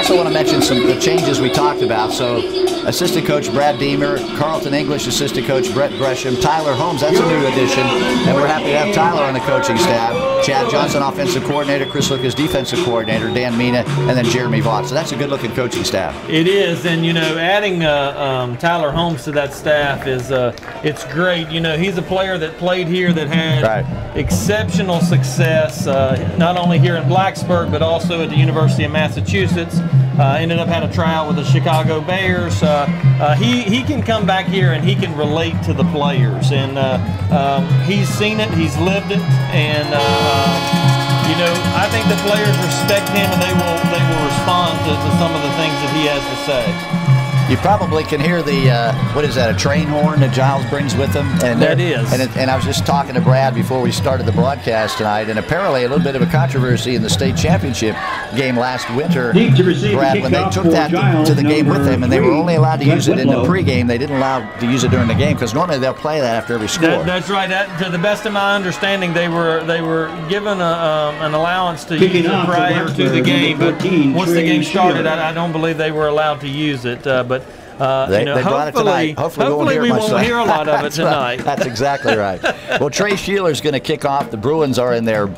also want to mention some of the changes we talked about. So, assistant coach Brad Deemer, Carlton English assistant coach Brett Gresham, Tyler Holmes, that's a new addition, and we're happy to have Tyler on the coaching staff. Chad Johnson, offensive coordinator, Chris Lucas, defensive coordinator, Dan Mina, and then Jeremy Vaught. So that's a good-looking coaching staff. It is, and you know, adding Tyler Holmes to that staff is it's great. You know, he's a player that played here that had exceptional success, not only here in Blacksburg but also at the University of Massachusetts. Ended up having a tryout with the Chicago Bears. He can come back here and he can relate to the players, and he's seen it, he's lived it, and you know, I think the players respect him, and they will respond to some of the things that he has to say. You probably can hear the, what is that, a train horn that Giles brings with him? And that is. And I was just talking to Brad before we started the broadcast tonight, and apparently a little bit of a controversy in the state championship game last winter, Brad, when they took that to the game with him, and they were only allowed to use it in the pregame. They didn't allow to use it during the game, because normally they'll play that after every score. That's right. To the best of my understanding, they were given an allowance to use it prior to the game, but once the game started, I don't believe they were allowed to use it. But they brought it tonight. Hopefully we won't hear a lot of it tonight. That's exactly right. Well, Trey Sheeler's going to kick off. The Bruins are in their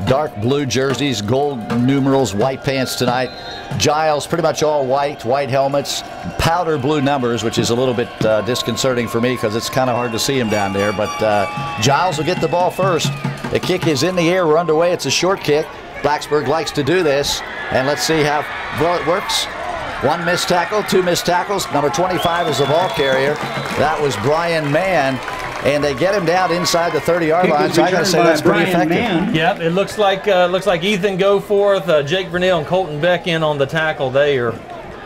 dark blue jerseys, gold numerals, white pants tonight. Giles, pretty much all white helmets, powder blue numbers, which is a little bit disconcerting for me because it's kind of hard to see him down there. But Giles will get the ball first. The kick is in the air. We're underway. It's a short kick. Blacksburg likes to do this, and let's see how well it works. One missed tackle, two missed tackles. Number 25 is the ball carrier. That was Brian Mann, and they get him down inside the 30-yard line. So I got to say that's pretty effective. Yep, it looks like Ethan Goforth, Jake Vernell, and Colton Beck in on the tackle there. It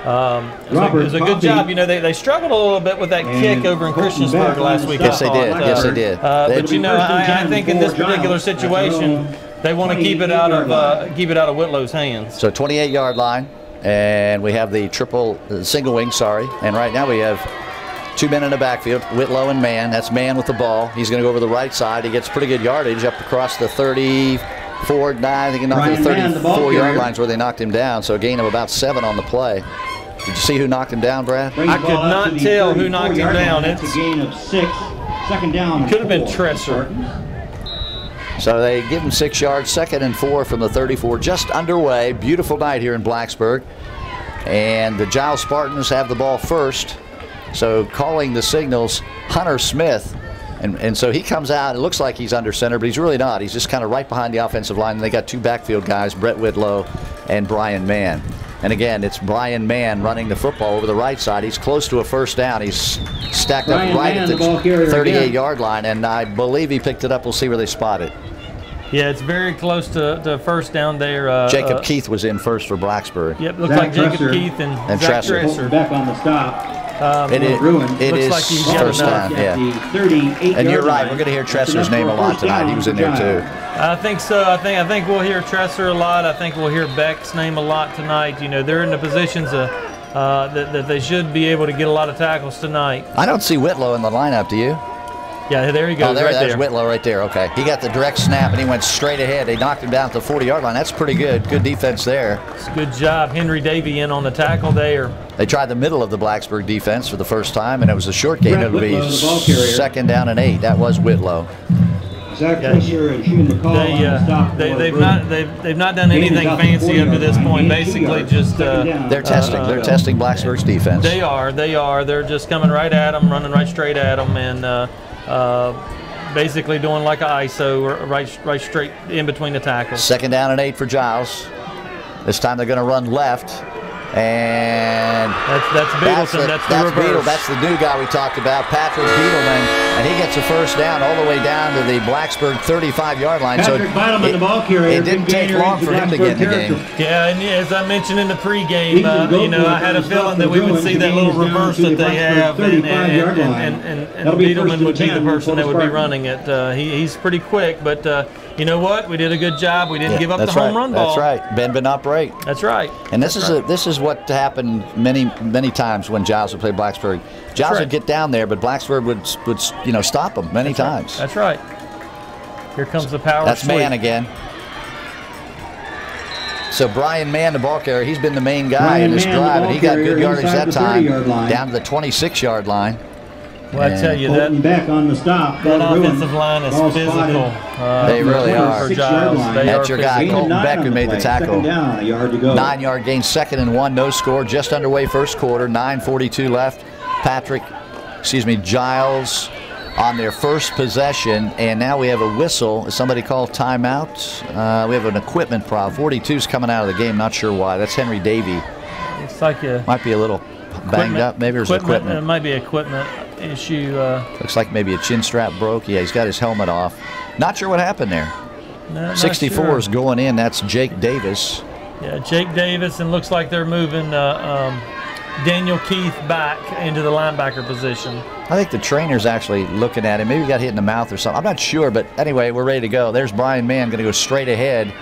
was a good job. You know, they struggled a little bit with that kick over in Christiansburg last week. Yes, they did. Yes, they did. But you know, I think in this particular situation, they want to keep it out of Whitlow's hands. So 28-yard line. And we have the single wing, and right now we have two men in the backfield, Whitlow and Mann. That's Mann with the ball. He's going to go over the right sid. He gets pretty good yardage up across the 34, I think he knocked the 34-yard lines where they knocked him down, so a gain of about 7 on the play. Did you see who knocked him down, Brad? I could not tell who knocked him down. It's a gain of 6. Second down. Could have been Tresser. So they give him 6 yards, 2nd and 4 from the 34, just underway. Beautiful night here in Blacksburg. And the Giles Spartans have the ball first. So calling the signals, Hunter Smith. And so he comes out. It looks like he's under center, but he's really not. He's just kind of right behind the offensive line. And they got two backfield guys, Brett Whitlow and Brian Mann. And again, it's Brian Mann running the football over the right side. He's close to a first down. He's stacked up right at the 38-yard line, and I believe he picked it up. We'll see where they spot it. Yeah, it's very close to first down there. Jacob Keith was in first for Blacksburg. Yep, looks like Jacob Keith and Zach Tresser. Back on the stop. It is like he's first down, yeah. And you're right, we're going to hear Tresser's name a lot tonight. He was in there too. I think so. I think we'll hear Tresser a lot. I think we'll hear Beck's name a lot tonight. You know, they're in the positions that they should be able to get a lot of tackles tonight. I don't see Whitlow in the lineup, do you? Yeah, there he goes. Oh, there's Whitlow right there. Okay. He got the direct snap, and he went straight ahead. They knocked him down at the 40-yard line. That's pretty good. Good defense there. It's a good job. Henry Davey in on the tackle there. They tried the middle of the Blacksburg defense for the first time, and it was a short game. It would be 2nd down and 8. That was Whitlow. Zach Tresser and Hugh McCall they've not done anything fancy up to this point. Basically, just they're testing Blacksburg's defense. They are. They're just coming right at them, running right straight at them, and basically doing like an ISO, right straight in between the tackles. 2nd down and 8 for Giles. This time they're going to run left. And that's Beetleton. That's the reverse. That's the new guy we talked about, Patrick Beetleman, and he gets a first down all the way down to the Blacksburg 35-yard line. Patrick Beetleman, the ball carrier. It didn't take long for him to get in the game. Yeah, and as I mentioned in the pregame, you know, I had a feeling that we would see that little reverse that they have, and Beetleman would be the person that would be running it. He's pretty quick, but you know what? We did a good job. We didn't give up the home run ball. That's right. Bend but not break. That's right. And this is what happened many times when Giles would play Blacksburg. Giles would get down there, but Blacksburg would stop them many times. That's right. Here comes the power. That's Mann again. So Brian Mann, the ball carrier, he's been the main guy in this drive, and he got good yardage that time, down to the 26-yard line. Well, I tell you that back on the stop. That offensive line is physical. They really are. For Giles. That's your guy, Colton Beck, who made the tackle. Down, a yard to go. 9-yard gain, 2nd and 1, no score, just underway first quarter, 9:42 left. Giles on their first possession, and now we have a whistle. Somebody called timeout. We have an equipment problem. 42's coming out of the game, not sure why. That's Henry Davey. Looks like might be a little banged up. Maybe there's equipment. It might be equipment issue. Looks like maybe a chin strap broke. Yeah, he's got his helmet off. Not sure what happened there. No, 64 is going in. That's Jake Davis. Yeah, Jake Davis, and looks like they're moving Daniel Keith back into the linebacker position. I think the trainer's actually looking at him. Maybe he got hit in the mouth or something. I'm not sure, but anyway, we're ready to go. There's Brian Mann going to go straight ahead,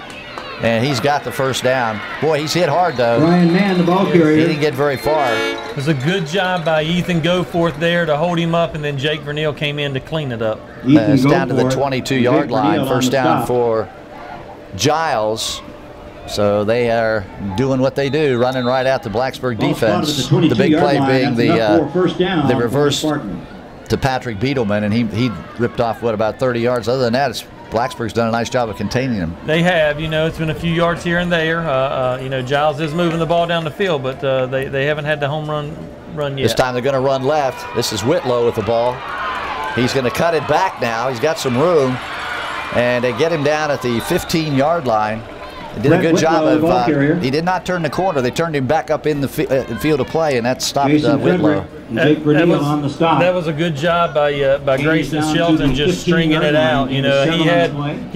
and he's got the first down. Boy, he's hit hard, though. Brian Mann, the ball carrier. He didn't get very far. It was a good job by Ethan Goforth there to hold him up, and then Jake Vernil came in to clean it up. It's down to the 22-yard line. First down for Giles. So they are doing what they do, running right at the Blacksburg defense. The big play being the reverse to Patrick Beetleman, and he ripped off, what, about 30 yards. Other than that, Blacksburg's done a nice job of containing him. They have. It's been a few yards here and there. Giles is moving the ball down the field, but they haven't had the home run yet. This time they're going to run left. This is Whitlow with the ball. He's going to cut it back now. He's got some room, and they get him down at the 15-yard line. They did a good job of, he did not turn the corner. They turned him back up in the field of play, and that stopped Whitlow. That was a good job by Grayson Shelton, just stringing it out. He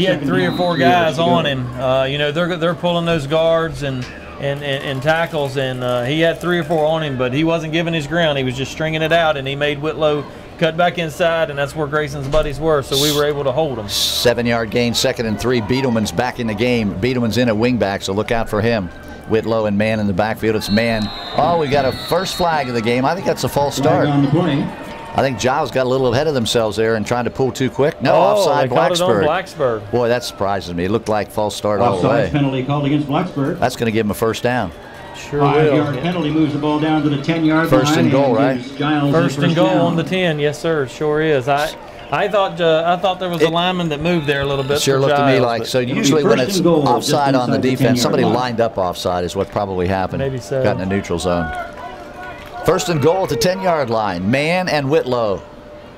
had 3 or 4 guys on him. They're pulling those guards and tackles, and he had 3 or 4 on him, but he wasn't giving his ground. He was just stringing it out, and he made Whitlow cut back inside, and that's where Grayson's buddies were, so we were able to hold him. 7-yard gain, 2nd and 3. Beetleman's back in the game. Beetleman's in at wingback, so look out for him. Whitlow and Mann in the backfield. It's Mann. Oh, we got a first flag of the game. I think that's a false start. On the play. I think Giles got a little ahead of themselves there and trying to pull too quick. No, offside Blacksburg. Blacksburg. Boy, that surprises me. It looked like false start all the way. Offside penalty called against Blacksburg. That's going to give him a first down. Sure will. 5-yard penalty moves the ball down to the 10-yard line. First and goal, right? First and goal on the 10. Yes, sir. Sure is. I thought there was a lineman that moved there a little bit. It sure looked to me like. So usually when it's offside on the defense, somebody lined up offside is what probably happened. Maybe so. Got in the neutral zone. First and goal at the 10-yard line. Mann and Whitlow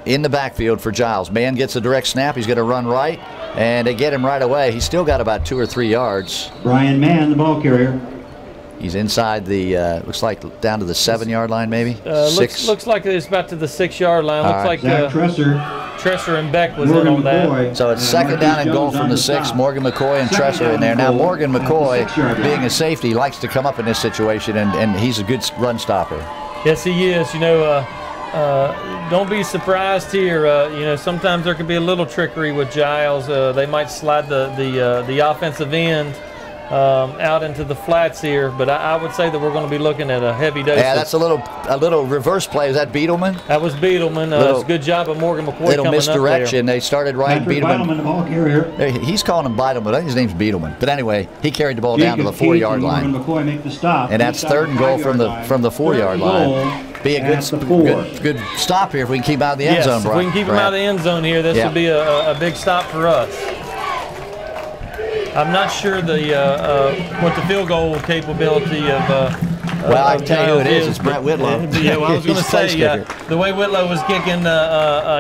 in the backfield for Giles. Mann gets a direct snap. He's going to run right, and they get him right away. He's still got about 2 or 3 yards. Brian Mann, the ball carrier. He's inside the, looks like down to the 7-yard line maybe. Looks like it's about to the 6-yard line. Looks like Tresser and Beck was in on that. So it's second down and goal from the 6. Morgan McCoy and Tresser in there. Now Morgan McCoy, being a safety, likes to come up in this situation, and he's a good run stopper. Yes, he is. Don't be surprised here. Sometimes there could be a little trickery with Giles. They might slide the offensive end out into the flats here, but I would say that we're going to be looking at a heavy dose. Yeah, that's a little reverse play. Is that Beetleman? That was Beetleman. It's a good job of Morgan McCoy. Little misdirection. They started right. Beetleman, the ball carrier. He's calling him Beetleman. I think his name's Beetleman. But anyway, he carried the ball down to the 4-yard line. McCoy make the stop. And that's third and goal from the 4-yard line. Be a good stop here if we can keep him out of the end zone, bro. If we can keep him out of the end zone here, this would be a big stop for us. I'm not sure what the field goal capability of. Well, I can tell you who it is. It's Brett Whitlow. Yeah, well, I was going to say, the way Whitlow was kicking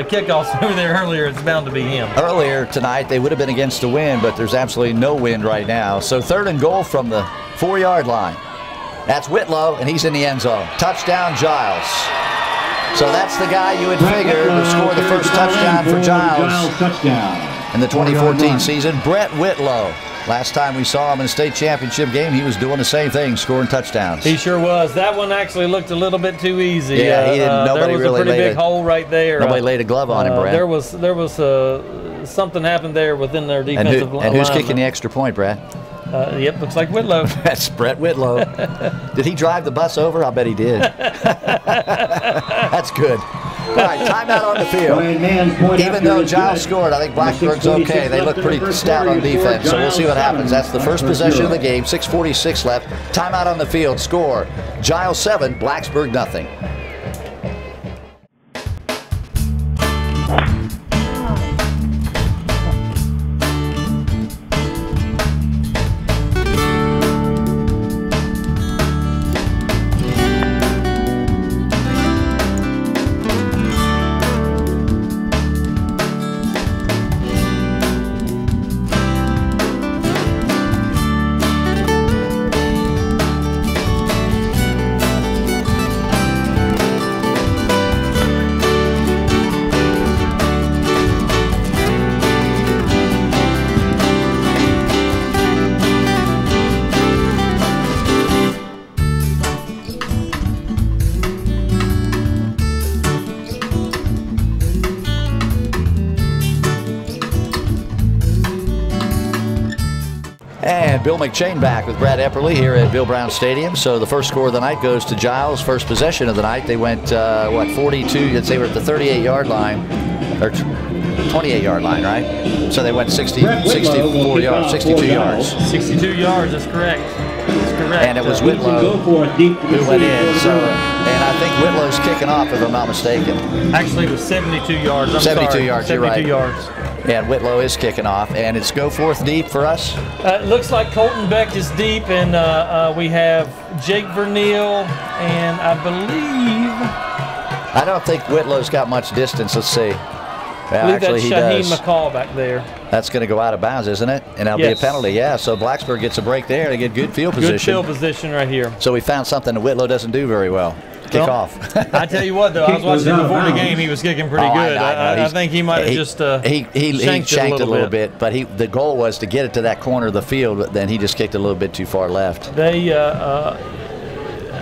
kickoffs over there earlier, it's bound to be him. Earlier tonight, they would have been against the wind, but there's absolutely no wind right now. So third and goal from the 4-yard line. That's Whitlow, and he's in the end zone. Touchdown, Giles. So that's the guy you would figure to score the first touchdown for Giles in the 2014 season. Brett Whitlow. Last time we saw him in a state championship game, he was doing the same thing, scoring touchdowns. He sure was. That one actually looked a little bit too easy. Yeah, he didn't. Nobody there was really a pretty big hole right there. Nobody laid a glove on him, Brad. There was something happened there within their defensive line. And who's kicking the extra point, Brad? Yep, looks like Whitlow. That's Brett Whitlow. Did he drive the bus over? I bet he did. That's good. All right, timeout on the field. Even though Giles scored, I think Blacksburg's okay. They look pretty stout on defense, so we'll see what happens. That's the first possession of the game, 6:46 left. Timeout on the field, score. Giles 7, Blacksburg nothing. And Bill McChain back with Brad Epperly here at Bill Brown Stadium. So the first score of the night goes to Giles. First possession of the night. They went, 42? They were at the 38-yard line, or 28-yard line, right? So they went 64 yards, 62 yards. 62 yards, that's correct. That's correct. And it was Whitlow who went in. So, and I think Whitlow's kicking off, if I'm not mistaken. Actually, it was 72 yards. I'm 72 sorry. yards, 72 you're right. yards. And Whitlow is kicking off, and it's go forth deep for us. It looks like Colton Beck is deep, and we have Jake Vernil, and I believe... I don't think Whitlow's got much distance. Let's see. Well, actually, he does. Shaheen McCall back there. That's going to go out of bounds, isn't it? And that'll be a penalty, yeah. So Blacksburg gets a break there. They get good field position. Good field position right here. So we found something that Whitlow doesn't do very well. Kick off. I tell you what, though, I was watching him before the game. He was kicking pretty good. I think he might have just he shanked it a little bit. But the goal was to get it to that corner of the field. But then he just kicked a little bit too far left.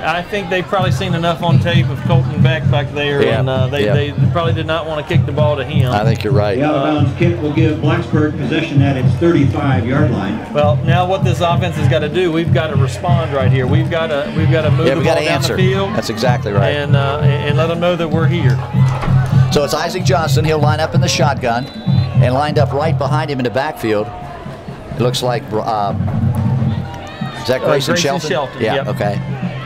I think they've probably seen enough on tape of Colton Beck back there, and they probably did not want to kick the ball to him. I think you're right. The out-of-bounds kick will give Blacksburg possession at its 35-yard line. Well, now what this offense has got to do, we've got to respond right here. We've got to move the ball down the field. That's exactly right. And let them know that we're here. So it's Isaac Johnson. He'll line up in the shotgun, and lined up right behind him in the backfield. It looks like is that Grayson Shelton? Yeah. Yep. Okay.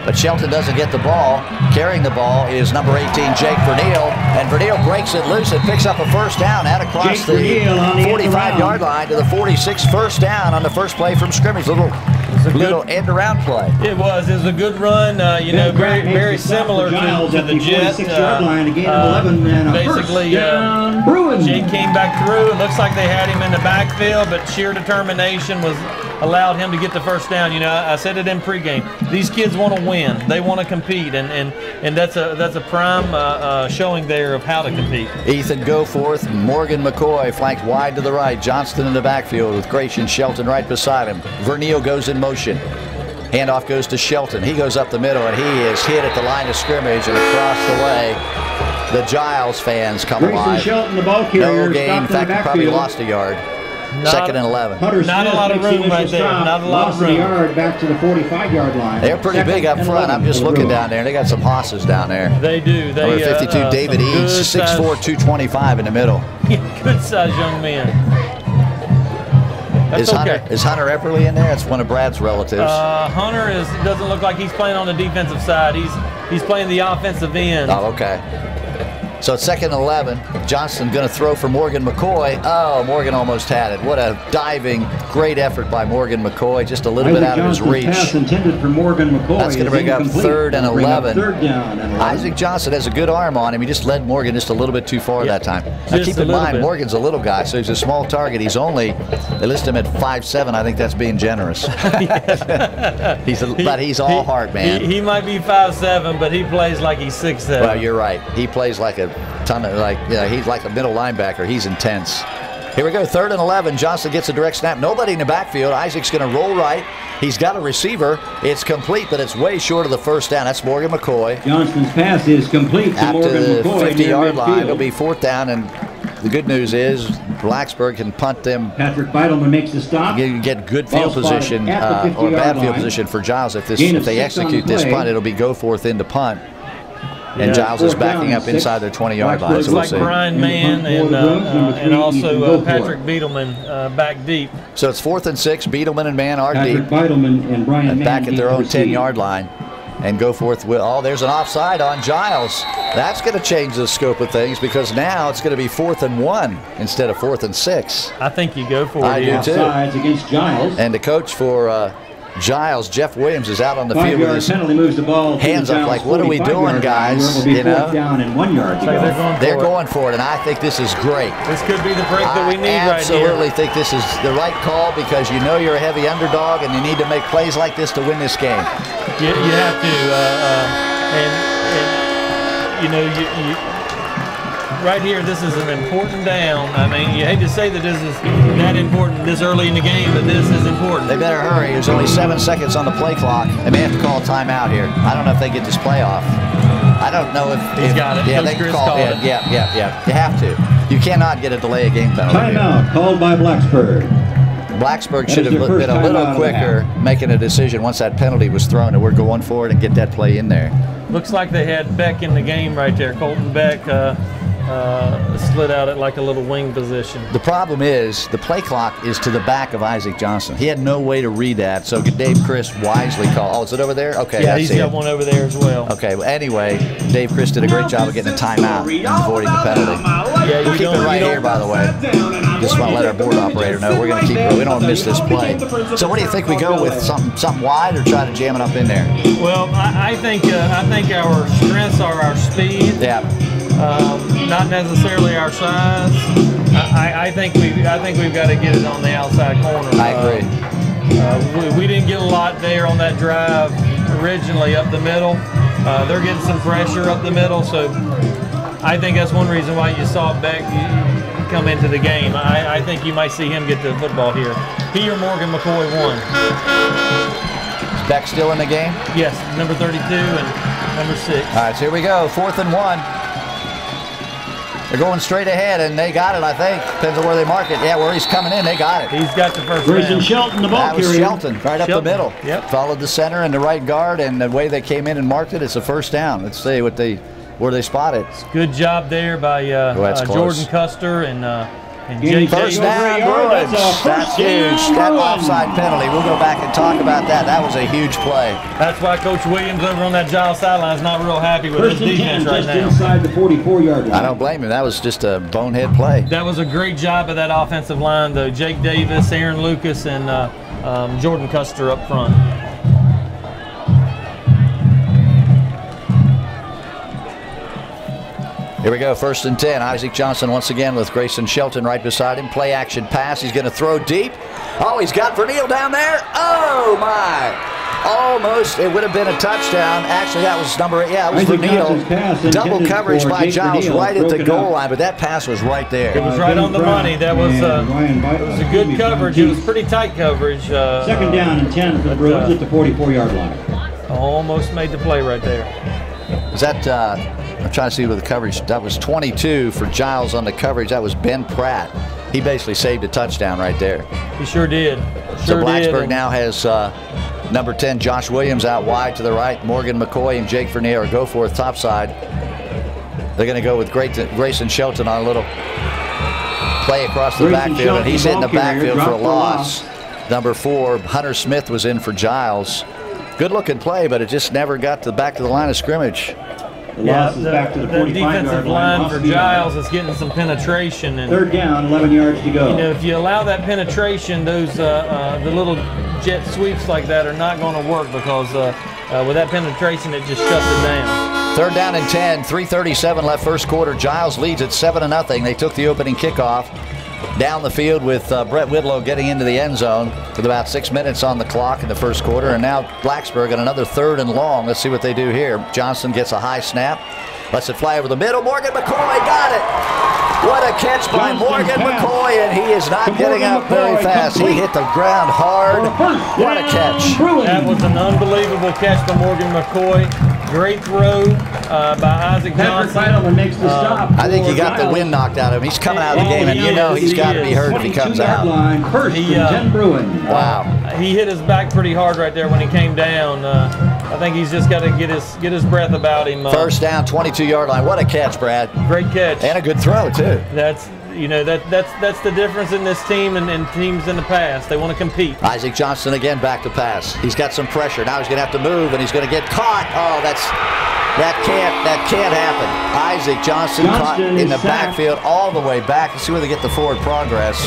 But Shelton doesn't get the ball. Carrying the ball is number 18, Jake Vernil. And Vernil breaks it loose and picks up a first down out across the 45-yard line to the 46, first down on the first play from scrimmage. Little end-around play. It was a good run, very similar to the Jet. Basically, Jake came back through. It looks like they had him in the backfield, but sheer determination allowed him to get the first down. You know, I said it in pregame. These kids want to win. They want to compete, and that's a prime showing there of how to compete. Ethan Goforth, Morgan McCoy flanked wide to the right. Johnston in the backfield with Grayson Shelton right beside him. Vernil goes in motion. Handoff goes to Shelton. He goes up the middle, and he is hit at the line of scrimmage and across the way. The Giles fans come alive. Shelton, the ball carrier, no gain. In fact, he probably lost a yard. Second and 11. Not a lot of room right there. Not a lot of room. Yard back to the 45-yard line. They're pretty big up front. I'm just looking down there. They got some hosses down there. They do. Number 52, David Eads, 6'4", 225 in the middle. Good-sized young man. Is Hunter Epperly in there? It's one of Brad's relatives. Hunter doesn't look like he's playing on the defensive side. He's playing the offensive end. Oh, okay. So it's second and 11. Johnston going to throw for Morgan McCoy. Oh, Morgan almost had it. What a diving, great effort by Morgan McCoy. Just a little bit out of his reach. Pass intended for Morgan McCoy. That's going to bring up third and 11. Third down and 11. Isaac Johnson has a good arm on him. He just led Morgan just a little bit too far that time. Now keep in mind, Morgan's a little guy, so he's a small target. He's only, they list him at 5'7". I think that's being generous. But he's all heart, man. He might be 5'7", but he plays like he's 6'7". Well, you're right. He plays like a ton of, he's like a middle linebacker. He's intense. Here we go, third and 11. Johnson gets a direct snap. Nobody in the backfield. Isaac's going to roll right. He's got a receiver. It's complete, but it's way short of the first down. That's Morgan McCoy. Johnston's pass is complete to Morgan McCoy. After the 50-yard line, it'll be fourth down, and the good news is Blacksburg can punt them. Patrick Beidelman makes the stop. You get good field position or bad field position for Giles. If they execute this punt, it'll be go forth into punt. and Giles is backing up inside their 20-yard line. Looks So we'll like see. Brian Mann and also Patrick Beetleman back deep. So it's 4th and 6. Beetleman and Mann are deep. Beetleman and Brian And Mann back at their own receive. 10-yard line. And go forth with, oh, there's an offside on Giles. That's going to change the scope of things because now it's going to be 4th and 1 instead of 4th and 6. I think you go for it. I do too. Offsides against Giles. And the coach for Giles, Jeff Williams, is out on the field with his penalty moves the ball hands up like, what are we doing, guys? You know? Down and 1 yard to go. They're going for it, and I think this is great. This could be the break that we need I right here. absolutely think this is the right call because you know you're a heavy underdog and you need to make plays like this to win this game. You have to, and you know, right here, this is an important down. I mean, you hate to say that this is that important this early in the game, but this is important. They better hurry. There's only 7 seconds on the play clock. They may have to call a timeout here. I don't know if they get this play off. I don't know if He's got it. Yeah, Coach they can Chris call it. called it. Yeah. You have to. You cannot get a delay of game penalty. Timeout called by Blacksburg. Blacksburg That should is have their been first a little timeout of the quicker making a decision once that penalty was thrown, and we're going for it and get that play in there. Looks like they had Beck in the game right there. Colton Beck slid out at like a little wing position. The problem is the play clock is to the back of Isaac Johnson. He had no way to read that, so Dave Chris wisely called. Oh, is it over there? Okay, Yeah, I he's see got it. one over there as well. Okay, well, anyway, Dave Chris did a great job of getting a timeout and avoiding the penalty. Yeah, We'll keep it right here, by the way. Just want to let our board operator know we're going to keep it. We don't miss this play. So, what do you think? We go with something wide or try to jam it up in there? Well, I think our strengths are our speed. Yeah. Not necessarily our size. I think we've got to get it on the outside corner. I agree. We didn't get a lot there on that drive originally up the middle. They're getting some pressure up the middle, so I think that's one reason why you saw Beck come into the game. I think you might see him get the football here. He or Morgan McCoy won. Is Beck still in the game? Yes, number 32 and number 6. All right, so here we go. 4th and 1. They're going straight ahead, and they got it, I think. Depends on where they mark it. Yeah, where he's coming in, they got it. He's got the first Grayson down. Shelton, the ball That was carrier. Shelton, right up the middle. Yep. Followed the center and the right guard, and the way they came in and marked it, it's a first down. Let's see where they spot it. Good job there by that's close. Jordan Custer and Jay First Davis. down, Bruins. That's huge. That offside penalty. We'll go back and talk about that. That was a huge play. That's why Coach Williams over on that Giles sideline is not real happy with his First and 10, defense right just now. inside the 44-yard line. I don't blame him. That was just a bonehead play. That was a great job of that offensive line, though. Jake Davis, Aaron Lucas, and Jordan Custer up front. Here we go, 1st and 10. Isaac Johnson once again with Grayson Shelton right beside him. Play action pass. He's going to throw deep. Oh, he's got Vernil down there. Oh, my. Almost. It would have been a touchdown. Actually, that was number 8. Yeah, it was Vernil. Double coverage by Giles right at the goal line, but that pass was right there. It was right on the money. That was it was a good coverage. It was pretty tight coverage. Second down and 10 for the Bruins at the 44-yard line. Almost made the play right there. Is that, I'm trying to see with the coverage. That was 22 for Giles on the coverage. That was Ben Pratt. He basically saved a touchdown right there. He sure did. So Blacksburg now has number 10, Josh Williams out wide to the right. Morgan McCoy and Jake Vernier are go forth topside. They're going to go with Grayson Shelton on a little play across the backfield, and he's in the backfield for a loss. Number 4, Hunter Smith was in for Giles. Good looking play, but it just never got to the back of the line of scrimmage. Yeah, the defensive line for Giles is getting some penetration. And, third down, 11 yards to go. You know, if you allow that penetration, those the little jet sweeps like that are not going to work because with that penetration, it just shuts it down. 3rd down and 10, 3:37 left first quarter. Giles leads at 7-0. They took the opening kickoff down the field with Brett Whitlow getting into the end zone with about 6 minutes on the clock in the first quarter. And now Blacksburg on another 3rd and long. Let's see what they do here. Johnson gets a high snap. Lets it fly over the middle. Morgan McCoy got it. What a catch by Morgan McCoy, and he is not getting up very fast. He hit the ground hard. What a catch. That was an unbelievable catch by Morgan McCoy. Great throw by Isaac Johnson. Makes the stop. I think he got the wind knocked out of him. He's coming out of the game, and you know he's got to be hurt if he comes out. First and 10 Bruins. Wow. He hit his back pretty hard right there when he came down. I think he's just got to get his breath about him. First down, 22-yard line. What a catch, Brad. Great catch. And a good throw, too. That's the difference in this team and teams in the past. They want to compete. Isaac Johnson again back to pass. He's got some pressure. Now he's going to have to move, and he's going to get caught. Oh, that can't happen. Isaac Johnson caught in the backfield all the way back. Let's see where they get the forward progress.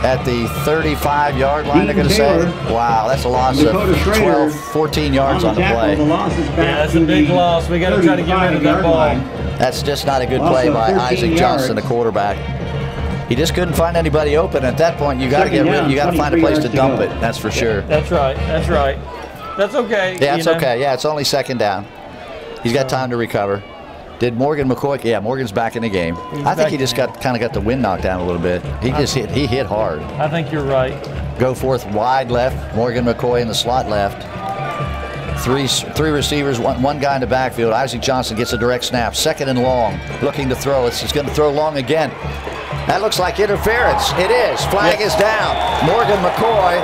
At the 35-yard line, they're going to say. Wow, that's a loss of 12, 14 yards on the play. Yeah, that's a big loss. We got to try to get rid of that ball. That's just not a good play by Isaac Johnson, the quarterback. He just couldn't find anybody open. At that point, you got to get rid. You got to find a place to dump it. That's for sure. That's right. That's right. That's okay. Yeah, it's okay. Yeah, it's only second down. He's got time to recover. Did Morgan McCoy? Yeah, Morgan's back in the game. I think he just kind of got the wind knocked down a little bit. He hit hard. I think you're right. Go forth wide left. Morgan McCoy in the slot left. Three receivers, one guy in the backfield. Isaac Johnson gets a direct snap. Second and long, looking to throw. He's going to throw long again. That looks like interference. It is. Flag is down. Morgan McCoy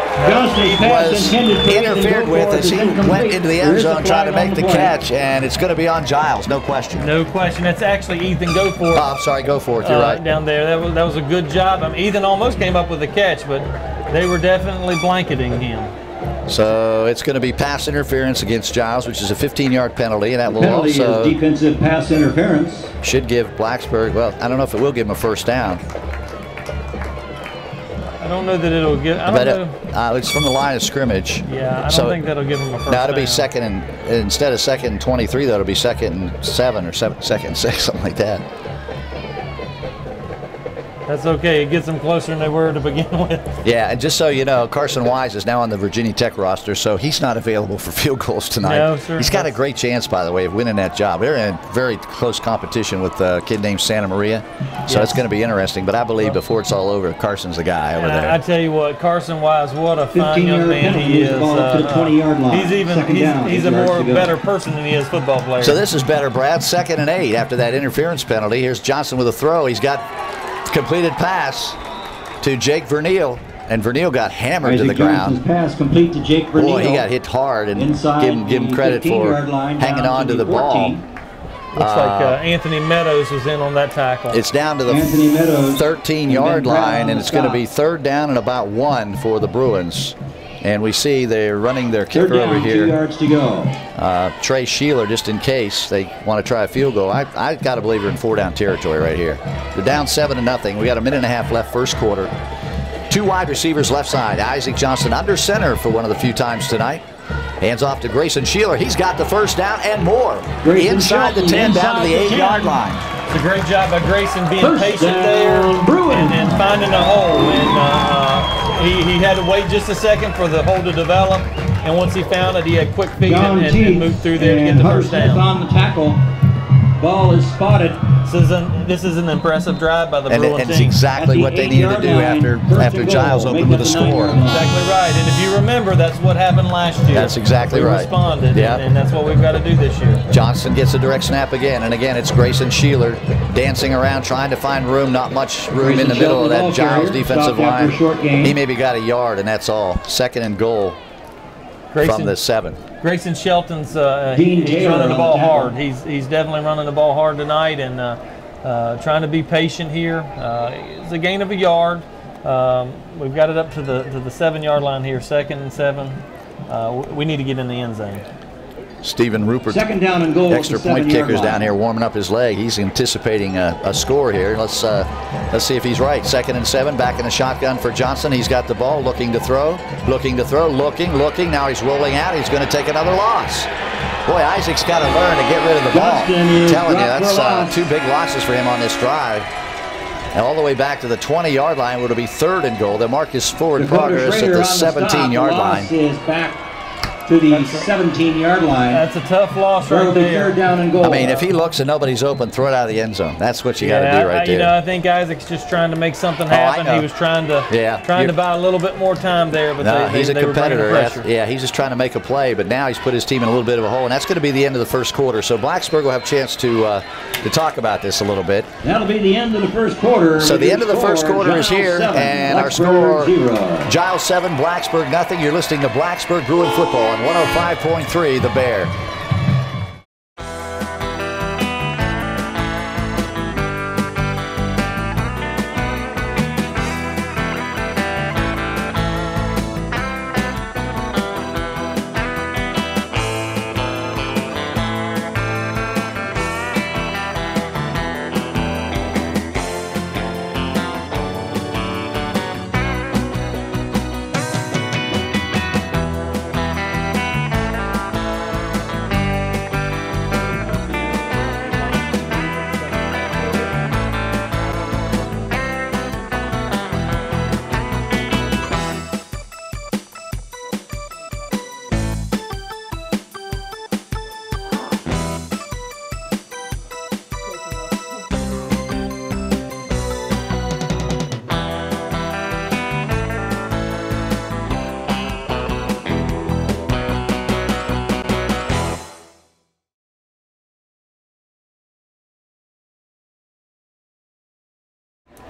was interfered with as he went into the end zone trying to make the catch, and it's going to be on Giles, no question. No question. That's actually Ethan Goforth. Oh, I'm sorry, Goforth. You're right. Down there. That was a good job. I mean, Ethan almost came up with the catch, but they were definitely blanketing him. So it's going to be pass interference against Giles, which is a 15-yard penalty, and that will penalty also is defensive pass interference. Should give Blacksburg. Well, I don't know if it will give him a first down. I don't know that it'll give. I don't know. It's from the line of scrimmage. Yeah, I don't think that'll give him a first down. Now it'll be second and instead of second and 23, that'll be second and 7 or second and 6, something like that. That's okay. It gets them closer than they were to begin with. Yeah, and just so you know, Carson Wise is now on the Virginia Tech roster, so he's not available for field goals tonight. No, sir. He's got a great chance, by the way, of winning that job. They're in very close competition with a kid named Santa Maria, so it's going to be interesting. But I believe before it's all over, Carson's the guy over there. I tell you what, Carson Wise, what a fine young man he is. To the 20-yard line. He's a better person than he is football player. So this is better, Brad. 2nd and 8 after that interference penalty. Here's Johnson with a throw. He's got completed pass to Jake Verneal, and Verneal got hammered to the ground. Pass complete to Jake Verneal. Boy, he got hit hard, and give him credit for hanging on to the ball. Looks like Anthony Meadows was in on that tackle. It's down to the 13-yard line, and it's going to be 3rd down and about 1 for the Bruins. And we see they're running their kicker over here. 2 yards to go. Trey Sheeler, just in case they want to try a field goal. I got to believe they're in 4-down territory right here. They're down 7-0. We got a minute and a half left first quarter. 2 wide receivers left side. Isaac Johnson under center for one of the few times tonight. Hands off to Grayson Sheeler. He's got the first down and more. Inside the 10, down to the 8-yard line. It's a great job by Grayson being patient there and finding a hole. And he had to wait just a second for the hole to develop. And once he found it, he had quick feet and moved through there to get the first down. On the tackle. Ball is spotted. This is an impressive drive by the Bruins. And it's exactly what they needed to do after Giles opened with a score. Exactly right. And if you remember, that's what happened last year. That's exactly right. We responded, and that's what we've got to do this year. Johnson gets a direct snap again, and again it's Grayson Sheeler dancing around, trying to find room. Not much room in the middle of that Giles defensive line. He maybe got a yard, and that's all. 2nd and goal from the 7. Grayson Shelton's he's running the ball hard. He's definitely running the ball hard tonight, and trying to be patient here. It's a gain of a yard. We've got it up to the 7-yard line here. 2nd and 7. We need to get in the end zone. Stephen Rupert, 2nd down and goal. extra point kicker's down here warming up his leg. He's anticipating a score here. Let's see if he's right. 2nd and 7, back in the shotgun for Johnson. He's got the ball, looking to throw. Looking. Now he's rolling out. He's going to take another loss. Boy, Isaac's got to learn to get rid of the ball. I'm telling you, that's 2 big losses for him on this drive. And all the way back to the 20-yard line, where it'll be 3rd and goal. They'll mark his forward progress at the 17-yard line. Is back to the 17-yard line. That's a tough loss right there. 3rd down and goal. I mean, if he looks and nobody's open, throw it out of the end zone. That's what you got to do right there. You know, I think Isaac's just trying to make something happen. He was trying to buy a little bit more time there, but he's a competitor. Yeah, he's just trying to make a play, but now he's put his team in a little bit of a hole, and that's going to be the end of the first quarter. So Blacksburg will have a chance to talk about this a little bit. That'll be the end of the first quarter. So the end of the first quarter is here, and our score: Giles 7, Blacksburg nothing. You're listening to Blacksburg Bruin football on 105.3 The Bear.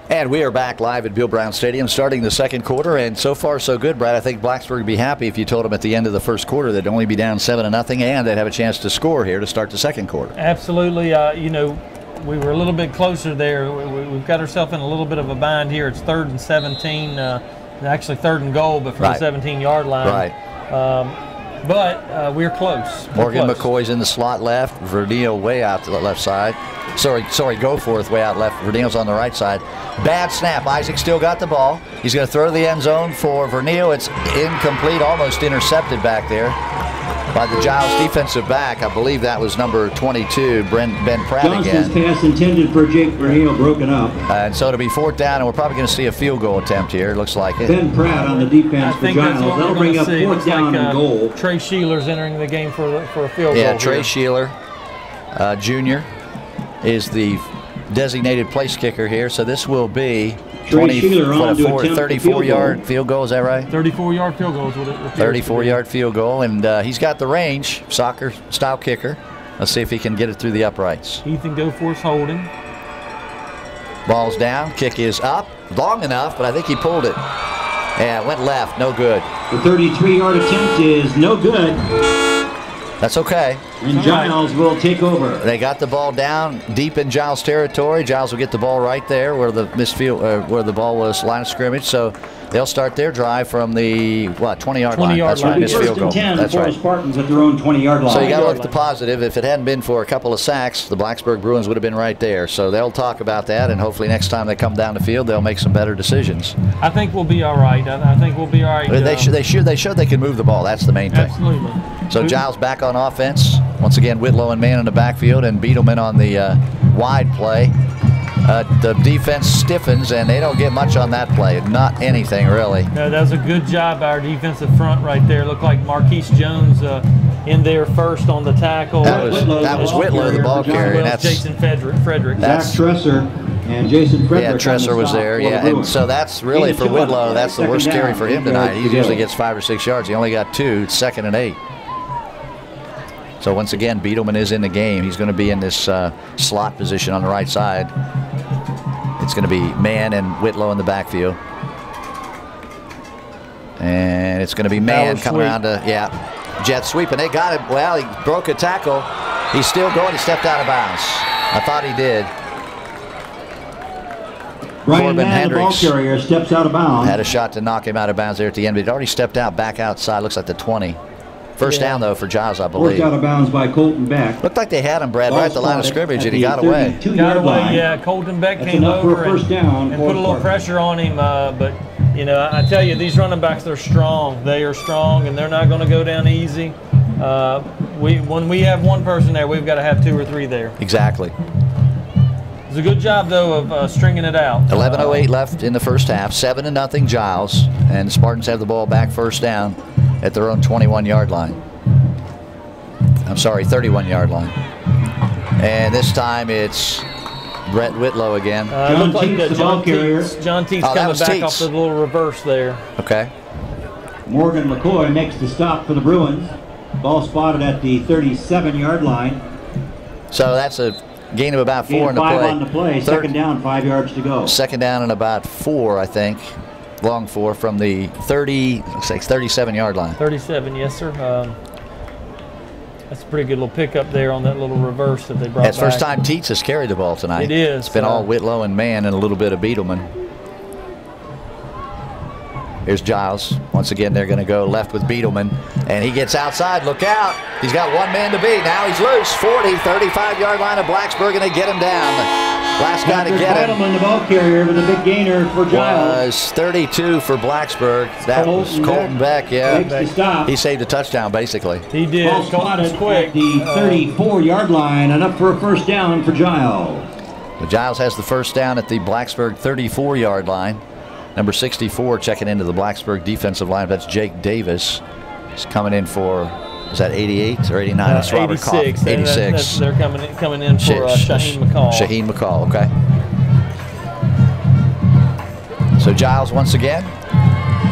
And we are back live at Bill Brown Stadium starting the second quarter, and so far so good, Brad. I think Blacksburg would be happy if you told them at the end of the first quarter they'd only be down 7-0, and they'd have a chance to score here to start the second quarter. Absolutely. You know, we were a little bit closer there. We've got ourselves in a little bit of a bind here. It's 3rd and 17, actually 3rd and goal, but from the 17-yard line. Right. But we're close. Morgan McCoy's in the slot left. Verdillo way out to the left side. Sorry, Goforth way out left. Verdillo's on the right side. Bad snap. Isaac still got the ball. He's going to throw to the end zone for Verdillo. It's incomplete, almost intercepted back there by the Giles defensive back. I believe that was number 22, Ben Pratt Johnson's again. pass intended for Jake Verdillo broken up. And so it'll be 4th down, and we're probably going to see a field goal attempt here. It looks like it. Ben Pratt on the defense for Giles. That'll bring up 4th down and goal. Trey Sheeler's entering the game for a field goal. Yeah, Trey Sheeler, Jr. is the designated place kicker here. So this will be 34-yard field goal. Is that right? 34-yard field goal is what it 34-yard field goal, and he's got the range, soccer-style kicker. Let's see if he can get it through the uprights. Ethan Goforth's holding. Ball's down. Kick is up. Long enough, but I think he pulled it. Yeah, it went left. No good. The 33-yard attempt is no good. That's okay. And Giles will take over. They got the ball down deep in Giles territory. Giles will get the ball right there where the where the ball was line of scrimmage. So they'll start their drive from the 20-yard line. That's right, missed field goal. That's right. Spartans at their own 20-yard line. So you got to look at the positive. If it hadn't been for a couple of sacks, the Blacksburg Bruins would have been right there. So they'll talk about that, and hopefully next time they come down the field, they'll make some better decisions. I think we'll be all right. I think we'll be all right. They showed they can move the ball. That's the main thing. Absolutely. So Giles back on offense. Once again, Whitlow and man in the backfield, and Beetleman on the wide play. The defense stiffens, and they don't get much on that play. Not anything, really. No, that was a good job by our defensive front right there. Looked like Marquise Jones in there first on the tackle. That was Whitlow, the ball carrier. That's Jason Frederick. Zach Tresser and Jason Frederick. Yeah, Tresser was there. Yeah, and so that's really for Whitlow. That's the worst carry for him tonight. He usually gets 5 or 6 yards. He only got 2. It's 2nd and 8. So once again, Beetleman is in the game. He's going to be in this slot position on the right side. It's going to be Man and Whitlow in the backfield. And it's going to be Man coming around to, jet sweep. And they got him. Well, he broke a tackle. He's still going. He stepped out of bounds. I thought he did. Ryan Mann, the ball carrier, steps out of bounds. Had a shot to knock him out of bounds there at the end, but he'd already stepped out back outside. Looks like the 20. First down, though, for Giles, I believe. Forced out of bounds by Colton Beck. Looked like they had him, Brad, right at the line of scrimmage, and he got away. Got away, yeah. Colton Beck came over and put a little pressure on him. But, you know, I tell you, these running backs, they're strong. They are strong, and they're not going to go down easy. When we have one person there, we've got to have 2 or 3 there. Exactly. It's a good job, though, of stringing it out. 11:08 left in the first half. 7-0 Giles, and the Spartans have the ball back first down at their own 21-yard line. I'm sorry, 31-yard line. And this time it's Brett Whitlow again. John Teets, the ball carrier. John Teets coming back off the little reverse there. Okay. Morgan McCoy makes the stop for the Bruins. Ball spotted at the 37-yard line. So that's a gain of about 4 in the play. 5 on the play. 2nd down, 5 yards to go. 2nd down and about 4, I think. long for from the 37-yard line. 37, yes, sir. That's a pretty good little pickup there on that little reverse that they brought back. It's first time Teets has carried the ball tonight. It is. It's been all Whitlow and Mann and a little bit of Beetleman. Here's Giles. Once again, they're going to go left with Beetleman. And he gets outside. Look out. He's got one man to beat. Now he's loose. 40, 35-yard line of Blacksburg, and they get him down. Last guy to get him. Beetleman, the ball carrier, with a big gainer for Giles. Was 32 for Blacksburg. That was Colton Beck, yeah. He saved a touchdown, basically. He did. Ball spotted quick. At the 34-yard line, and up for a first down for Giles. So Giles has the first down at the Blacksburg 34-yard line. Number 64 checking into the Blacksburg defensive line. That's Jake Davis. He's coming in for, is that 88 or 89? That's Robert 86. Cough. 86. They're coming in for Shaheen McCall. Shaheen McCall, okay. So Giles once again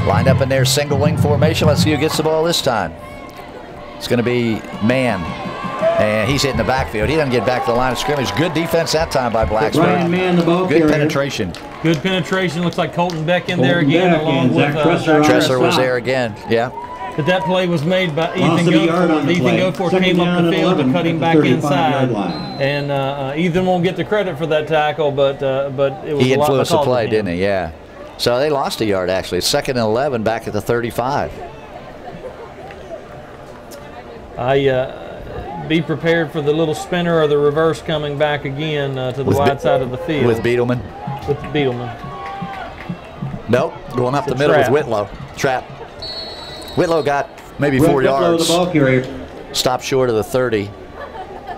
lined up in their single wing formation. Let's see who gets the ball this time. It's going to be Mann. And he's hitting the backfield. He doesn't get back to the line of scrimmage. Good defense that time by Blacksburg. Brian Mann, the ball Good carrier. Penetration. Good penetration. Looks like Colton Beck in there again, along with Tressor was there again. Yeah. But that play was made by Ethan Goforth. Ethan Goforth came up the field to cut him back inside. And Ethan won't get the credit for that tackle, but it was he a lot influenced the because play, of him. didn't he? Yeah. So they lost a yard, actually. It's 2nd and 11 back at the 35. Be prepared for the little spinner or the reverse coming back again to the wide side of the field. With Beetleman? With Beetleman. Nope. Going up the middle with Whitlow. Trap. Whitlow got maybe 4 yards. The ball carrier. Stopped short of the 30.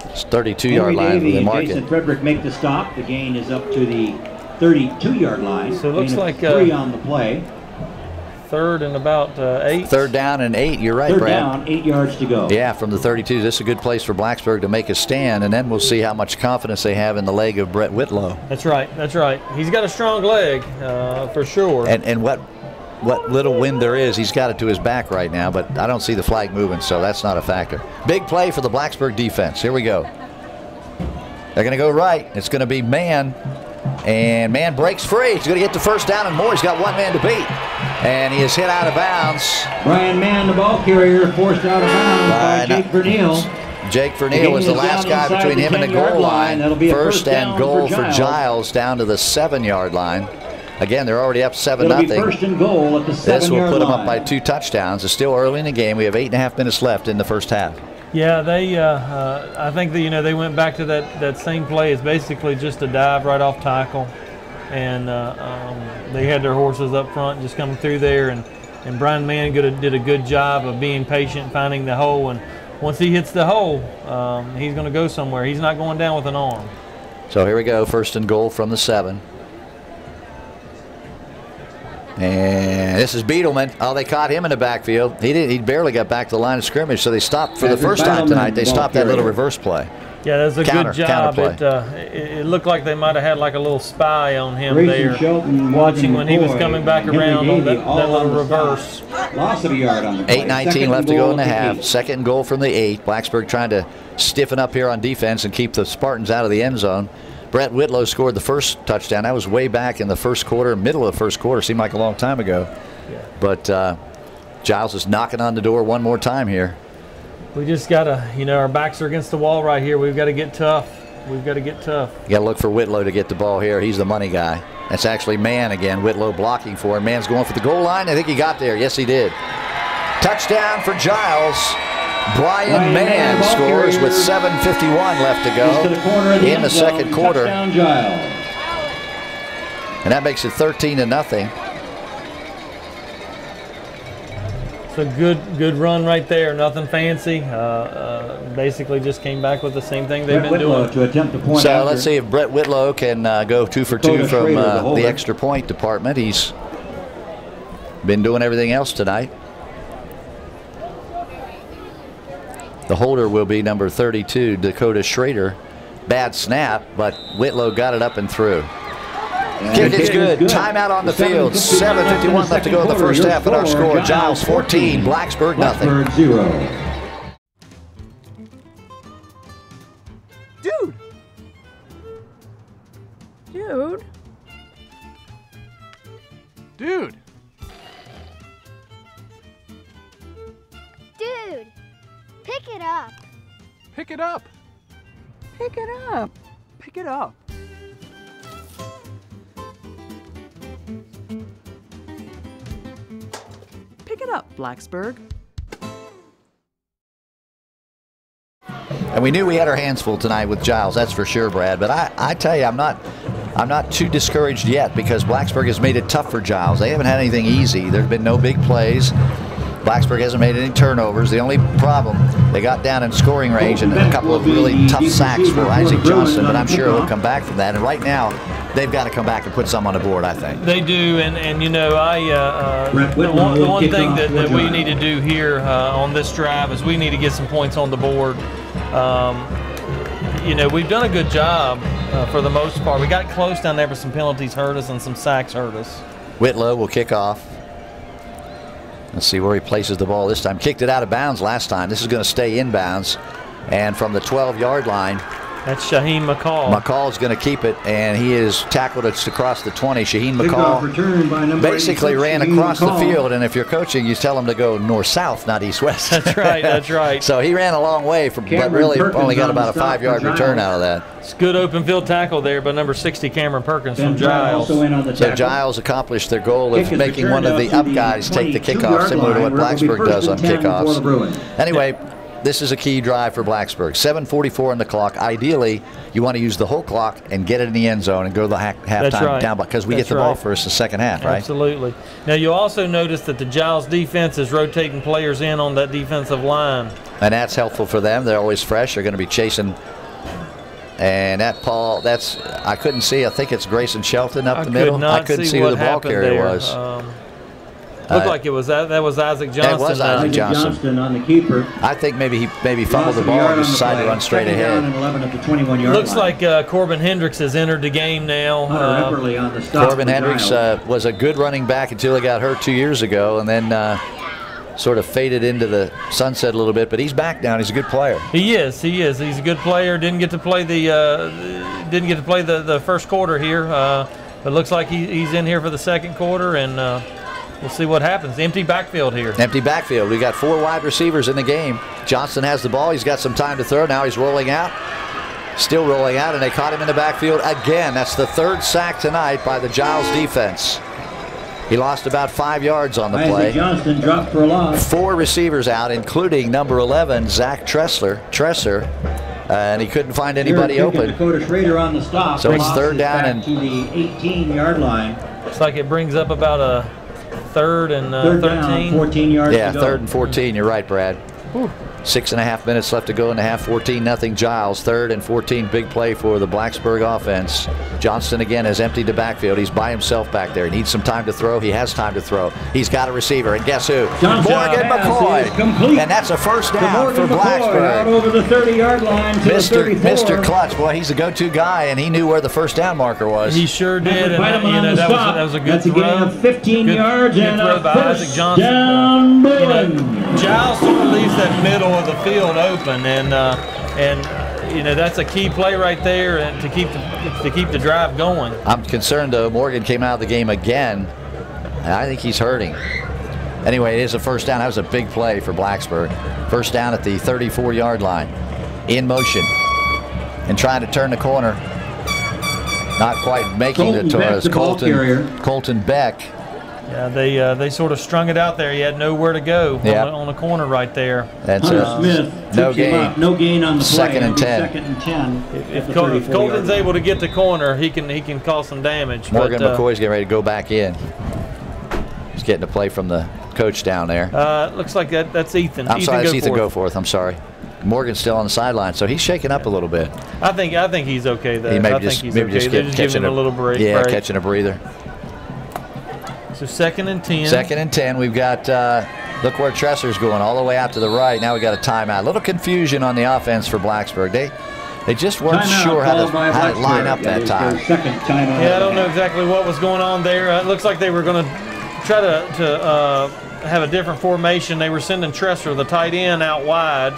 It's 32-yard line. Davey and Jason Frederick make the stop. The gain is up to the 32-yard line. So it looks like 3 on the play. 3rd and about 8. 3rd down and 8. You're right, 3rd Brad. down, 8 yards to go. Yeah, from the 32. This is a good place for Blacksburg to make a stand, and then we'll see how much confidence they have in the leg of Brett Whitlow. That's right. That's right. He's got a strong leg for sure. And what little wind there is, he's got it to his back right now, but I don't see the flag moving, so that's not a factor. Big play for the Blacksburg defense. Here we go. They're going to go right. It's going to be Mann. And Mann breaks free. He's going to get the first down and more. He's got one man to beat. And he is hit out of bounds. Brian Mann, the ball carrier, forced out of bounds by Jake Verneal. Jake Verneal was the last guy between him and the goal line. First and goal for Giles down to the 7-yard line. Again, they're already up 7-0. First and goal at the 7-yard line. This will put them up by 2 touchdowns. It's still early in the game. We have 8.5 minutes left in the first half. Yeah, they. I think that they went back to that same play. It's basically just a dive right off tackle, and they had their horses up front just coming through there, and Brian Mann did a good job of being patient, finding the hole, and once he hits the hole, he's going to go somewhere. He's not going down with an arm. So here we go, first and goal from the 7. And this is Beetleman. Oh, they caught him in the backfield. He barely got back to the line of scrimmage, so they stopped for the first time tonight. They stopped that little reverse play. Yeah, that's a good job. It looked like they might have had like a little spy on him there, watching when he was coming back around on that little reverse. Loss of a yard on the play. 8:19 left to go in the half. 2nd goal from the 8. Blacksburg trying to stiffen up here on defense and keep the Spartans out of the end zone. Brett Whitlow scored the first touchdown. That was way back in the first quarter, middle of the first quarter. Seemed like a long time ago. Yeah. But Giles is knocking on the door one more time here. We just got to, our backs are against the wall right here. We've got to get tough. We've got to get tough. You got to look for Whitlow to get the ball here. He's the money guy. That's actually Mann again. Whitlow blocking for him. Mann's going for the goal line. I think he got there. Yes, he did. Touchdown for Giles. Brian Mann scores with 7:51 left to go in the second quarter. And that makes it 13-0. It's a good run right there. Nothing fancy. Basically just came back with the same thing they've been doing. To attempt the point so let's see if Brett Whitlow can go 2 for 2 from the extra point department. He's been doing everything else tonight. The holder will be number 32, Dakota Schrader. Bad snap, but Whitlow got it up and through. Kick is good. Timeout on the field. 7:51 left to go in the first half, and our score, Giles 14, Blacksburg nothing. Dude. Pick it up. Pick it up. Pick it up. Pick it up. Pick it up, Blacksburg. And we knew we had our hands full tonight with Giles, that's for sure, Brad. But I tell you, I'm not too discouraged yet because Blacksburg has made it tough for Giles. They haven't had anything easy. There's been no big plays. Blacksburg hasn't made any turnovers. The only problem, they got down in scoring range and a couple of really tough sacks for Isaac Johnson, but I'm sure he'll come back from that. And right now, they've got to come back and put some on the board, I think. They do, and you know, the one thing that we need to do here on this drive is we need to get some points on the board. You know, we've done a good job for the most part. We got close down there, but some penalties hurt us and some sacks hurt us. Whitlow will kick off. Let's see where he places the ball this time. Kicked it out of bounds last time. This is going to stay in bounds. And from the 12-yard line, that's Shaheen McCall. McCall's going to keep it, and he is tackled it across the 20. Shaheen McCall basically ran across the field, and if you're coaching, you tell him to go north-south, not east-west. That's right, that's right. So he ran a long way, but really only got about a 5-yard return out of that. It's good open field tackle there by number 60, Cameron Perkins from Giles. So Giles accomplished their goal of making one of the up guys take the kickoff, similar to what Blacksburg does on kickoffs. Anyway, this is a key drive for Blacksburg. 7:44 on the clock. Ideally, you want to use the whole clock and get it in the end zone and go to the halftime down block because we get the ball first the second half, right? Absolutely. Now, you also notice that the Giles defense is rotating players in on that defensive line. And that's helpful for them. They're always fresh. They're going to be chasing. And that Paul, I couldn't see. I think it's Grayson Shelton up the middle. I couldn't see who the ball carrier was. Looked like it was that was Isaac Johnson. It was Isaac Johnson on the keeper. I think maybe he fumbled the ball and decided to run straight ahead. Looks like Corbin Hendricks has entered the game now. Corbin Hendricks was a good running back until he got hurt 2 years ago, and then sort of faded into the sunset a little bit. But he's back now. He's a good player. He is. He's a good player. Didn't get to play the first quarter here, but looks like he's in here for the second quarter and. We'll see what happens. Empty backfield here. Empty backfield. We got 4 wide receivers in the game. Johnson has the ball. He's got some time to throw. Now he's rolling out. Still rolling out, and they caught him in the backfield again. That's the 3rd sack tonight by the Giles defense. He lost about 5 yards on the play. Johnston dropped for a loss. 4 receivers out, including number 11, Zach Tresser, and he couldn't find anybody open. Dakota Schrader on the stop. So it's 3rd down and to the 18-yard line. Looks like it brings up about a 3rd and 13. Down, 14 yards yeah, to go. 3rd and 14. You're right, Brad. Whew. 6.5 minutes left to go in the half. 14-0 Giles. 3rd and 14. Big play for the Blacksburg offense. Johnston again has emptied the backfield. He's by himself back there. He needs some time to throw. He has time to throw. He's got a receiver, and guess who? Morgan McCoy. And that's a first down for Blacksburg. Out over the 30-yard line to Mr. Clutch. Boy, he's a go-to guy, and he knew where the first down marker was. He sure did. And that was a good throw. That's a gain of 15 yards and throw by Isaac Johnson. Down Bruins. Giles sort of leaves that middle of the field open, and you know, that's a key play right there, and to keep the drive going. I'm concerned though. Morgan came out of the game again, and I think he's hurting. Anyway, it is a first down. That was a big play for Blacksburg. First down at the 34-yard line, in motion, and trying to turn the corner. Not quite making it to us. Colton Beck. Yeah, they sort of strung it out there. He had nowhere to go on the corner right there. That's Smith. No gain. No gain on the play. 2nd and 10. 2nd and 10. If Colton's able to get the corner, he can cause some damage. Morgan McCoy's getting ready to go back in. He's getting a play from the coach down there. Looks like that's Ethan. I'm sorry, that's Ethan Goforth. I'm sorry. Morgan's still on the sideline, so he's shaking up a little bit. I think he's okay there. He maybe I think he's okay. Just They're just giving him a little break. Yeah, catching a breather. So 2nd and 10. 2nd and 10. We've got, look where Tresser's going, all the way out to the right. Now we got a timeout. A little confusion on the offense for Blacksburg. They just weren't sure how to line up that time. Yeah, I don't know exactly what was going on there. It looks like they were going to try to have a different formation. They were sending Tresser, the tight end, out wide.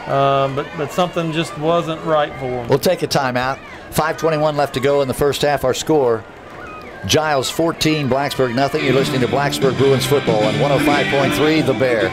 But something just wasn't right for them. We'll take a timeout. 5:21 left to go in the first half. Our score, Giles 14, Blacksburg nothing. You're listening to Blacksburg Bruins football on 105.3 The Bear.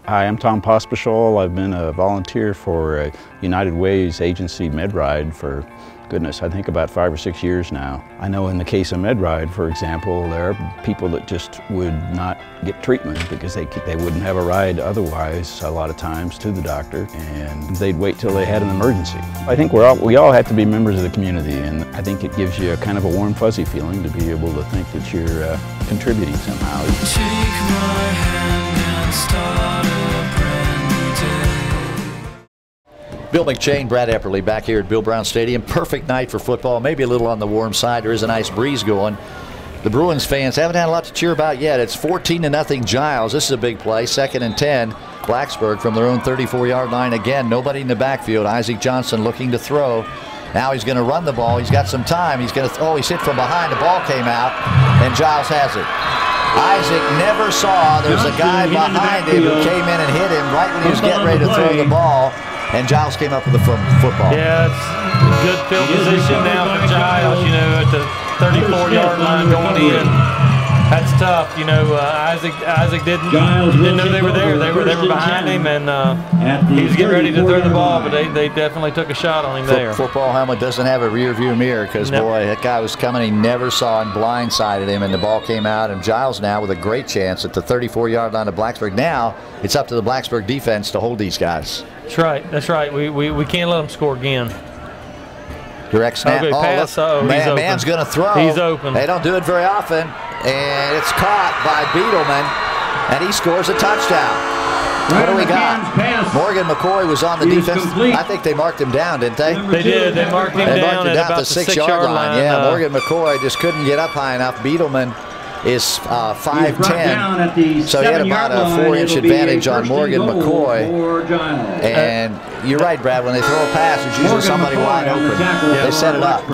Hi, I'm Tom Pospischal. I've been a volunteer for United Way's agency MedRide for, goodness, I think about 5 or 6 years now. I know in the case of MedRide, for example, there are people that just would not get treatment because they wouldn't have a ride otherwise a lot of times to the doctor, and they'd wait till they had an emergency. I think we all have to be members of the community, and I think it gives you a kind of a warm, fuzzy feeling to be able to think that you're contributing somehow. Take my hand and start a brand new day. Bill McShane, Brad Epperly back here at Bill Brown Stadium. Perfect night for football, maybe a little on the warm side. There is a nice breeze going. The Bruins fans haven't had a lot to cheer about yet. It's 14-0 Giles. This is a big play. 2nd and 10. Blacksburg from their own 34-yard line. Again, nobody in the backfield. Isaac Johnson looking to throw. Now he's going to run the ball. He's got some time. He's going to he's hit from behind. The ball came out, and Giles has it. Isaac never saw there's a guy behind him who came in and hit him right when he was getting ready to throw the ball, and Giles came up with the football. Yeah, it's good field position now for Giles, you know, at the 34-yard line going in. That's tough, you know. Isaac didn't know they were there. They were behind him, and he was getting ready to throw the ball, but they definitely took a shot on him there. Football helmet doesn't have a rear view mirror because, boy, that guy was coming. He never saw and blindsided him, and the ball came out. And Giles now with a great chance at the 34-yard line of Blacksburg. Now it's up to the Blacksburg defense to hold these guys. That's right. That's right. We can't let them score again. Direct snap. Okay, pass. Man's going to throw. He's open. They don't do it very often. And it's caught by Beetleman, and he scores a touchdown. What do we got? Morgan McCoy was on the defense. I think they marked him down, didn't they? They did. They marked him down at about the 6-yard line. Yeah, Morgan McCoy just couldn't get up high enough. Beetleman is 5'10", so he had about a 4-inch advantage on Morgan McCoy. And you're right, Brad, when they throw a pass, it's usually somebody wide open. They set it up.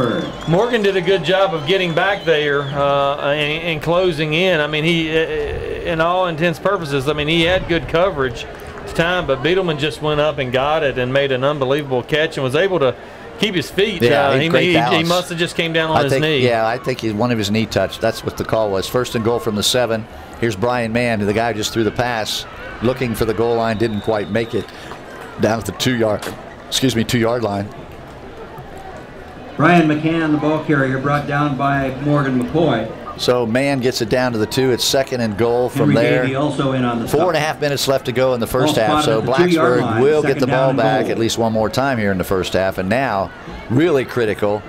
Morgan did a good job of getting back there and closing in. I mean, he, in all intents and purposes, I mean, he had good coverage at the time, but Beetleman just went up and got it and made an unbelievable catch and was able to keep his feet. Yeah, he must have just came down on his knee. Yeah, I think one of his knee touched. That's what the call was. 1st and goal from the 7. Here's Brian Mann, the guy who just threw the pass, looking for the goal line, didn't quite make it. Down at the 2-yard line. Brian McCann, the ball carrier, brought down by Morgan McCoy. So Mann gets it down to the 2. It's 2nd and goal from there. Also in on the 4.5 minutes left to go in the first half. So Blacksburg will get the ball back at least one more time here in the first half. And now, really critical,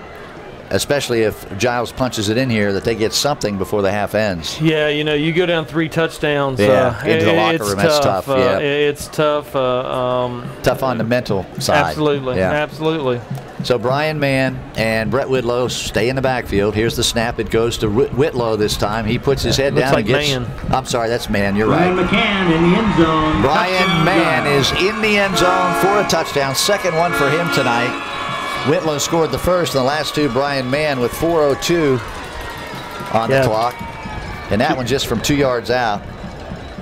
especially if Giles punches it in here, that they get something before the half ends. Yeah, you know, you go down 3 touchdowns. Into the locker room, that's tough. It's tough. Tough on the mental side. Absolutely, absolutely. So Brian Mann and Brett Whitlow stay in the backfield. Here's the snap. It goes to Whitlow this time. He puts his head down and gets. Mann. I'm sorry, that's Mann. You're Brian right. McCann in the end zone. Brian Mann is in the end zone for a touchdown. 2nd one for him tonight. Whitlow scored the first, and the last 2, Brian Mann with 4:02 on the clock. And that one just from 2 yards out.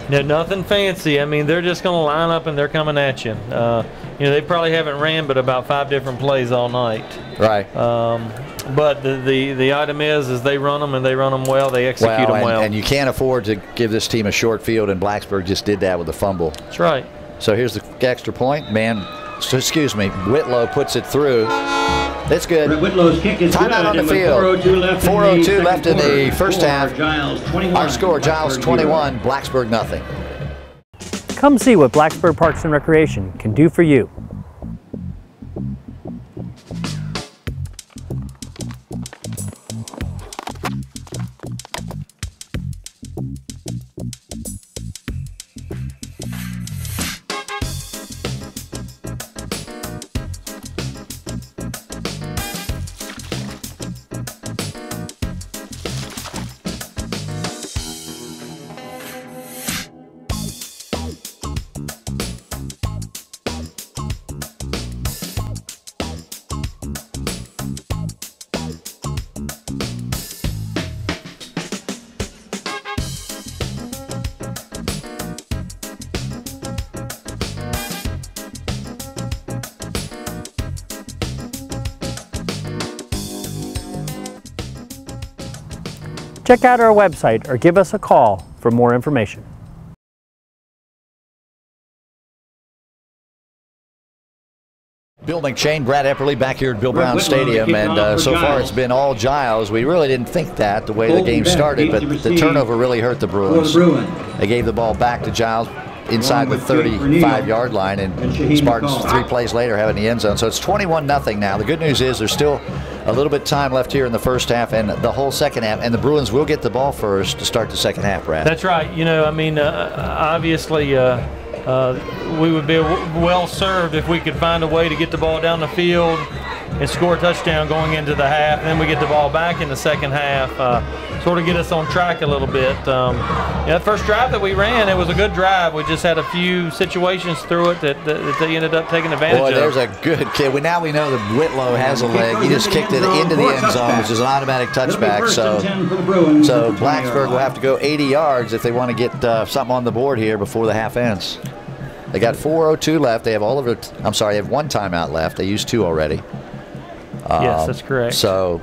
No, nothing fancy. I mean, they're just going to line up and they're coming at you. You know, they probably haven't ran but about 5 different plays all night. Right. But the item is they run them and they run them well. They execute them well. And you can't afford to give this team a short field, and Blacksburg just did that with a fumble. That's right. So here's the extra point. Whitlow puts it through. That's good. Whitlow's kick is timeout on the field. 4:02 left in the first half. Our score, Giles 21, Blacksburg nothing. Come see what Blacksburg Parks and Recreation can do for you. Check out our website or give us a call for more information. Bill McShane, Brad Epperly back here at Bill Brown Stadium, and so far it's been all Giles. We really didn't think that the way the game started, but the turnover really hurt the Bruins. They gave the ball back to Giles inside the 35-yard line, and Spartans 3 plays later have it in the end zone. So it's 21-0 now. The good news is there's still a little bit of time left here in the first half and the whole second half, and the Bruins will get the ball first to start the second half, Brad. That's right. You know, I mean, obviously we would be well served if we could find a way to get the ball down the field and score a touchdown going into the half. And then we get the ball back in the second half, sort of get us on track a little bit. That first drive that we ran, it was a good drive. We just had a few situations through it that they ended up taking advantage of. Boy, there's a good kid. Now we know that Whitlow has a leg. He just kicked it into the end zone, which is an automatic touchback. So Blacksburg will have to go 80 yards if they want to get something on the board here before the half ends. They got 4:02 left. They have all of it. I'm sorry, they have 1 timeout left. They used 2 already. Yes, that's correct. So,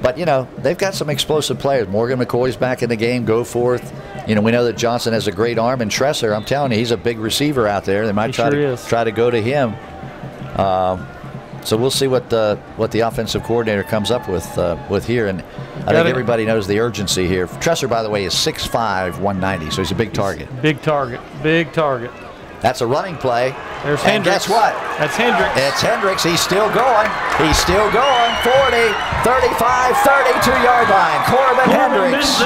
but you know, they've got some explosive players. Morgan McCoy's back in the game. Go forth. You know, we know that Johnson has a great arm, and Tresser, I'm telling you, he's a big receiver out there. They might try to go to him. So we'll see what the offensive coordinator comes up with here. And I think everybody knows the urgency here. Tresser, by the way, is 6'5", 190, so he's a big target. Big target. Big target. That's a running play. There's and Hendricks. guess what? That's Hendricks. It's Hendricks. He's still going. He's still going. 40, 35, 32-yard line. Corbin Hendricks.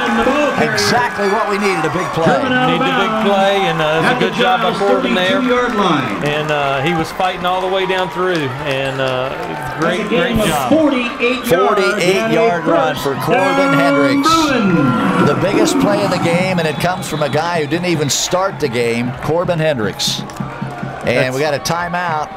Exactly what we needed, a big play. Need a big play, and it's a good job by Corbin there. And he was fighting all the way down through, and great job. 48-yard run for Corbin Hendricks. The biggest play in the game, and it comes from a guy who didn't even start the game, Corbin Hendricks. And we got a timeout.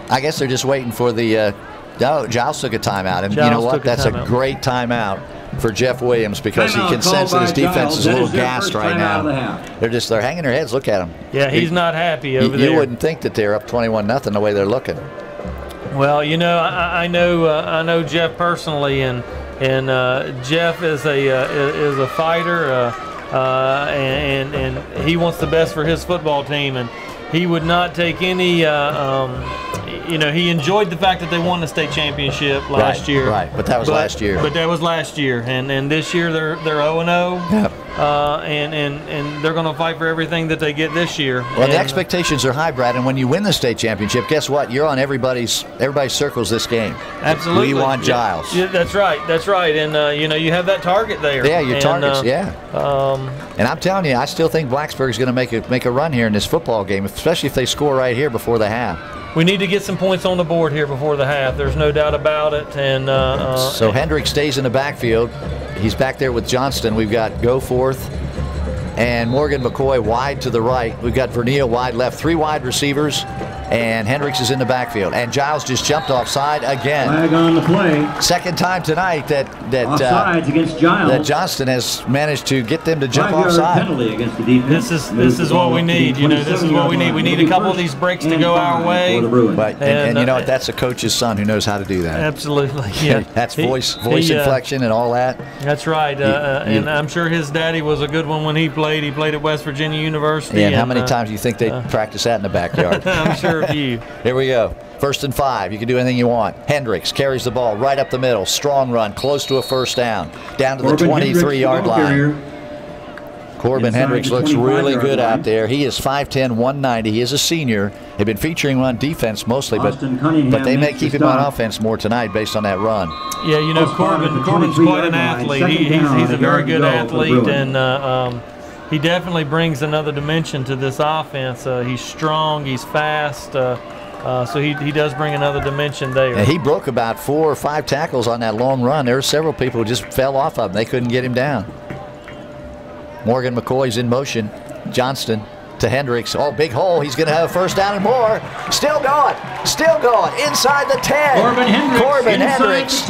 I guess they're just waiting for the no, Giles took a timeout, and you know what? That's a great timeout for Jeff Williams, because he can sense that his defense is a little gassed right now. They're hanging their heads. Look at him. Yeah, he's not happy over there. You wouldn't think that they're up 21-0 the way they're looking. Well, you know, I know Jeff personally, and Jeff is a fighter. And he wants the best for his football team, and he would not take any. You know, he enjoyed the fact that they won the state championship last year. Right, but that was last year. But that was last year, and this year they're 0-0. Yep. And they're going to fight for everything that they get this year. Well, the expectations are high, Brad, and when you win the state championship, guess what? You're on everybody circles this game. Absolutely. We want Giles. Yeah, that's right. And you know, you have that target there. Yeah, your targets. And I'm telling you, I still think Blacksburg is going to make a run here in this football game, especially if they score right here before the half. We need to get some points on the board here before the half. There's no doubt about it. And so Hendricks stays in the backfield. He's back there with Johnston. We've got Goforth and Morgan McCoy wide to the right. We've got Vernillo wide left. 3 wide receivers, and Hendricks is in the backfield. And Giles just jumped offside again. Flag on the play. Second time tonight that offsides against Giles. That Johnston has managed to get them to jump offside. Penalty against the defense. This is what we need. You know, this is what we need. We need a couple of these breaks to go our way. Right. And you know what? That's a coach's son who knows how to do that. Absolutely. Yeah. That's voice inflection and all that. That's right. And I'm sure his daddy was a good one when he played. He played at West Virginia University. And how many times do you think they practice that in the backyard? I'm sure of you. Here we go. 1st and 5. You can do anything you want. Hendricks carries the ball right up the middle. Strong run, close to a first down. Down to the 23-yard line. Corbin Hendricks looks really good out there. He is 5'10", 190. He is a senior. They've been featuring him on defense mostly, but they may keep him on offense more tonight based on that run. Yeah, you know, Corbin's quite an athlete. He's a very good athlete, and he definitely brings another dimension to this offense. He's strong, he's fast, so he does bring another dimension there. And he broke about 4 or 5 tackles on that long run. There were several people who just fell off of him. They couldn't get him down. Morgan McCoy's in motion. Johnston to Hendricks. Oh, big hole. He's going to have a first down and more. Still going. Still going. Inside the 10. Corbin Hendricks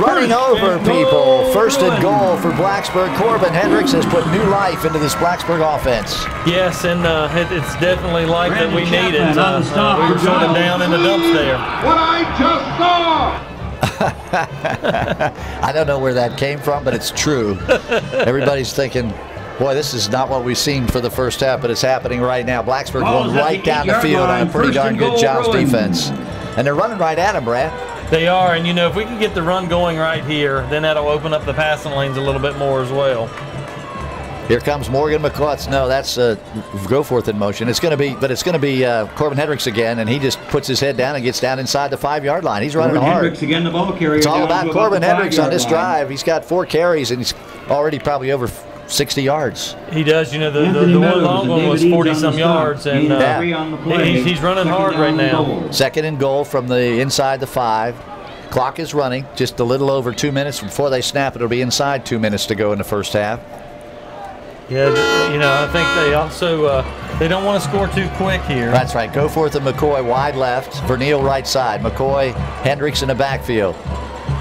running over people. First and goal for Blacksburg. Corbin Hendricks has put new life into this Blacksburg offense. Yes, and it's definitely life that we needed. We were sort of down in the dumps there. What I just saw! I don't know where that came from, but it's true. Everybody's thinking, Boy, this is not what we've seen for the first half, but it's happening right now. Blacksburg going right down the field on a pretty darn good Giles defense. And they're running right at him, Brad. They are, and you know, if we can get the run going right here, then that'll open up the passing lanes a little bit more as well. Here comes Morgan McClutz. No, that's Goforth in motion. It's going to be, but it's going to be Corbin Hendricks again, and he just puts his head down and gets down inside the 5-yard line. He's running hard. Hendricks again, the ball carrier. It's all about Corbin Hendricks on this drive. He's got 4 carries, and he's already probably over 60 yards. He does. You know, the one long one was 40-some yards, and he's running hard right now. 2nd and goal from the inside the 5. Clock is running. Just a little over 2 minutes before they snap. It'll be inside 2 minutes to go in the first half. Yeah, you know, I think they also they don't want to score too quick here. That's right. Goforth and McCoy wide left. Verneal right side. McCoy, Hendricks in the backfield.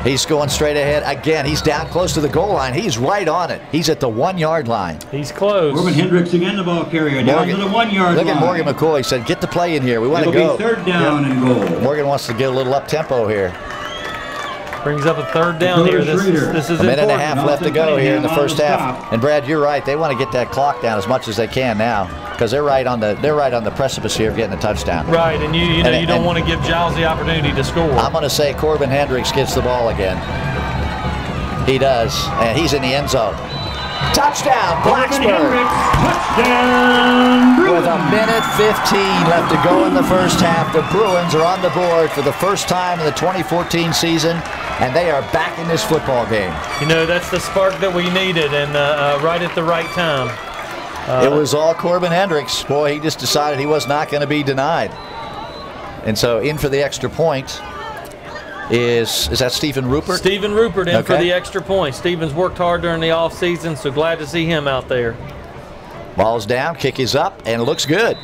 He's going straight ahead. Again, he's down close to the goal line. He's right on it. He's at the 1-yard line. He's close. Corbin Hendricks again, the ball carrier, down to the 1-yard line. Look at Morgan McCoy. He said, get the play in here. We want to go. It'll be 3rd down and goal. Morgan wants to get a little up-tempo here. Brings up a 3rd down here. This is a minute and a important. half left to go here in the first half. And Brad, you're right. They want to get that clock down as much as they can now, because they're right on the precipice here of getting a touchdown. Right, and you don't want to give Giles the opportunity to score. I'm going to say Corbin Hendricks gets the ball again. He does, and he's in the end zone. Touchdown, Blacksburg! Touchdown! With a minute 15 left to go in the first half, the Bruins are on the board for the first time in the 2014 season, and they are back in this football game. You know, that's the spark that we needed, and right at the right time. It was all Corbin Hendricks. Boy, he just decided he was not going to be denied. And so in for the extra point is that Stephen Rupert? Stephen Rupert in for the extra point. Stephen's worked hard during the offseason, so glad to see him out there. Ball's down, kick is up, and it looks good.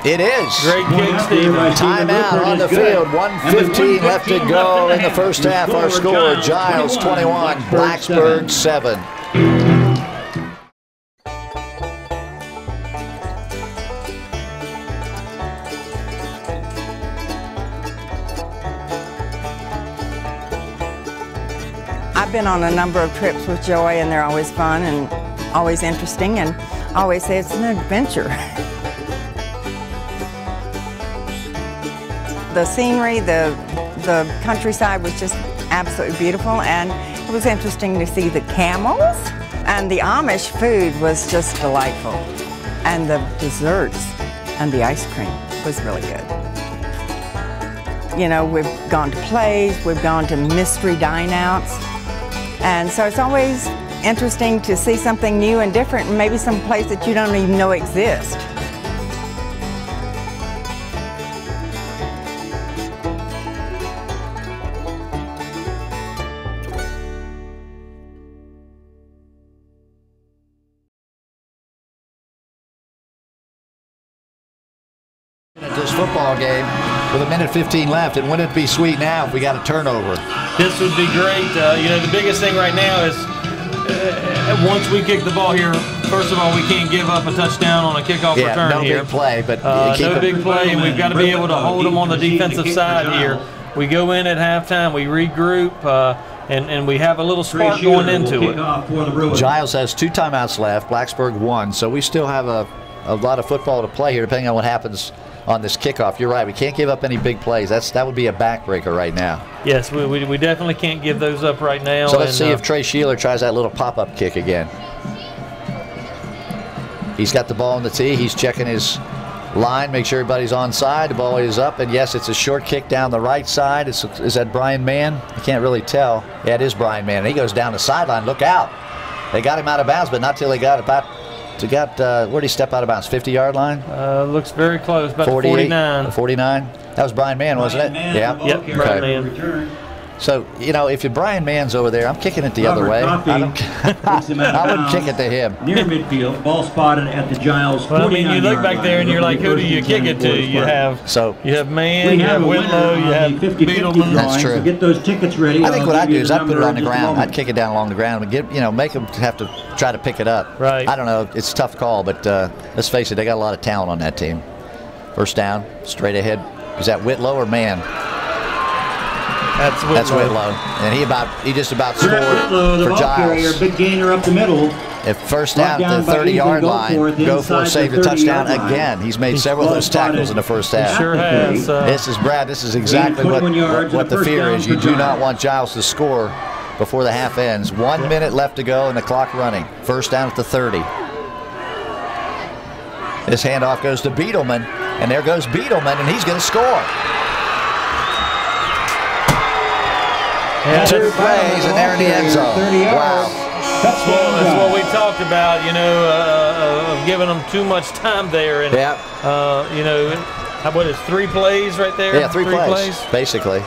It is. Great kick, Stephen. Timeout on the field. 1:15 left to go in the first half. Our score, Giles 21, Blacksburg 7. I've been on a number of trips with Joey, and they're always fun and always interesting, and I always say it's an adventure. The scenery, the countryside was just absolutely beautiful, and it was interesting to see the camels, and the Amish food was just delightful, and the desserts and the ice cream was really good. You know, we've gone to plays, we've gone to mystery dine-outs, and so it's always interesting to see something new and different, and maybe some place that you don't even know exists. This football game with a minute 15 left, and wouldn't it be sweet now if we got a turnover? This would be great. You know, the biggest thing right now is once we kick the ball here, first of all, we can't give up a touchdown on a kickoff return here. No big play, but no big play, and we've got to be able to hold them on the defensive side here. We go in at halftime, we regroup, and we have a little spark going into it. Giles has 2 timeouts left, Blacksburg 1, so we still have a lot of football to play here depending on what happens on this kickoff. You're right, we can't give up any big plays. That would be a backbreaker right now. Yes, we definitely can't give those up right now. So let's see if Trey Sheeler tries that little pop-up kick again. He's got the ball on the tee. He's checking his line, make sure everybody's onside. The ball is up, and yes, it's a short kick down the right side. Is that Brian Mann? I can't really tell. Yeah, it is Brian Mann. He goes down the sideline. Look out. They got him out of bounds, but not till they got about where'd he step out of bounds? 50-yard line? Looks very close, about 49. 49. That was Brian Mann, wasn't it? Yeah. Yep, Brian Mann. So, you know, if Brian Mann's over there, I'm kicking it the other way. I wouldn't kick it to him. Near midfield, ball spotted at the Giles 49. Well, I mean, you look back there and you're like, who do you kick it to? You have Mann, you have Whitlow, you have Beetleman. That's true. So get those tickets ready. I think what I'd do is I'd put it on the ground. I'd kick it down along the ground and make them have to try to pick it up. Right. I don't know. It's a tough call, but let's face it, they got a lot of talent on that team. First down, straight ahead. Is that Whitlow or Mann? That's Whitlow. And he just about scored Whitlow, the for ball Giles. carrier, big gainer up the middle. If first down at the 30-yard line, go for it, save your touchdown again. He's made several of those tackles in the first half. Sure has. This is Brad. This is exactly what the fear is. You do not want Giles to score before the half ends. 1 minute left to go and the clock running. First down at the 30. This handoff goes to Beetleman, and there goes Beetleman, and he's going to score. Yeah, 2 plays, and they're in the end zone. Wow. That's what we talked about, you know, of giving them too much time there. And, you know, what is 3 plays right there? Yeah, 3 plays, basically.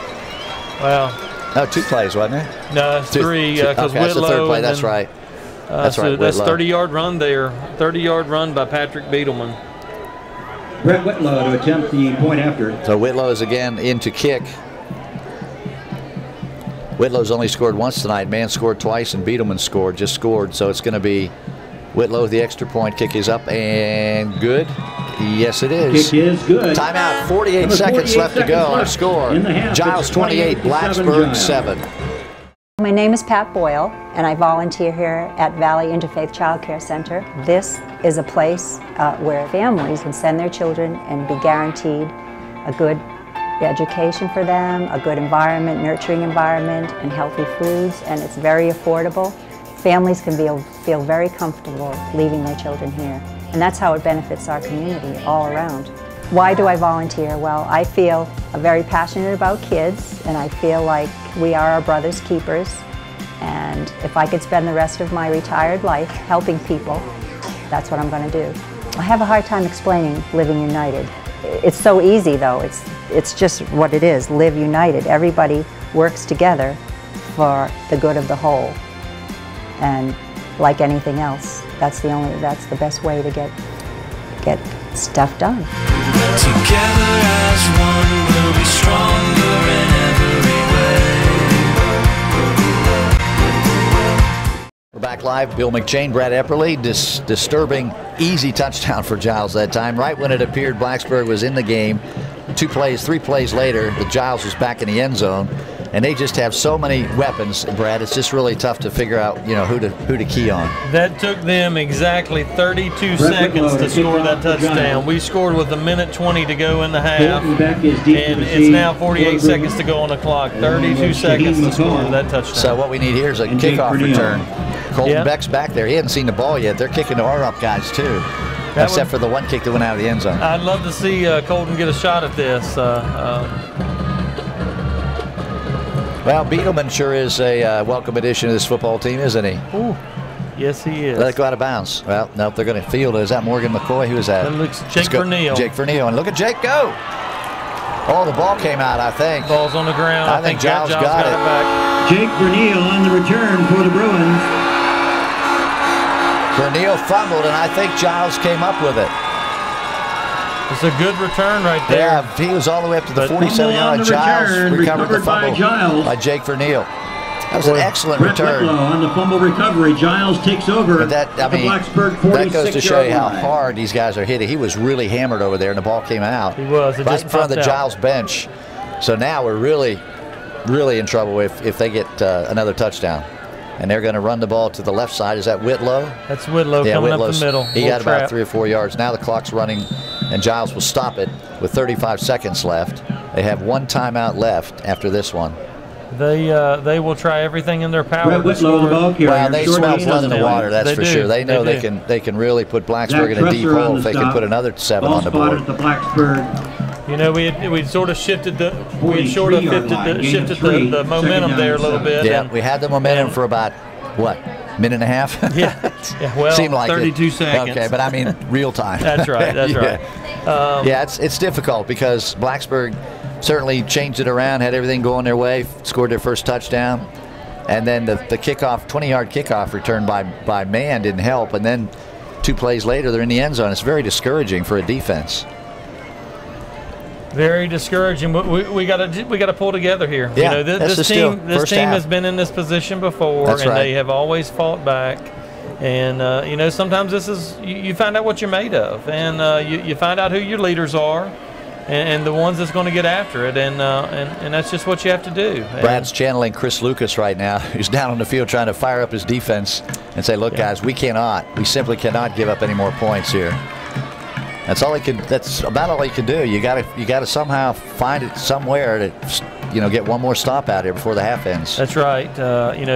Wow. No, 2 plays, wasn't it? No, it's 3, because okay, that's the 3rd play. That's right. That's right. That's 30-yard run there. 30-yard run by Patrick Beetleman. Brett Whitlow to attempt the point after. So Whitlow is again in to kick. Whitlow's only scored once tonight. Man scored twice, and Beetleman just scored. So it's going to be Whitlow with the extra point. Kick is up and good. Yes, it is. Kick is good. Timeout. 48 seconds left to go on a score. Giles 28, Blacksburg 7. My name is Pat Boyle, and I volunteer here at Valley Interfaith Child Care Center. This is a place where families can send their children and be guaranteed a good education for them, a good environment, nurturing environment, and healthy foods, and it's very affordable. Families can feel very comfortable leaving their children here, and that's how it benefits our community all around. Why do I volunteer? Well, I feel very passionate about kids, and I feel like we are our brother's keepers, and if I could spend the rest of my retired life helping people, that's what I'm going to do. I have a hard time explaining living united. It's so easy though, it's just what it is, live united. Everybody works together for the good of the whole. And like anything else, that's the best way to get stuff done. Together as one, we'll be stronger in every way. We're back live. Bill McChain, Brad Epperly. Disturbing, easy touchdown for Giles that time. Right when it appeared Blacksburg was in the game, 3 plays later, the Giles was back in the end zone. And they just have so many weapons, Brad. It's just really tough to figure out, you know, who to key on. That took them exactly 32 seconds to score that touchdown. We scored with 1:20 to go in the half, and it's now 48 seconds to go on the clock. 32 seconds to score that touchdown. So what we need here is a kickoff return. Colton Beck's back there. He hasn't seen the ball yet. They're kicking to our up guys too, except for the one kick that went out of the end zone. I'd love to see Colton get a shot at this. Well, Beetleman sure is a welcome addition to this football team, isn't he? Ooh, yes, he is. Let it go out of bounds. Well, nope, they're going to field it. Is that Morgan McCoy? Who is that? That looks Jake Verneal. Jake Verneal. And look at Jake go. Oh, the ball came out, I think. Ball's on the ground. I think Giles got it back. Jake Verneal on the return for the Bruins. Verneal fumbled, and I think Giles came up with it. It's a good return right there. Yeah, he was all the way up to the 47-yard. Giles recovered the fumble by Jake Verneal. That was an excellent return. On the fumble recovery, Giles takes over. But that, I mean, that goes to show you how hard these guys are hitting. He was really hammered over there, and the ball came out. He was. It right just in front of the out. Giles bench. So now we're really in trouble if they get another touchdown. And they're going to run the ball to the left side. Is that Whitlow? That's Whitlow coming up the middle. He got about 3 or 4 yards. Now the clock's running, and Giles will stop it with 35 seconds left. They have 1 timeout left after this one. They will try everything in their power. Well, they smell blood in the water, that's for sure. They know they can really put Blacksburg in a deep hole if they can put another 7 on the board. Blacksburg. You know, we sort of shifted the the momentum there a little bit. Yeah, we had the momentum for about what, minute and a half? Yeah. Well, seemed like 32 seconds. Okay, but I mean real time. That's right. That's right. Yeah, it's difficult because Blacksburg certainly changed it around, had everything going their way, scored their first touchdown, and then the kickoff, 20-yard kickoff return by man didn't help, and then 2 plays later they're in the end zone. It's very discouraging for a defense. Very discouraging. We got to pull together here. Yeah, you know, this team has been in this position before, and they have always fought back. And you know, sometimes this is you find out what you're made of, and you find out who your leaders are. and the ones that's going to get after it, and that's just what you have to do. Brad's channeling Chris Lucas right now, who's down on the field trying to fire up his defense and say, look, guys, we simply cannot give up any more points here. That's about all he can do. You got to somehow find it somewhere to, get one more stop out here before the half ends. That's right.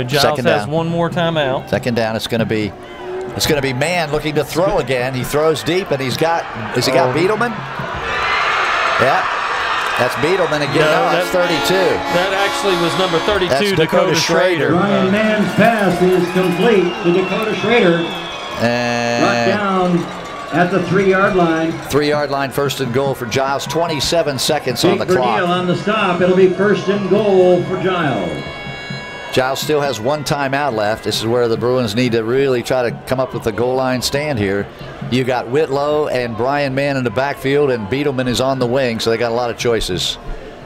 Giles has one more timeout. Second down. It's going to be Mann looking to throw again. He throws deep, and has he got Beetleman? Yeah, that's Beetleman again. No, that's 32. That actually was number 32, that's Dakota Schrader. Brian Mann's pass is complete to Dakota Schrader. And brought down at the 3-yard line. 3-yard line, first and goal for Giles. 27 seconds on the clock. On the stop. It'll be first and goal for Giles. Giles still has one timeout left. This is where the Bruins need to really try to come up with a goal line stand here. You got Whitlow and Brian Mann in the backfield, and Beetleman is on the wing, so they got a lot of choices.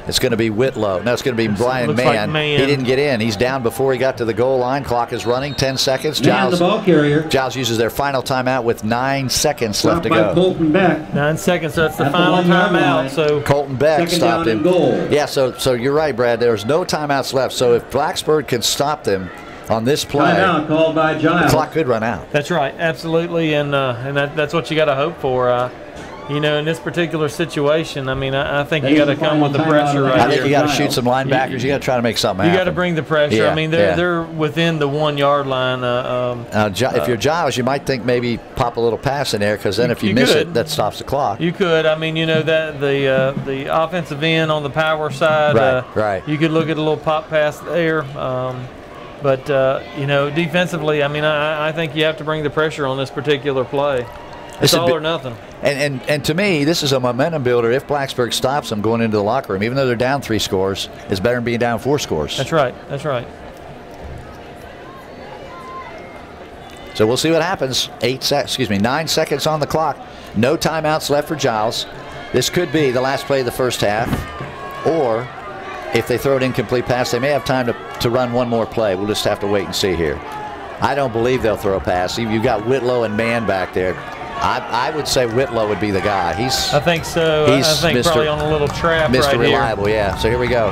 It's going to be Whitlow. No, it's going to be Brian Mann. He didn't get in. He's down before he got to the goal line. Clock is running. 10 seconds. Giles, the ball carrier. Giles uses their final timeout with 9 seconds left to go. Colton Beck. 9 seconds. So that's the final timeout. So Colton Beck stopped him. Yeah. So you're right, Brad. There's no timeouts left. So if Blacksburg can stop them on this play, timeout called by Giles. The clock could run out. That's right. Absolutely. And that's what you got to hope for. In this particular situation, I mean, I think you got to come with the pressure right here. I think you got to shoot some linebackers. You got to try to make something happen. You got to bring the pressure. Yeah, I mean, they're within the 1-yard line. If you're Giles, you might think maybe pop a little pass in there, because then if you miss it, that stops the clock. You could. I mean, that the offensive end on the power side. Right. You could look at a little pop pass there. But defensively, I mean, I think you have to bring the pressure on this particular play. It's all or nothing. And to me, this is a momentum builder. If Blacksburg stops them going into the locker room, even though they're down 3 scores, it's better than being down 4 scores. That's right. That's right. So we'll see what happens. 9 seconds on the clock. No timeouts left for Giles. This could be the last play of the first half, or if they throw an incomplete pass, they may have time to run one more play. We'll just have to wait and see here. I don't believe they'll throw a pass. You've got Whitlow and Mann back there. I would say Whitlow would be the guy. I think so. I think probably on a little trap Mr. right here. Mr. Reliable, yeah. So here we go.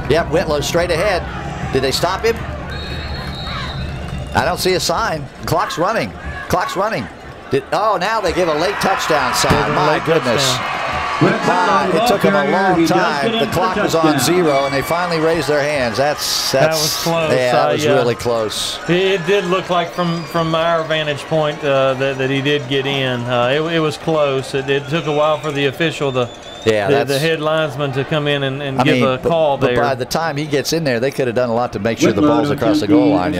Yep, Whitlow straight ahead. Did they stop him? I don't see a sign. Clock's running. Now they give a late touchdown sign. My goodness. It took them a long time. The clock was on 0, and they finally raised their hands. That was close. Yeah, that was really close. It did look like from our vantage point that he did get in. It was close. It took a while for the official, the head linesman, to come in and give a call there. But by the time he gets in there, they could have done a lot to make sure the ball's across the goal line.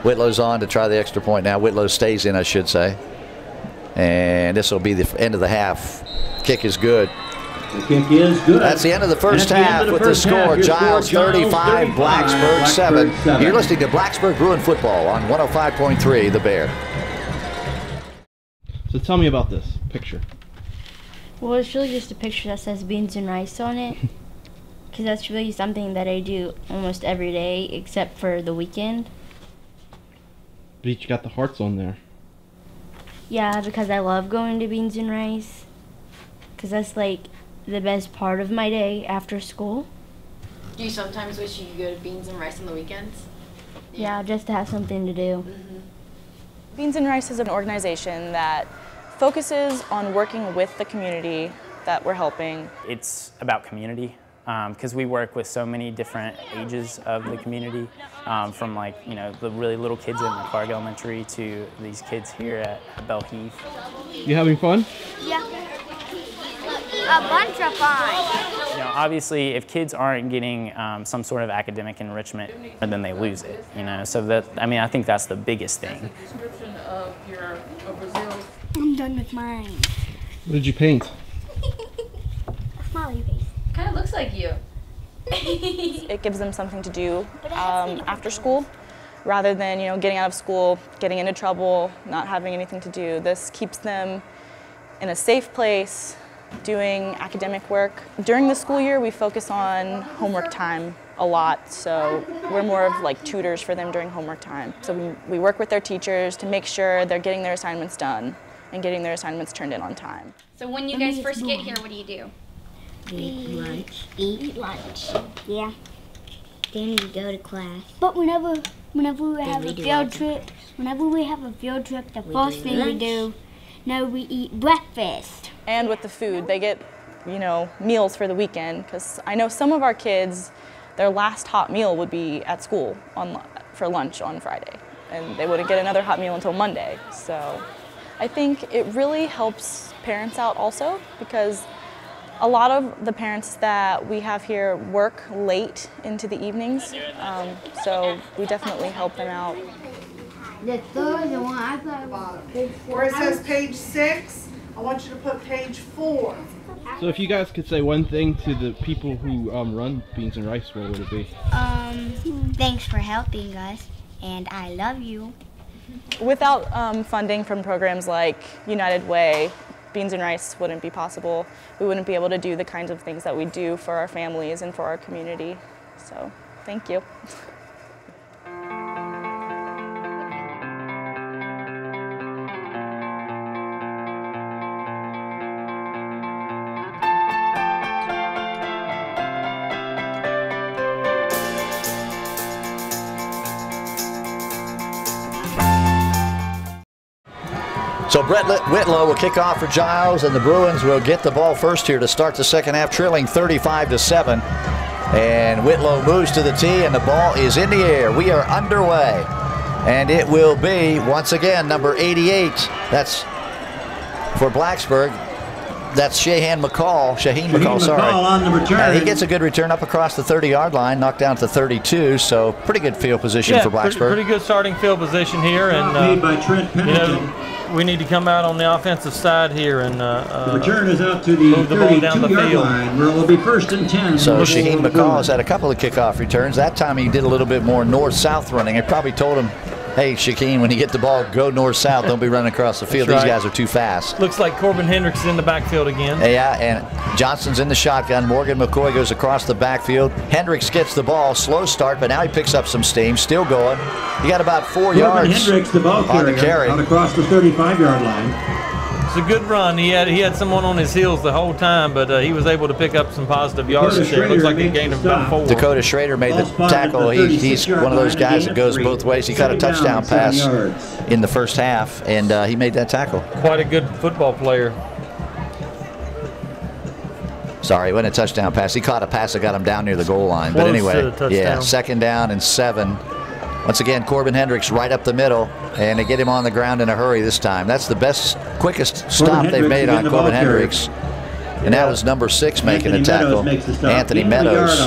Whitlow's on to try the extra point now. Whitlow stays in, I should say. And this will be the end of the half. Kick is good. The kick is good. That's the end of the first half with the score. Giles 35, Blacksburg 7. You're listening to Blacksburg Bruin football on 105.3 The Bear. So tell me about this picture. Well, it's really just a picture that says beans and rice on it. Because that's really something that I do almost every day except for the weekend. But you got the hearts on there. Yeah, because I love going to beans and rice. Because that's like the best part of my day after school. Do you sometimes wish you could go to Beans and Rice on the weekends? Yeah, just to have something to do. Beans and Rice is an organization that focuses on working with the community that we're helping. It's about community because we work with so many different ages of the community, from the really little kids in Clark Elementary to these kids here at Bell Heath. You having fun? Yeah. A bunch of fun. Obviously, if kids aren't getting some sort of academic enrichment, then they lose it. So I think that's the biggest thing. I'm done with mine. What did you paint? A smiley face. Kind of looks like you. It gives them something to do after school, rather than getting out of school, getting into trouble, not having anything to do. This keeps them in a safe place, doing academic work. During the school year, we focus on homework time a lot, so we're more of like tutors for them during homework time. So we work with their teachers to make sure they're getting their assignments done and getting their assignments turned in on time. So when you guys first get here, what do you do? Eat lunch. Eat lunch. Yeah. Then we go to class. But whenever we have a field trip, the first thing we do, we eat breakfast. And with the food, they get, you know, meals for the weekend, because I know some of our kids, their last hot meal would be at school for lunch on Friday, and they wouldn't get another hot meal until Monday. So I think it really helps parents out also, because a lot of the parents that we have here work late into the evenings, so we definitely help them out. The third one, I thought where it says page 6, I want you to put page 4. So if you guys could say one thing to the people who run Beans and Rice, what would it be? Thanks for helping us, and I love you. Without funding from programs like United Way, Beans and Rice wouldn't be possible. We wouldn't be able to do the kinds of things that we do for our families and for our community. So, thank you. So Brett Whitlow will kick off for Giles, and the Bruins will get the ball first here to start the second half, trailing 35-7. And Whitlow moves to the tee, and the ball is in the air. We are underway. And it will be, once again, number 88. That's for Blacksburg. That's Shaheen McCall, sorry. On the return. And he gets a good return up across the 30-yard line, knocked down to 32, so pretty good field position for Blacksburg. Pretty good starting field position here. And made by Trent Pendleton. We need to come out on the offensive side here and the return is out to the move the ball down the field. Line, where it will be 1st and 10. So Shaheen McCall has had a couple of kickoff returns. That time he did a little bit more north-south running. I probably told him, hey, Shaheen, when you get the ball, go north-south. Don't be running across the field. These guys are too fast. Looks like Corbin Hendricks is in the backfield again. Yeah, and Johnson's in the shotgun. Morgan McCoy goes across the backfield. Hendricks gets the ball. Slow start, but now he picks up some steam. Still going. He got about 4 yards Hendricks, the ball on the carry. Out across the 35-yard line. It's a good run. He had someone on his heels the whole time, but he was able to pick up some positive yardage there. It looks like he gained about 4. Dakota Schrader made the tackle. He's one of those guys that goes both ways. He caught a touchdown pass in the first half, and he made that tackle. Quite a good football player. Sorry, it wasn't a touchdown pass. He caught a pass that got him down near the goal line. But anyway, yeah, 2nd down and 7. Once again, Corbin Hendricks right up the middle, and they get him on the ground in a hurry this time. That's the quickest stop they've made on Corbin Hendricks. And that was number 6 making the tackle. Anthony Meadows.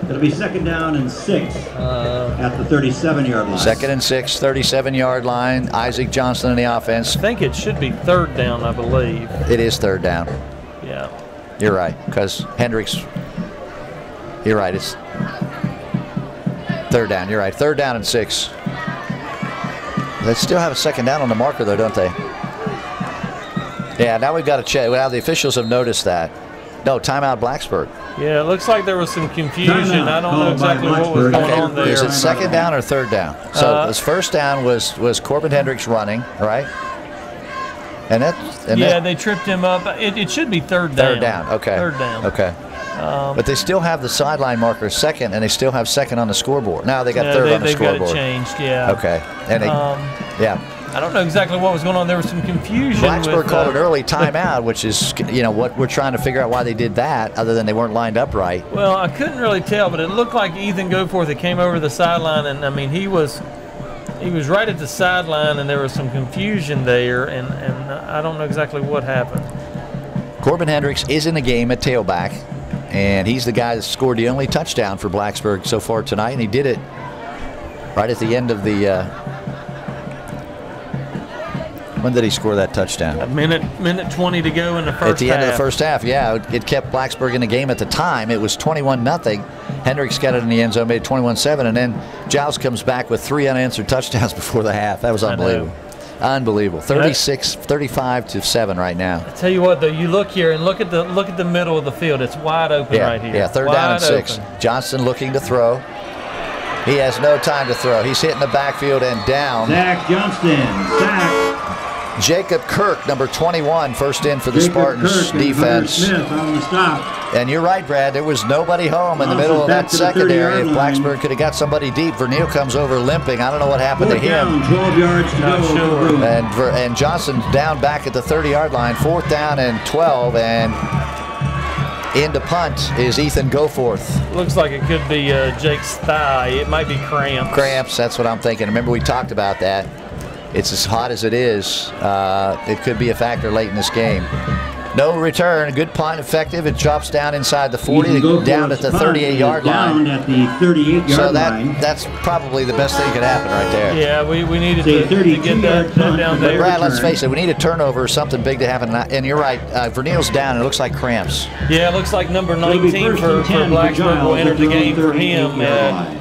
It'll be 2nd down and 6 at the 37-yard line. 2nd and 6, 37-yard line. Isaac Johnson in the offense. I think it should be 3rd down, I believe. It is 3rd down. Yeah. You're right, because Hendricks, you're right, it's 3rd down. You're right, 3rd down and 6. They still have a 2nd down on the marker, though, don't they? Yeah, now we've got to check. Well, the officials have noticed that. No, timeout Blacksburg. Yeah, it looks like there was some confusion. I don't know exactly what was going on there. Is it 2nd down or 3rd down? So this 1st down was Corbin Hendricks running, right? And they tripped him up. It should be 3rd down. 3rd down, okay. 3rd down. Okay. But they still have the sideline marker 2nd, and they still have 2nd on the scoreboard. Now they got 3rd on the scoreboard. They've got it changed, yeah. Okay. And yeah. I don't know exactly what was going on. There was some confusion. Blacksburg called an early timeout, which is, what we're trying to figure out why they did that, other than they weren't lined up right. Well, I couldn't really tell, but it looked like Ethan Goforth that came over the sideline, and I mean he was right at the sideline, and there was some confusion there, and I don't know exactly what happened. Corbin Hendricks is in the game at tailback, and he's the guy that scored the only touchdown for Blacksburg so far tonight, and he did it right at the end of the when did he score that touchdown? A minute 20 to go in the first half. At the end of the first half, yeah. It kept Blacksburg in the game at the time. It was 21-0. Hendricks got it in the end zone, made it 21-7, and then Giles comes back with 3 unanswered touchdowns before the half. That was unbelievable. Unbelievable. 35-7 right now. I tell you what, though, you look here and look at the middle of the field. It's wide open right here. Yeah, 3rd down and 6. Johnson looking to throw. He has no time to throw. He's hitting the backfield and down. Zach Johnston, sack. Jacob Kirk, number 21, first in for the Jacob Spartans Kirk defense. Smith on the stop. And you're right, Brad. There was nobody home in the middle of that secondary. If Blacksburg could have got somebody deep, Verneal comes over limping. I don't know what happened to him. 12 yards to go. And Johnson's down back at the 30-yard line. 4th down and 12. And into punt is Ethan Goforth. Looks like it could be Jake's thigh. It might be cramps. Cramps, that's what I'm thinking. Remember, we talked about that. It's as hot as it is. It could be a factor late in this game. No return. Good punt, effective. It drops down inside the 40, down at the 38-yard line. Down at the 38-yard line. So that's probably the best thing that could happen right there. Yeah, we needed to get that down there. Brad, let's face it, we need a turnover or something big to happen. And you're right, Verneal's down. It looks like cramps. Yeah, it looks like number 19 for Blacksburg will enter the game for him,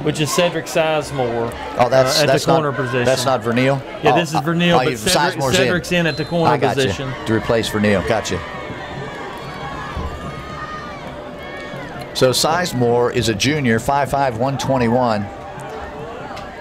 which is Cedric Sizemore. Oh, that's at the corner position. That's not Verneal? Yeah, this is Verneal, but Cedric's in at the corner position. To replace Verneal. Gotcha. So Sizemore is a junior, 5'5", 121.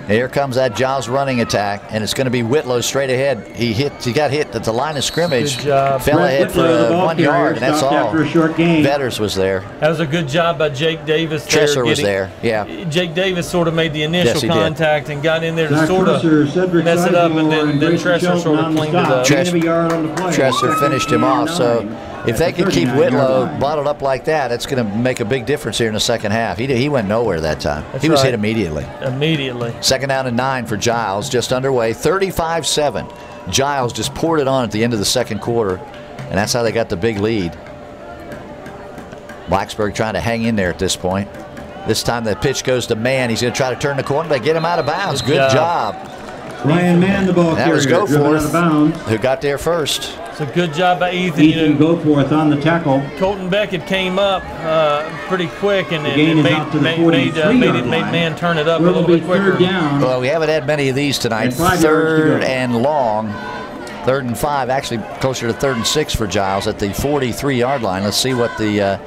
Here comes that Giles running attack, and it's going to be Whitlow straight ahead. He got hit at the line of scrimmage. Good job. Fell ahead for 1 yard, and that's all. After a short game. Vetters was there. That was a good job by Jake Davis. Tresser was there, yeah. Jake Davis sort of made the initial contact and got in there to Zach sort of Cedric mess it up, and then Tresser sort of cleaned it up. Tresser finished him off, so if they can keep Whitlow bottled up like that, it's going to make a big difference here in the second half. He went nowhere that time. He was hit immediately. Immediately. Second down and 9 for Giles, just underway, 35-7. Giles just poured it on at the end of the second quarter, and that's how they got the big lead. Blacksburg trying to hang in there at this point. This time the pitch goes to Mann. He's going to try to turn the corner, but get him out of bounds. Good job. Ryan Mann, the ball carrier, driven out of bounds. Who got there first. It's a good job by Ethan. Ethan Goforth on the tackle. Colton Beckett came up pretty quick and made Mann turn it up a little bit quicker. Well, we haven't had many of these tonight. 3rd and long. 3rd and 5, actually closer to 3rd and 6 for Giles at the 43-yard line. Let's see what the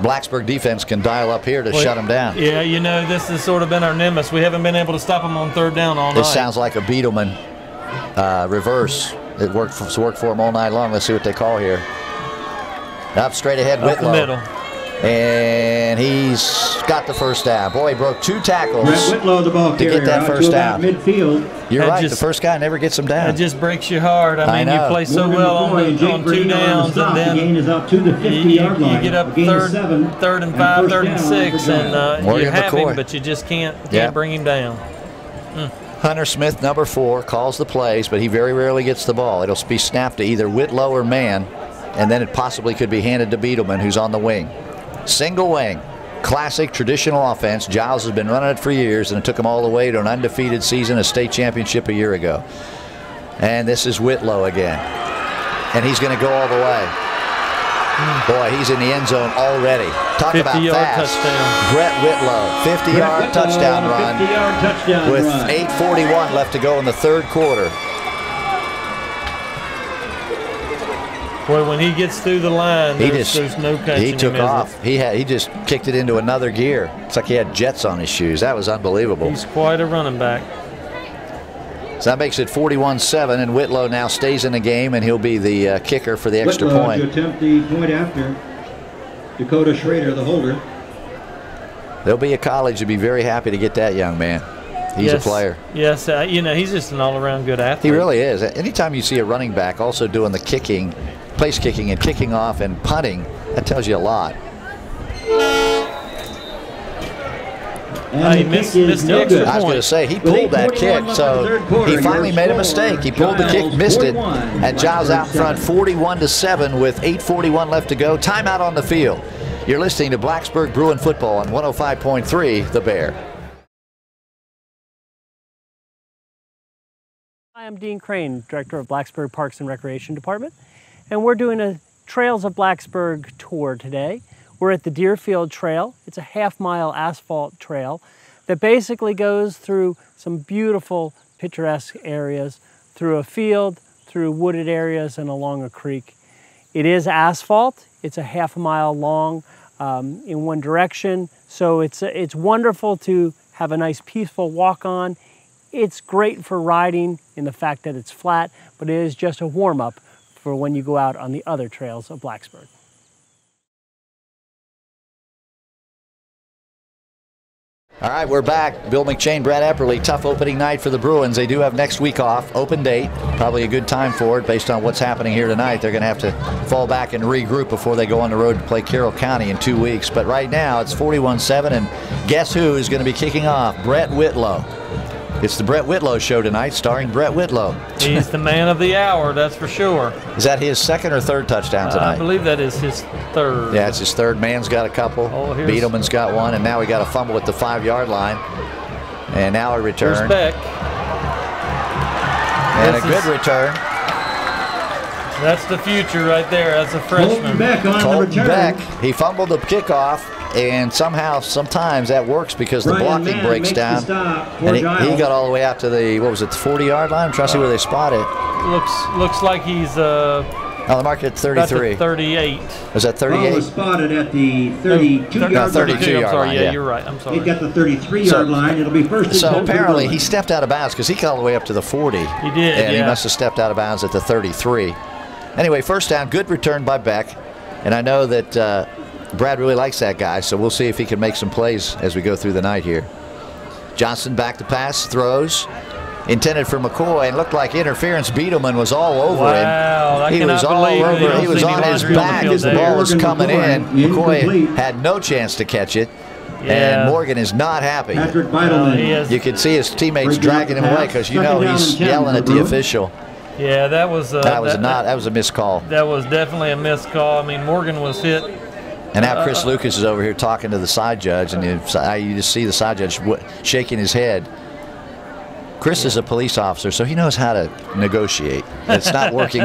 Blacksburg defense can dial up here to shut him down. Yeah, you know, this has sort of been our nemesis. We haven't been able to stop him on 3rd down all night. This sounds like a Beetleman reverse. It worked for him all night long. Let's see what they call here. Up straight ahead, Whitlow. Up the middle. And he's got the first down. Boy, he broke 2 tackles Whitlow, the ball to get that first down. Midfield. You're right, the first guy never gets him down. It just breaks your heart. I mean, you play so well on 2 downs, and then the is out to the 50-yard line. You get up 3rd and 5, 3rd and 6, and you have him, but you just can't bring him down. Hunter Smith, number 4, calls the plays, but he very rarely gets the ball. It'll be snapped to either Whitlow or Mann, and then it possibly could be handed to Beetleman, who's on the wing. Single wing, classic traditional offense. Giles has been running it for years, and it took him all the way to an undefeated season, a state championship a year ago. And this is Whitlow again, and he's going to go all the way. Boy, he's in the end zone already. Talk about fast. Touchdown. Brett Whitlow, 50-yard touchdown run with 8:41 left to go in the 3rd quarter. Boy, when he gets through the line, there's no catching him. He took off. He just kicked it into another gear. It's like he had jets on his shoes. That was unbelievable. He's quite a running back. So that makes it 41-7, and Whitlow now stays in the game, and he'll be the kicker for the extra point. To attempt the point after. Dakota Schrader, the holder. There'll be a college to be very happy to get that young man. He's a player. Yes, you know, he's just an all-around good athlete. He really is. Anytime you see a running back also doing the kicking, place kicking and kicking off and punting, that tells you a lot. He missed the extra point. I was going to say, he pulled that kick, so he finally made a mistake. He pulled the kick, missed it, and Giles out front 41-7 with 8:41 left to go. Timeout on the field. You're listening to Blacksburg Bruin football on 105.3 The Bear. Hi, I'm Dean Crane, Director of Blacksburg Parks and Recreation Department, and we're doing a Trails of Blacksburg tour today. We're at the Deerfield Trail. It's a half-mile asphalt trail that basically goes through some beautiful picturesque areas, through a field, through wooded areas, and along a creek. It is asphalt. It's a half-mile long in one direction, so it's wonderful to have a nice peaceful walk on. It's great for riding in the fact that it's flat, but it is just a warm-up for when you go out on the other trails of Blacksburg. All right, we're back. Bill McShane, Brad Epperly. Tough opening night for the Bruins. They do have next week off. Open date. Probably a good time for it based on what's happening here tonight. They're going to have to fall back and regroup before they go on the road to play Carroll County in 2 weeks. But right now, it's 41-7, and guess who is going to be kicking off? Brett Whitlow. It's the Brett Whitlow Show tonight, starring Brett Whitlow. He's the man of the hour, that's for sure. Is that his second or third touchdown tonight? I believe that is his third. Yeah, it's his third. Mann's got a couple. Beetleman's got one, and now we got a fumble at the 5-yard line. And now a return. Here's Beck. And a good return. That's the future right there. That's a freshman. Colton Beck. He fumbled the kickoff. And somehow, sometimes that works because the blocking breaks down. And he got all the way out to the, what was it, the 40-yard line? I'm trying to see where they spot it. Looks like he's oh, they marked it at 33. 38. Was that 38? Ball was spotted at the 32-yard line. 32-yard line, yeah, you're right. I'm sorry. He got the 33-yard line. It'll be first and 10 So for the apparently he Bruins. stepped out of bounds because he got all the way up to the 40. He did, And yeah. he must have stepped out of bounds at the 33. Anyway, first down, good return by Beck. And I know that Brad really likes that guy, so we'll see if he can make some plays as we go through the night here. Johnson back to pass, throws. Intended for McCoy, and looked like interference. Beetleman was all over him. He was all over. He was on his back as the ball was coming in. McCoy had no chance to catch it. And Morgan is not happy. You can see his teammates dragging him away because you know he's yelling at the official. Yeah, that was that was a missed call. That was definitely a missed call. I mean, Morgan was hit. And now Chris Lucas is over here talking to the side judge, and you just see the side judge shaking his head. Chris is a police officer, so he knows how to negotiate. It's not working.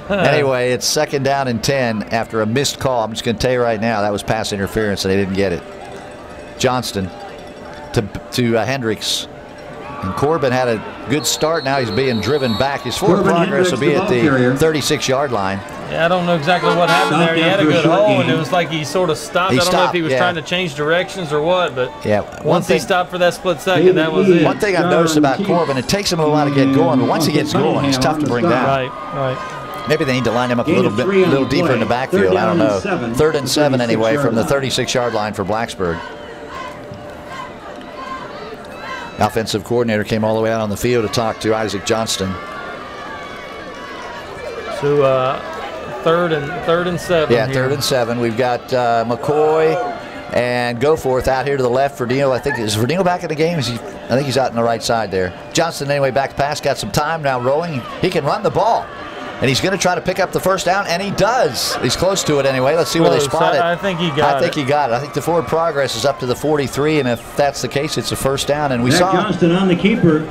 Anyway, it's second down and 10 after a missed call. I'm just going to tell you right now, that was pass interference, and they didn't get it. Johnston to Hendricks. And Corbin had a good start. Now he's being driven back. His forward progress will be at the 36-yard line. Yeah, I don't know exactly what happened there. He had a good hole, and it was like he sort of stopped. I don't know if he was trying to change directions or what, but once he stopped for that split second, that was it. One thing I've noticed about Corbin, it takes him a while to get going, but once he gets going, he's tough to bring down. Right. Maybe they need to line him up a little deeper in the backfield. I don't know. 3rd and 7 anyway from the 36-yard line for Blacksburg. Offensive coordinator came all the way out on the field to talk to Isaac Johnston. So third and 7. Yeah, here. 3rd and 7. We've got McCoy and Goforth out here to the left. Verdino, I think, is Verdino back in the game? I think he's out on the right side there. Johnston anyway back to pass, got some time now rolling. He can run the ball. And he's going to try to pick up the first down, and he does. He's close to it anyway. Let's see where they spot it. I think he got it. I think he got it. I think the forward progress is up to the 43, and if that's the case, it's a first down. And we saw Johnston on the keeper.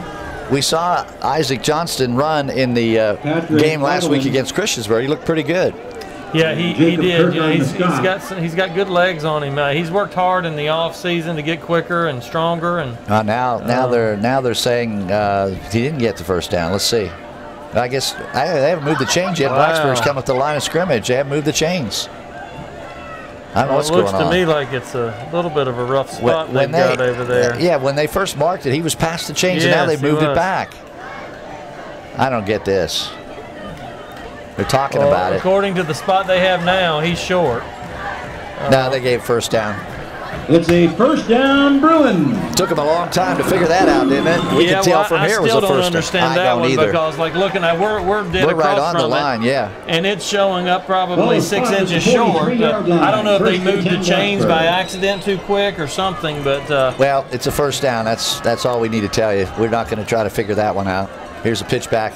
We saw Isaac Johnston run in the game last week against Christiansburg. He looked pretty good. Yeah, he did. You know, he's got good legs on him. He's worked hard in the off season to get quicker and stronger. And now they're saying he didn't get the first down. Let's see. I guess they haven't moved the chains yet. Wow. Blacksburg's come with the line of scrimmage. They haven't moved the chains. I don't know what's going on. It looks to me like it's a little bit of a rough spot they've got over there. Yeah, when they first marked it, he was past the chains, and now they've moved it back. I don't get this. They're talking about it. According to the spot they have now, he's short. No, they gave first down. It's a first down, Bruins. Took him a long time to figure that out, didn't it? We can tell from here it was a first down. I still don't understand that one because, like, looking at we're dead across right on from the line, it, and it's showing up probably 6 inches short. I don't know if they moved the chains by accident too quick or something, but well, it's a first down. That's all we need to tell you. We're not going to try to figure that one out. Here's a pitch back.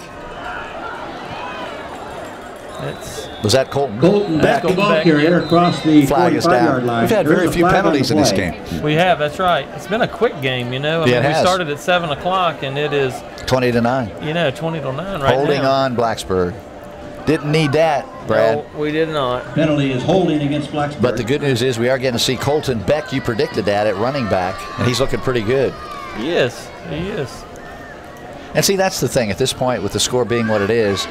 Was that Colton? Colton Beck, the ball carrier across the 45-yard line. We've had very few penalties in this game. We have, that's right. It's been a quick game, you know. I mean, we started at 7 o'clock, and it is 20-9. You know, 20-9 right now. Holding on, Blacksburg. Didn't need that, Brad. No, we did not. Penalty is holding against Blacksburg. But the good news is we are getting to see Colton Beck. You predicted that at running back, and he's looking pretty good. Yes, he is. And see, that's the thing. At this point, with the score being what it is,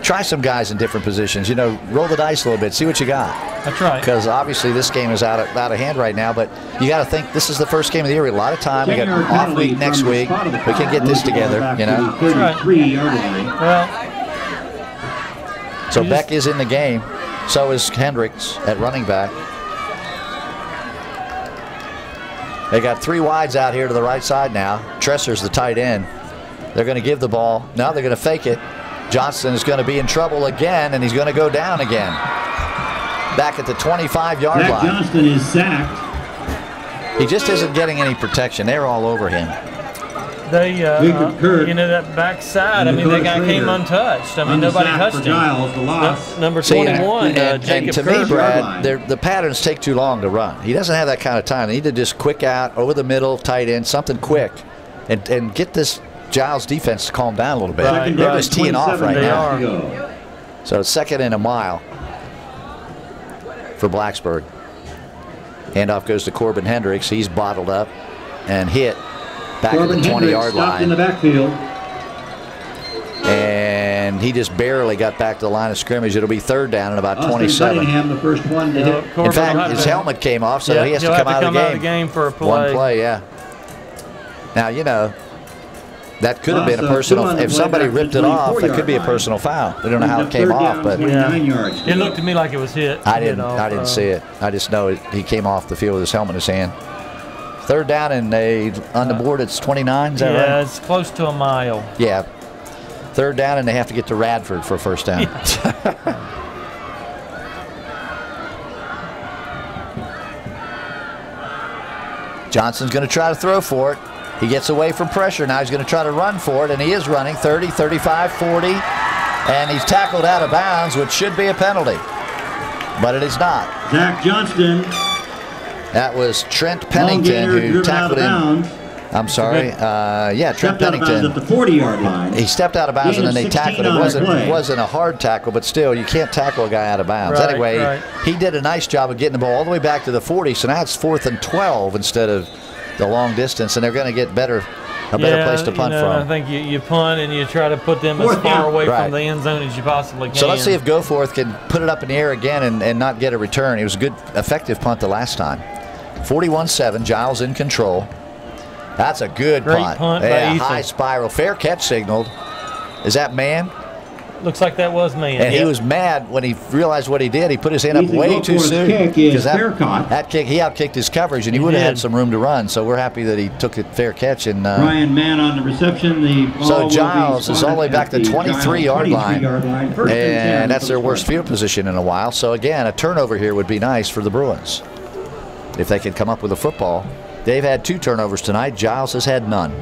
try some guys in different positions. You know, roll the dice a little bit, see what you got. That's right. Because obviously this game is out of hand right now, but you got to think this is the first game of the year. We have a lot of time. We got an off week next week. We can get this together, you know. That's right. Well, so Beck is in the game. So is Hendricks at running back. They got 3 wides out here to the right side now. Tresser's the tight end. They're going to give the ball. Now they're going to fake it. Johnston is going to be in trouble again, and he's going to go down again. Back at the 25-yard line. Johnston is sacked. He just isn't getting any protection. They're all over him. They, you know, that backside, I mean, that guy came untouched. I mean, nobody touched him. Giles, the loss. Number 21, and Jacob to me, Brad, the patterns take too long to run. He doesn't have that kind of time. They need to just quick out, over the middle, tight end, something quick, and get this Giles defense to calm down a little bit. Right, They're just teeing off right now. Are. So it's 2nd and a mile for Blacksburg. Handoff goes to Corbin Hendricks. He's bottled up and hit back at the 20-yard line. In the backfield. And he just barely got back to the line of scrimmage. It'll be 3rd down and about 27. The first one to hit. In fact, his helmet came off, so he has to come out of the game. For a play. One play, yeah. Now, you know, that could have been a personal. If somebody ripped it off, it could be a personal foul. We don't know how it came off, but it looked to me like it was hit. I didn't see it. I just know he came off the field with his helmet in his hand. 3rd down and on the board it's 29. Is that right? Yeah, it's close to a mile. Yeah. 3rd down and they have to get to Radford for 1st down. Johnson's going to try to throw for it. He gets away from pressure. Now he's going to try to run for it, and he is running 30, 35, 40. And he's tackled out of bounds, which should be a penalty. But it is not. Zach Johnston. That was Trent Pennington who tackled him. I'm sorry. Yeah, Trent Pennington. At the 40-yard line. He stepped out of bounds and then they tackled him. It wasn't a hard tackle, but still, you can't tackle a guy out of bounds. Right, anyway, he did a nice job of getting the ball all the way back to the 40, so now it's 4th and 12 instead of the long distance, and they're going to get a better place to punt from. I think you punt and you try to put them as far away from the end zone as you possibly can. So let's see if Goforth can put it up in the air again and not get a return. It was a good, effective punt the last time. 41-7, Giles in control. That's a good punt. Yeah, high spiral. Fair catch signaled. Is that man? Looks like that was man. And he was mad when he realized what he did. He put his hand up way too soon. Because that kick, he outkicked his coverage, and he would have had some room to run. So we're happy that he took a fair catch. And Ryan Mann on the reception. So Giles is all the way back to the 23-yard line. And that's their worst field position in a while. So again, a turnover here would be nice for the Bruins if they could come up with a football. They've had 2 turnovers tonight. Giles has had none.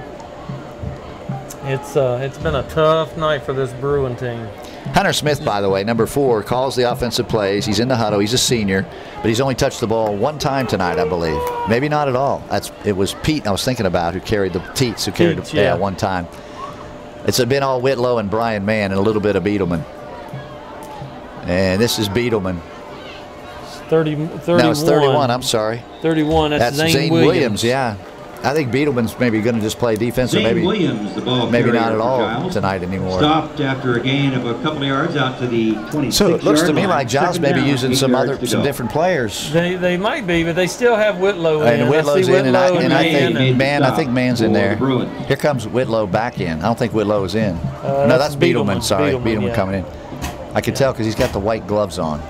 It's been a tough night for this Bruin team. Hunter Smith, by the way, number 4, calls the offensive plays. He's in the huddle. He's a senior, but he's only touched the ball 1 time tonight, I believe. Maybe not at all. It was Pete I was thinking about who carried the Teats who carried the 1 time. It's been all Whitlow and Brian Mann and a little bit of Beetleman. And this is Beetleman. 31. No, it's 31. I'm sorry. 31. That's Zane Williams. Yeah. I think Beetleman's maybe going to just play defense, or maybe Williams, the ball maybe not at all tonight anymore. Stopped after a gain of a couple of yards out to the 26-yard So it looks to me line. like Giles may be using some different players. They might be, but they still have Whitlow in. And Whitlow's in, and I think Mann's in there. Here comes Whitlow back in. I don't think Whitlow is in. No, that's Beetleman. Sorry, Beetleman coming in. I can tell because he's got the white gloves on.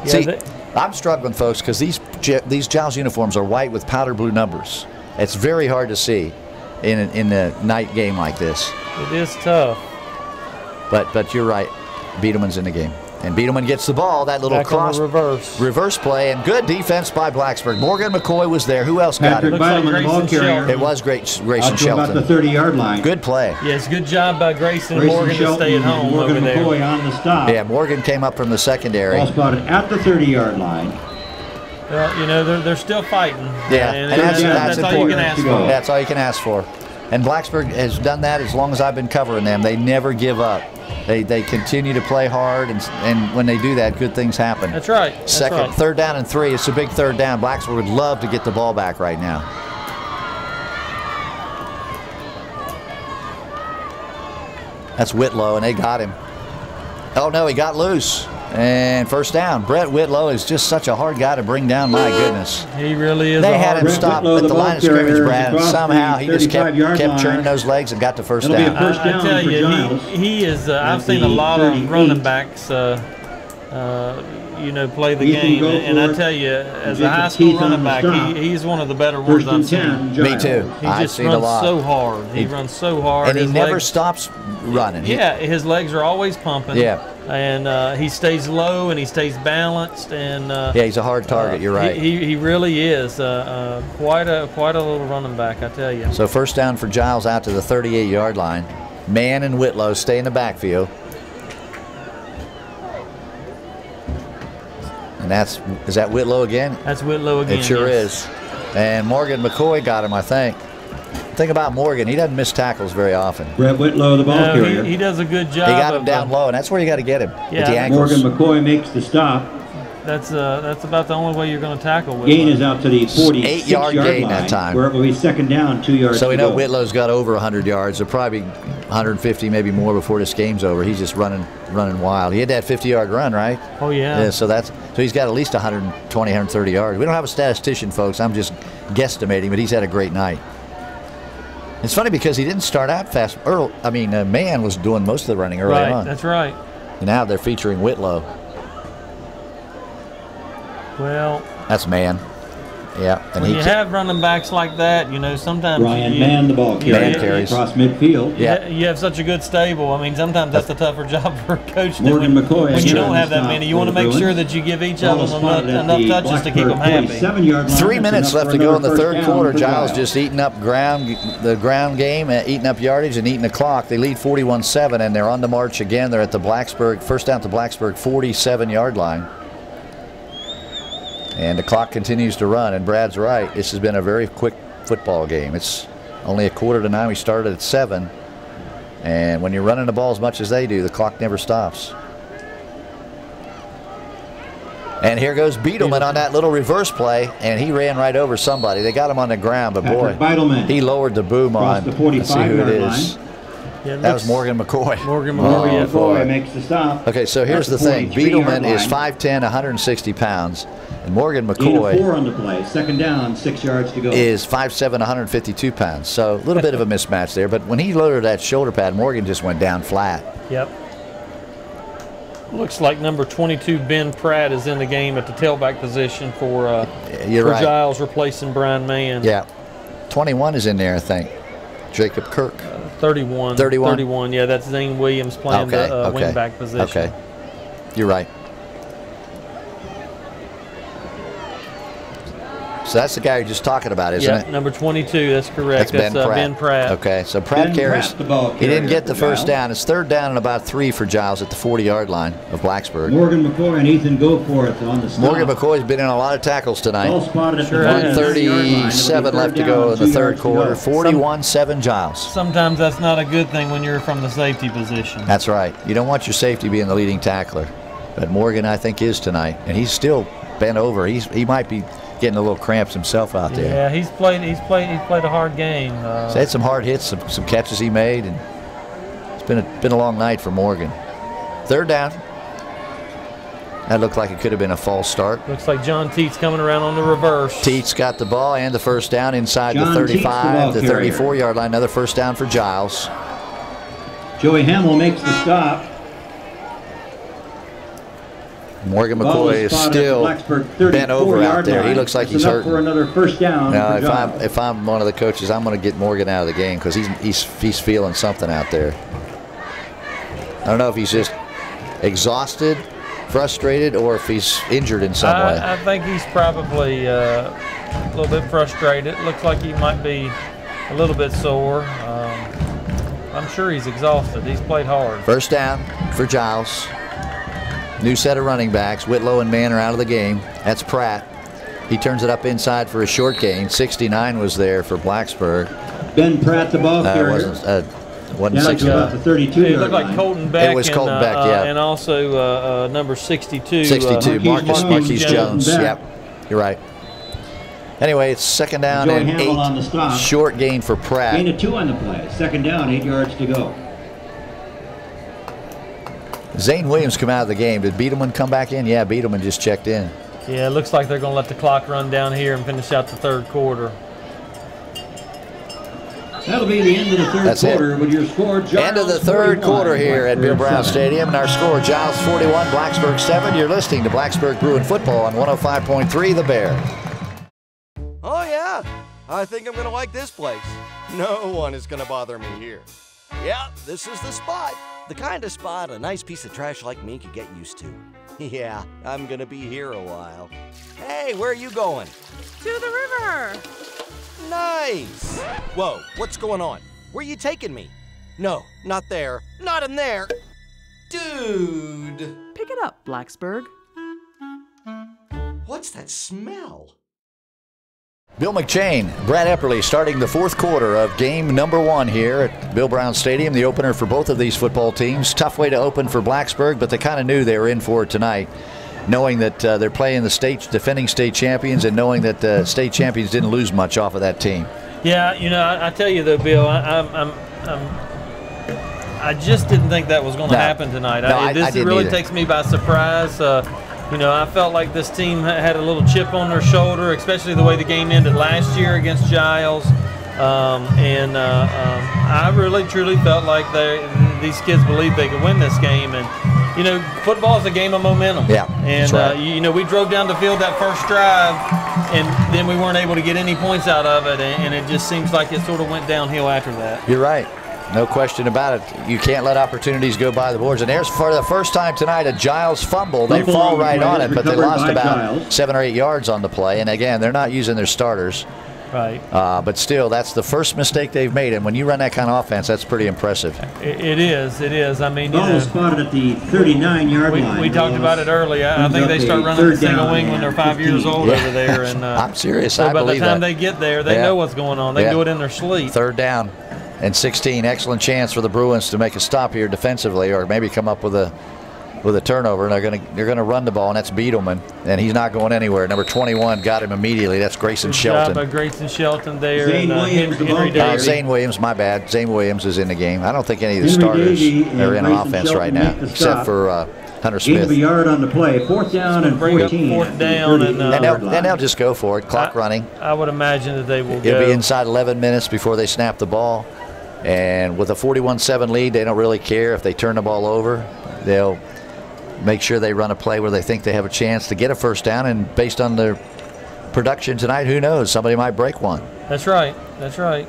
See, I'm struggling, folks, because these Giles uniforms are white with powder blue numbers. It's very hard to see in a night game like this. It is tough. But you're right. Beetleman's in the game. And Beetleman gets the ball. That little cross reverse play, and good defense by Blacksburg. Morgan McCoy was there. Who else got it? Like the ball carrier. It was Grayson Shelton. About the 30-yard line. Good play. Yes, good job by Grayson and Morgan to stay at home over there. McCoy on the stop. Yeah, Morgan came up from the secondary. Ball spotted at the 30-yard line. Well, you know, they're still fighting. Yeah, and that's all you can ask for. That's all you can ask for. And Blacksburg has done that as long as I've been covering them. They never give up. They continue to play hard, and when they do that, good things happen. That's right. Third down and 3. It's a big 3rd down. Blacksburg would love to get the ball back right now. That's Whitlow, and they got him. Oh, no, he got loose. And first down. Brett Whitlow is just such a hard guy to bring down. My goodness. He really is. They had him stop at the line of scrimmage, Brad, and somehow he just kept churning those legs and got the first down. I tell you, he is. I've seen a lot of running backs, you know, play the game, and I tell you, as a high school running back, he's one of the better ones I've seen. Me too. He just runs so hard. He runs so hard, and he never stops running. Yeah, his legs are always pumping. Yeah. And he stays low and he stays balanced, and yeah, he's a hard target. You're right. He really is quite a little running back, I tell you. So first down for Giles out to the 38-yard line. Mann and Whitlow stay in the backfield, and is that Whitlow again? That's Whitlow again. It sure yes. is. And Morgan McCoy got him, I think. Thing about Morgan, he doesn't miss tackles very often. Brett Whitlow, the ball carrier. He does a good job. He got him down low, and that's where you got to get him. Yeah. At the ankles. Morgan McCoy makes the stop. That's about the only way you're going to tackle Whitlow. Gain is out to the 8-yard gain line, that time. where it will be second down, 2 yards. So we to know go. Whitlow's got over 100 yards. So probably 150, maybe more before this game's over. He's just running wild. He had that 50-yard run, right? Oh yeah. So he's got at least 120, 130 yards. We don't have a statistician, folks. I'm just guesstimating, but he's had a great night. It's funny because he didn't start out fast. Mann was doing most of the running early on. That's right. And now they're featuring Whitlow. Well, that's Mann. Yeah. And when you have running backs like that, you know, sometimes Ryan Mann, the ball carrier, across midfield. Yeah. You have such a good stable. I mean, sometimes that's a tougher job for a coach to Morgan do. McCoy When you don't have that many, you want to make sure that you give each of them enough touches to keep them happy. 3 minutes left to go in the third quarter. Giles just eating up the ground game, eating up yardage and eating the clock. They lead 41-7, and they're on the march again. They're at the first down to Blacksburg 47-yard line. And the clock continues to run, and Brad's right. This has been a very quick football game. It's only 8:45. We started at 7. And when you're running the ball as much as they do, the clock never stops. And here goes Beetleman on that little reverse play, and he ran right over somebody. They got him on the ground, but boy, he lowered the boom on. Let's see who it is. Yeah, that was Morgan McCoy. Morgan McCoy, McCoy makes the stop. Okay, so here's the thing. Beetleman is 5'10", 160 pounds. And Morgan McCoy 4 on the play. Second down, 6 yards to go. Is 5'7", 152 pounds. So a little bit of a mismatch there. But when he loaded that shoulder pad, Morgan just went down flat. Yep. Looks like number 22, Ben Pratt, is in the game at the tailback position for Giles, replacing Brian Mann. Yeah. 21 is in there, I think. Jacob Kirk. 31. 31, yeah, that's Zane Williams playing the wingback position. Okay. You're right. So that's the guy you're just talking about, isn't it? Number 22, that's correct. That's Ben Pratt. Okay, so Pratt carries. He didn't get the first down. It's third down and about 3 for Giles at the 40-yard line of Blacksburg. Morgan McCoy and Ethan Goforth on the stop. Morgan McCoy's been in a lot of tackles tonight. All spotted at the 1:37 left to go in the third quarter. 41-7 Giles. Sometimes that's not a good thing when you're from the safety position. That's right. You don't want your safety being the leading tackler. But Morgan, I think, is tonight. And he's still bent over. He might be getting a little cramps himself out there. Yeah, he's played a hard game. He's had some hard hits, some catches he made, and it's been a long night for Morgan. Third down. That looked like it could have been a false start. Looks like John Teets coming around on the reverse. Teets got the ball and the first down inside the 35, the 34-yard line. Another first down for Giles. Joey Hamill makes the stop. Morgan McCoy is still bent over out there. He looks like he's hurt. For another first down. Now, if I'm one of the coaches, I'm going to get Morgan out of the game because he's feeling something out there. I don't know if he's just exhausted, frustrated, or if he's injured in some way. I think he's probably a little bit frustrated. Looks like he might be a little bit sore. I'm sure he's exhausted. He's played hard. First down for Giles. New set of running backs. Whitlow and Mann are out of the game. That's Pratt. He turns it up inside for a short gain. 69 was there for Blacksburg. Ben Pratt, the ball carrier. Wasn't 60. About the 32. It looked like Colton Beck. It was Colton Beck, yeah. And also number 62. 62, Marquise Jones. Yep, you're right. Anyway, it's second down and 8. On the stop. Short gain for Pratt. Gain of 2 on the play. Second down, 8 yards to go. Zane Williams come out of the game. Did Beetleman come back in? Yeah, Beetleman just checked in. Yeah, it looks like they're going to let the clock run down here and finish out the third quarter. That'll be the end of the third quarter with your score, Giles. End of the third quarter here at Bill Brown Stadium. And our score, Giles 41, Blacksburg 7. You're listening to Blacksburg Bruin football on 105.3 The Bear. Oh, yeah. I think I'm going to like this place. No one is going to bother me here. Yeah, this is the spot. The kind of spot a nice piece of trash like me could get used to. Yeah, I'm going to be here a while. Hey, where are you going? To the river. Nice. Whoa, what's going on? Where are you taking me? No, not there. Not in there. Dude. Pick it up, Blacksburg. What's that smell? Bill McChain, Brad Epperly starting the fourth quarter of game number 1 here at Bill Brown Stadium, the opener for both of these football teams. Tough way to open for Blacksburg, but they kind of knew they were in for it tonight, knowing that they're playing the defending state champions and knowing that the state champions didn't lose much off of that team. Yeah, you know, I tell you though, Bill, I just didn't think that was going to happen tonight. This really takes me by surprise. You know, I felt like this team had a little chip on their shoulder, especially the way the game ended last year against Giles. I really, truly felt like these kids believed they could win this game. And, you know, football is a game of momentum. Yeah, and, right. You know, we drove down the field that first drive, and then we weren't able to get any points out of it. And it just seems like it sort of went downhill after that. You're right. No question about it. You can't let opportunities go by the boards. And there's, for the first time tonight, a Giles fumble. They fall right on it, but they lost about 7 or 8 yards on the play. And again, they're not using their starters. Right. But still, that's the first mistake they've made. And when you run that kind of offense, that's pretty impressive. It is. It is. I mean, ball was spotted at the 39-yard line. We talked about it earlier. I think they start running the single wing when they're 5 years old over there. And I'm serious. So I believe that. by the time they get there, they know what's going on. They do it in their sleep. Third down and 16. Excellent chance for the Bruins to make a stop here defensively, or maybe come up with a turnover. And they're gonna run the ball, and that's Beetleman, and he's not going anywhere. Number 21 got him immediately. That's Grayson Shelton. Good job by Grayson Shelton there. Zane Williams, Henry Davis. Zane Williams, my bad. Zane Williams is in the game. I don't think any of the starters are in offense right now, except for Hunter Smith. Gain of a yard on the play. Fourth down and 14. Fourth down, and they'll just go for it. Clock running. I would imagine that they will go. It'll be inside 11 minutes before they snap the ball. And with a 41-7 lead, they don't really care if they turn the ball over. They'll make sure they run a play where they think they have a chance to get a first down. And based on their production tonight, who knows? Somebody might break one. That's right. That's right.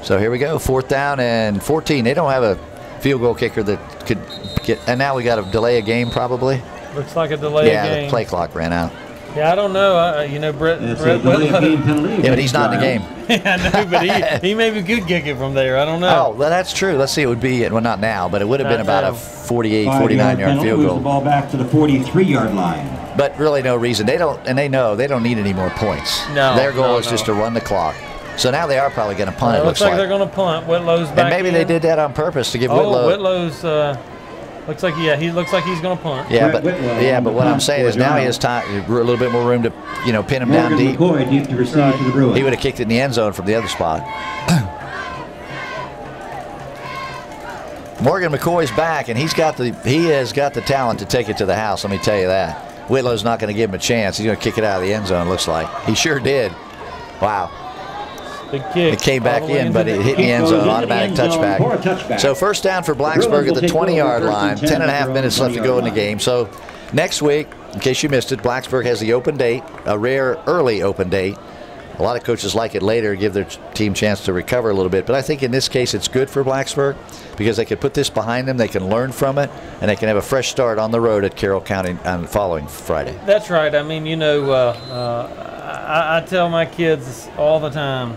So here we go. Fourth down and 14. They don't have a field goal kicker that could get. And now we got to delay a game probably. Looks like a delay game. Yeah, the play clock ran out. Yeah, I don't know. You know, Brett yeah, but he's not in the game. Yeah, I know, but he maybe could kick it from there. I don't know. Oh, well, that's true. Let's see. It would be, well, not now, but it would have been about a 48, 49-yard field goal. The ball back to the 43-yard line. But really no reason. They don't, and they know they don't need any more points. No. Their goal is just to run the clock. So now they are probably going to punt. It looks like they're going to punt. Whitlow's back. And maybe they did that on purpose to give Whitlow. Whitlow's. Looks like he looks like he's going to punt. Yeah, but what I'm saying is now he has time, a little bit more room to pin him down deep. McCoy deep to receive for the Bruins. He would have kicked it in the end zone from the other spot. Morgan McCoy's back, and he has got the talent to take it to the house. Let me tell you that. Whitlow's not going to give him a chance. He's going to kick it out of the end zone. Looks like he sure did. Wow. Big kick. It came back in, but it hit the end zone. Automatic touchback. So first down for Blacksburg at the 20-yard line. 10.5 minutes left to go in the game. So next week, in case you missed it, Blacksburg has the open date, a rare early open date. A lot of coaches like it later, give their team a chance to recover a little bit. But I think in this case it's good for Blacksburg because they could put this behind them, they can learn from it, and they can have a fresh start on the road at Carroll County on the following Friday. That's right. I mean, you know, I tell my kids all the time,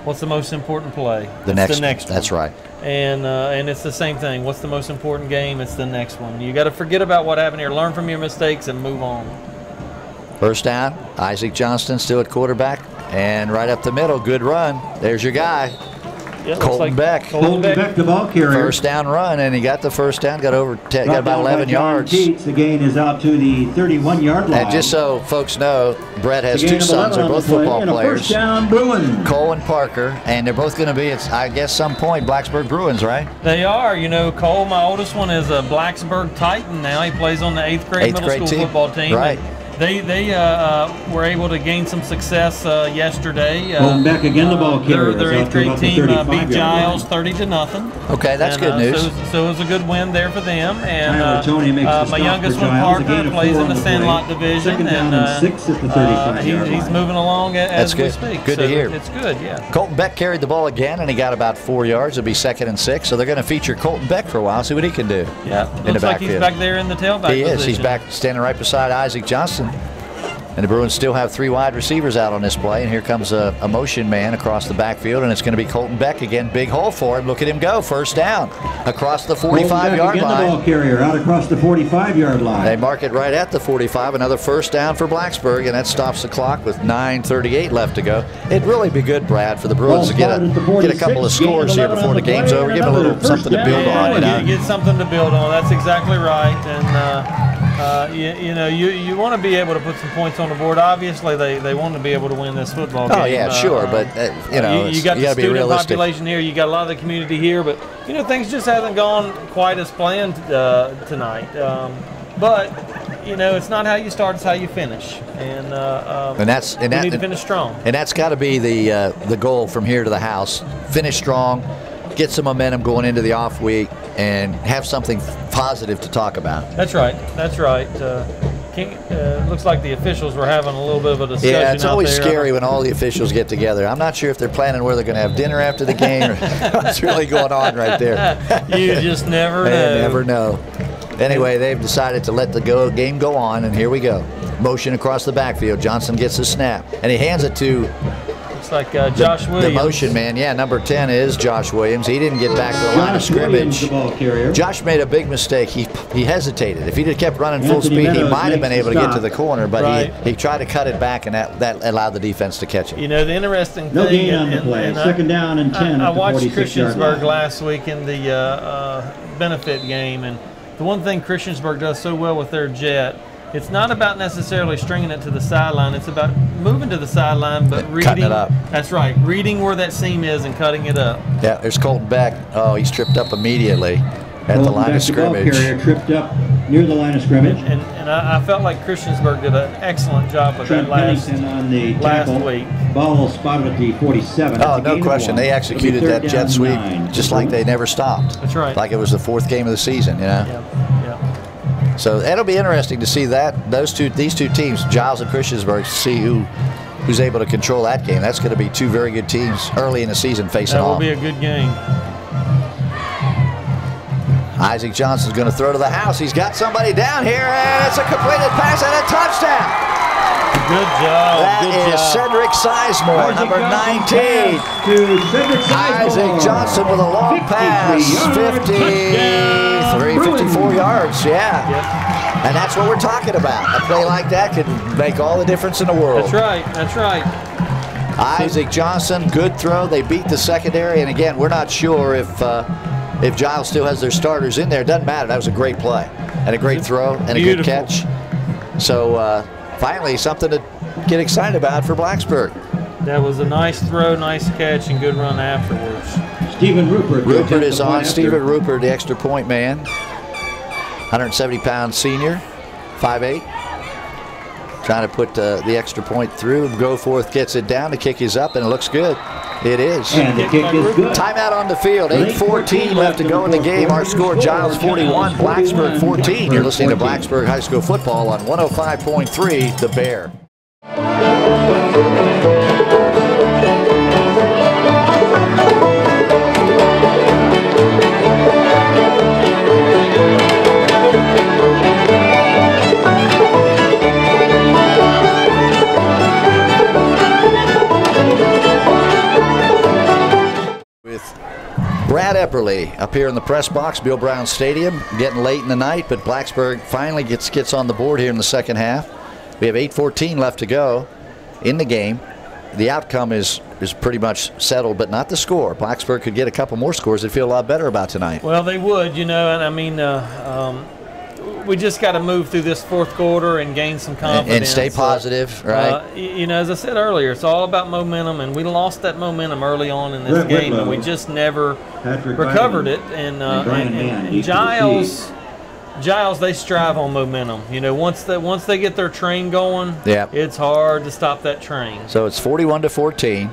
what's the most important play? The next one. That's right. And it's the same thing. What's the most important game? It's the next one. You got to forget about what happened here, learn from your mistakes, and move on. First down, Isaac Johnston still at quarterback, and right up the middle, good run. There's your guy. Yeah, Colton Beck. Colton Beck, the ball carrier. First down run, and he got the first down, got over 10, got about 11 yards. The gain is out to the 31-yard line. And just so folks know, Brett has two sons. They're both football players. First down, Bruins. Cole and Parker, and they're both going to be, I guess, some point Blacksburg Bruins, right? They are. You know, Cole, my oldest one, is a Blacksburg Titan now. He plays on the 8th grade middle school football team. Right. They were able to gain some success yesterday. Colton Beck again, the ball carrier. Their 8th grade team beat Giles 30-0. Okay, that's good news. So it was a good win there for them. And my youngest one, Parker, plays in the Sandlot division, and 6 at the 35-yard line. He's moving along as we speak. Good to hear. It's good, yeah. Colton Beck carried the ball again, and he got about 4 yards. It'll be 2nd and 6. So they're going to feature Colton Beck for a while, see what he can do. Yeah, in the looks like backfield. he's back there in the tailback He is. position. He's back standing right beside Isaac Johnson. And the Bruins still have 3 wide receivers out on this play. And here comes a motion man across the backfield. And it's going to be Colton Beck again. Big hole for him. Look at him go. First down across the 45-yard line. The ball carrier out across the 45-yard line. They mark it right at the 45. Another first down for Blacksburg. And that stops the clock with 9:38 left to go. It'd really be good, Brad, for the Bruins to get a couple of scores here before the game's over. Give them a little something to build on. Get something to build on. That's exactly right. And you want to be able to put some points on the board. Obviously, they want to be able to win this football game. Oh yeah, sure, but you got the student population here. You got a lot of the community here, but things just haven't gone quite as planned tonight. But it's not how you start; it's how you finish. And you need to finish strong. And that's got to be the goal from here to the house. Finish strong, get some momentum going into the off week, and have something positive to talk about. That's right. That's right. Looks like the officials were having a little bit of a discussion. Yeah, it's always there. scary when all the officials get together. I'm not sure if they're planning where they're going to have dinner after the game or what's really going on right there. You just never know. Never know. Anyway, they've decided to let the game go on, and here we go. Motion across the backfield. Johnson gets the snap, and he hands it to like Josh Williams. The motion man, yeah, number 10 is Josh Williams. He didn't get back to the line of scrimmage. Josh made a big mistake. He hesitated. If he'd have kept running full speed, he might have been able to get to the corner, but he tried to cut it back, and that allowed the defense to catch it. The interesting thing. No gain on the play. 2nd down and 10. I watched Christiansburg last week in the benefit game, and the one thing Christiansburg does so well with their jet, it's not about necessarily stringing it to the sideline. It's about moving to the sideline, but reading. Cutting it up. That's right. Reading where that seam is and cutting it up. Yeah, there's Colton Beck. Oh, he's tripped up immediately at the line of scrimmage. The ball carrier tripped up near the line of scrimmage. And I felt like Christiansburg did an excellent job of that last week. Ball spotted at the 47. Oh, no question. They executed that jet sweep just like they never stopped. That's right. Like it was the 4th game of the season, Yeah. So that'll be interesting to see these two teams, Giles and Christiansburg, see who's able to control that game. That's going to be 2 very good teams early in the season facing off. That will be a good game. Isaac Johnson's going to throw to the house. He's got somebody down here, and it's a completed pass and a touchdown. Good job. That is Cedric Sizemore, number 19. Isaac Johnson with a long pass, 54 yards, yeah. Yep. And that's what we're talking about. A play like that could make all the difference in the world. That's right, that's right. Isaac Johnson, good throw. They beat the secondary, and again, we're not sure if Giles still has their starters in there. It doesn't matter. That was a great play and a great throw and a good catch. So finally, something to get excited about for Blacksburg. That was a nice throw, nice catch, and good run afterwards. Stephen Rupert. Rupert is on. Stephen Rupert, the extra point man. 170-pound senior, 5'8". Trying to put the extra point through. Goforth gets it down. The kick is up, and it looks good. It is. And the kick is good. Timeout on the field. 8:14 left to go in the game. Our score, Giles 41, Blacksburg 14. You're listening to Blacksburg High School football on 105.3 The Bear. Brad Epperly up here in the press box, Bill Brown Stadium, getting late in the night, but Blacksburg finally gets on the board here in the second half. We have 8:14 left to go in the game. the outcome is pretty much settled, but not the score. Blacksburg could get a couple more scores. They'd feel a lot better about tonight. Well, they would, and I mean, we just got to move through this fourth quarter and gain some confidence. And stay positive, right? As I said earlier, it's all about momentum, and we lost that momentum early on in this game, and we just never recovered it. And Giles, they strive on momentum. Once they get their train going, it's hard to stop that train. So it's 41-14,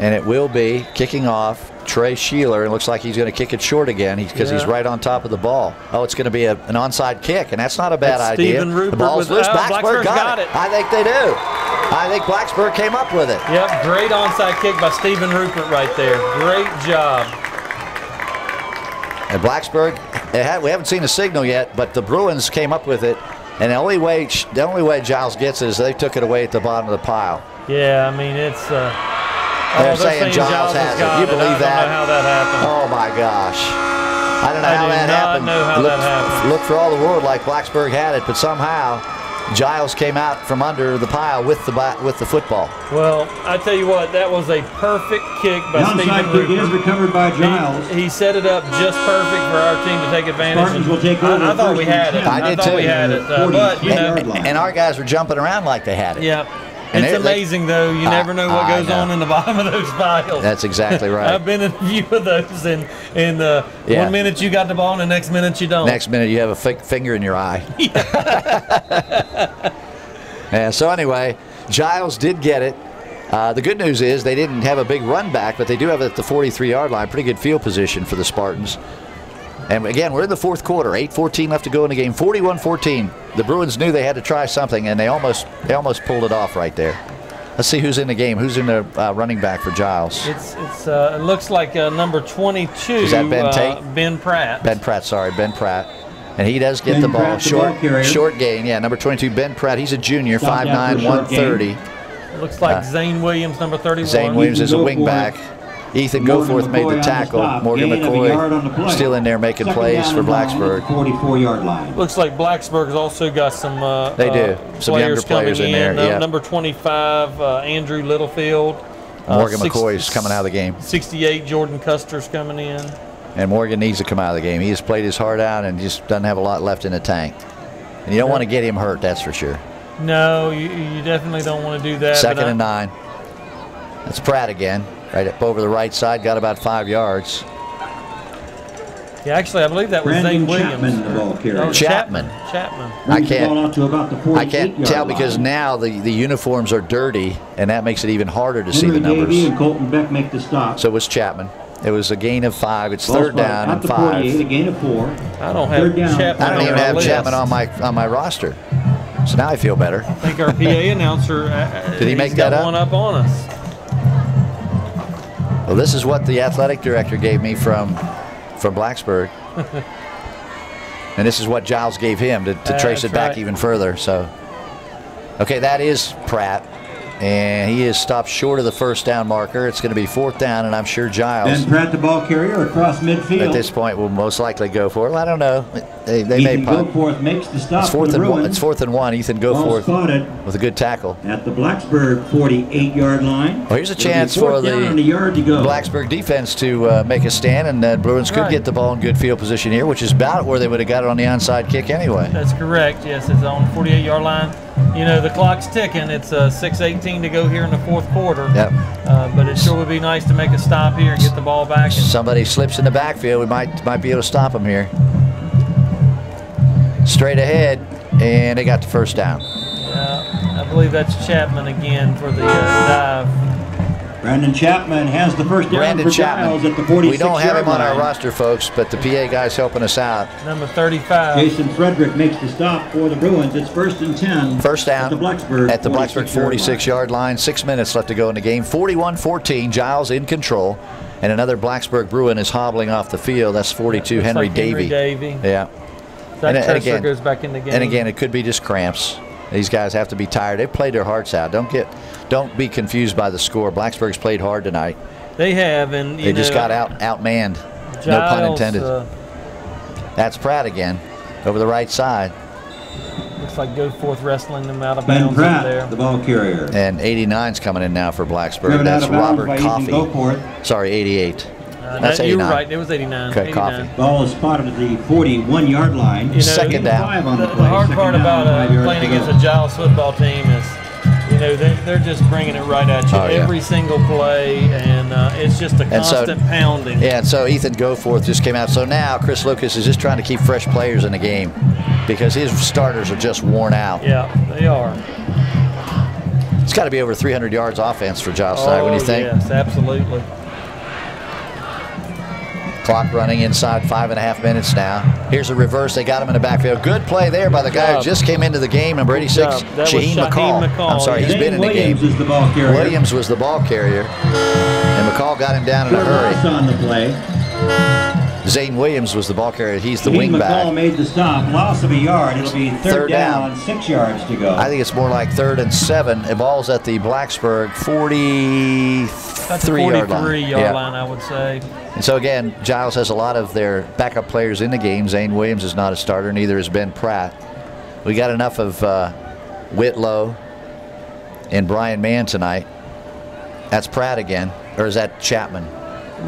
and it will be kicking off. Trey Sheeler, it looks like he's going to kick it short again because he's right on top of the ball. Oh, it's going to be an onside kick, and that's not a bad idea. Stephen Rupert, the ball's loose. Blacksburg got it. I think they do. I think Blacksburg came up with it. Yep, great onside kick by Stephen Rupert right there. Great job. And Blacksburg, we haven't seen a signal yet, but the Bruins came up with it, and the only way Giles gets it is they took it away at the bottom of the pile. Yeah, I mean, it's... they're saying Giles has it. You believe that? I don't know how that happened. Oh, my gosh. I don't know how that happened. Looked for all the world like Blacksburg had it, but somehow Giles came out from under the pile with the football. Well, I tell you what, that was a perfect kick by Stephen Rupert. Kick is recovered by Giles. He set it up just perfect for our team to take advantage. Spartans will take over. I thought we had it. I did too. We had it. But, and our guys were jumping around like they had it. Yeah. It's amazing, though. You never know what goes on in the bottom of those piles. That's exactly right. I've been in a few of those, and 1 minute you got the ball, and the next minute you don't. Next minute you have a finger in your eye. So anyway, Giles did get it. The good news is they didn't have a big run back, but they do have it at the 43-yard line. Pretty good field position for the Spartans. And again, we're in the fourth quarter. 8:14 left to go in the game. 41-14. The Bruins knew they had to try something, and they almost pulled it off right there. Let's see who's in the game. Who's in the running back for Giles? It looks like number 22. Is that Ben Tate? Ben Pratt. Ben Pratt. And he does get the ball. Short gain. Yeah, number 22, Ben Pratt. He's a junior, 5'9", 130. Looks like Zane Williams, number 31. Zane Williams is a wing back. Ethan Goforth made the tackle. Morgan McCoy still in there making plays for Blacksburg. 44-yard line. Looks like Blacksburg's also got some they do. Some younger players in there. Number 25, Andrew Littlefield. Morgan McCoy's coming out of the game. 68, Jordan Custer's coming in. And Morgan needs to come out of the game. He has played his heart out and just doesn't have a lot left in the tank. And you don't want to get him hurt, that's for sure. No, you definitely don't want to do that. 2nd and 9. That's Pratt again. Right up over the right side, got about 5 yards. Yeah, actually, I believe that was Zane Williams. Chapman. I can't tell because now the uniforms are dirty, and that makes it even harder to see the numbers. And Colton Beck make the stop. So it was Chapman. It was a gain of 5. It's third down and 5. A gain of 4. I don't have Chapman. I don't even have Chapman on my roster. So now I feel better. I think our PA announcer did he make that up? One up on us. Well, this is what the athletic director gave me from Blacksburg. And this is what Giles gave him to trace it back even further. So, okay, that is Pratt. And he is stopped short of the first down marker. It's going to be 4th down, and I'm sure Giles. And Pratt, the ball carrier, across midfield. At this point, will most likely go for it. Well, I don't know. They may punt. Goforth makes the stop. It's 4th and 1. Ethan Goforth with a good tackle. At the Blacksburg 48-yard line. Well, here's a chance for the Blacksburg defense to make a stand, and the Bruins could get the ball in good field position here, which is about where they would have got it on the onside kick anyway. That's correct. Yes, it's on the 48-yard line. The clock's ticking. It's 6:18 to go here in the fourth quarter. Yep. But it sure would be nice to make a stop here and get the ball back. Somebody slips in the backfield. We might be able to stop them here. Straight ahead, and they got the first down. Yeah, I believe that's Chapman again for the dive. Brandon Chapman has the first down for Giles at the 46-yard line. We don't have him on our roster, folks, but the PA guy's helping us out. Number 35. Jason Frederick makes the stop for the Bruins. It's 1st and 10. First down at the Blacksburg 46-yard line. 6 minutes left to go in the game. 41-14. Giles in control. And another Blacksburg Bruin is hobbling off the field. That's 42, Henry Davey. That Yeah. And again, goes back in the game. And again, it could be just cramps. These guys have to be tired. They've played their hearts out. Don't be confused by the score. Blacksburg's played hard tonight. They have, and they just got outmanned. Giles, no pun intended. That's Pratt again, over the right side. Looks Looks like Goforth wrestling them out of Ben bounds Pratt, up there. the ball carrier. And 89's coming in now for Blacksburg. Driven That's out of bounds Robert by Coffey. Ethan Goforth. Sorry, 88. That's 89. You were right. It was 89. Okay, 89. Coffey. Ball is spotted at the 41-yard line. You know, Second down. On the The hard part about playing against a Giles football team is, you know, they're just bringing it right at you every single play, and it's just a constant pounding. Yeah, and so Ethan Goforth just came out. So now Chris Lucas is just trying to keep fresh players in the game because his starters are just worn out. Yeah, they are. It's got to be over 300 yards offense for Giles tonight, when you think. Yes, absolutely. Clock running inside 5.5 minutes now. Here's a reverse. They got him in the backfield. Good play there by the guy who just came into the game, number 86, Shaheem McCall. I'm sorry, he's been in the game. Williams was the ball carrier, and McCall got him down in a hurry. On the play. Zane Williams was the ball carrier. He's the Shaheem wingback. McCall made the stop. Loss of a yard. It'll be third down, 6 yards to go. I think it's more like 3rd and 7. The ball's at the Blacksburg 43-yard line. 43-yard line, I would say. And so again, Giles has a lot of their backup players in the game. Zane Williams is not a starter, neither is Ben Pratt. We got enough of Whitlow and Brian Mann tonight. That's Pratt again, or is that Chapman?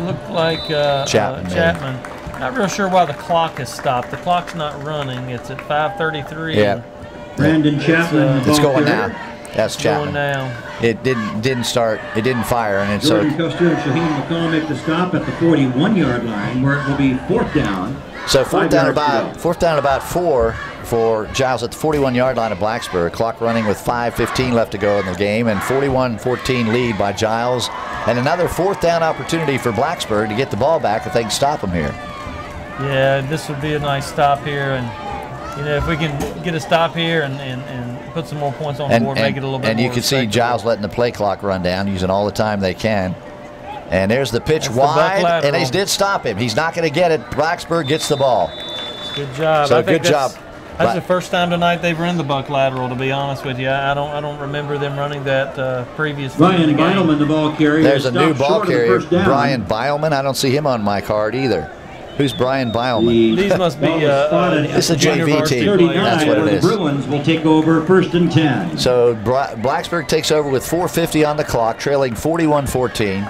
Looked like Chapman. Not real sure why the clock has stopped. The clock's not running. It's at 5:33. Yeah. Brandon Chapman. It's going now. That's Chapman. Going now. It didn't start. It didn't fire, and it's Jordan Custer and Shaheem McCall make the stop at the 41-yard line, where it will be 4th down. So fourth down about 4 for Giles at the 41-yard line of Blacksburg. Clock running with 5:15 left to go in the game, and 41-14 lead by Giles. And another 4th down opportunity for Blacksburg to get the ball back if they can stop them here. Yeah, this would be a nice stop here, and you know, if we can get a stop here and put some more points on the board, make it a little bit more. And you can see Giles letting the play clock run down, using all the time they can. And there's the pitch wide, and they did stop him. He's not going to get it. Blacksburg gets the ball. Good job. So good job. That's the first time tonight they've run the buck lateral, to be honest with you. I don't remember them running that previously. Brian Beilman, the ball carrier. There's a new ball carrier, Brian Beilman. I don't see him on my card either. Who's Brian Beilman? These must be it's a JV team. That's what it is. The Bruins will take over 1st and 10. So Blacksburg takes over with 4:50 on the clock, trailing 41-14.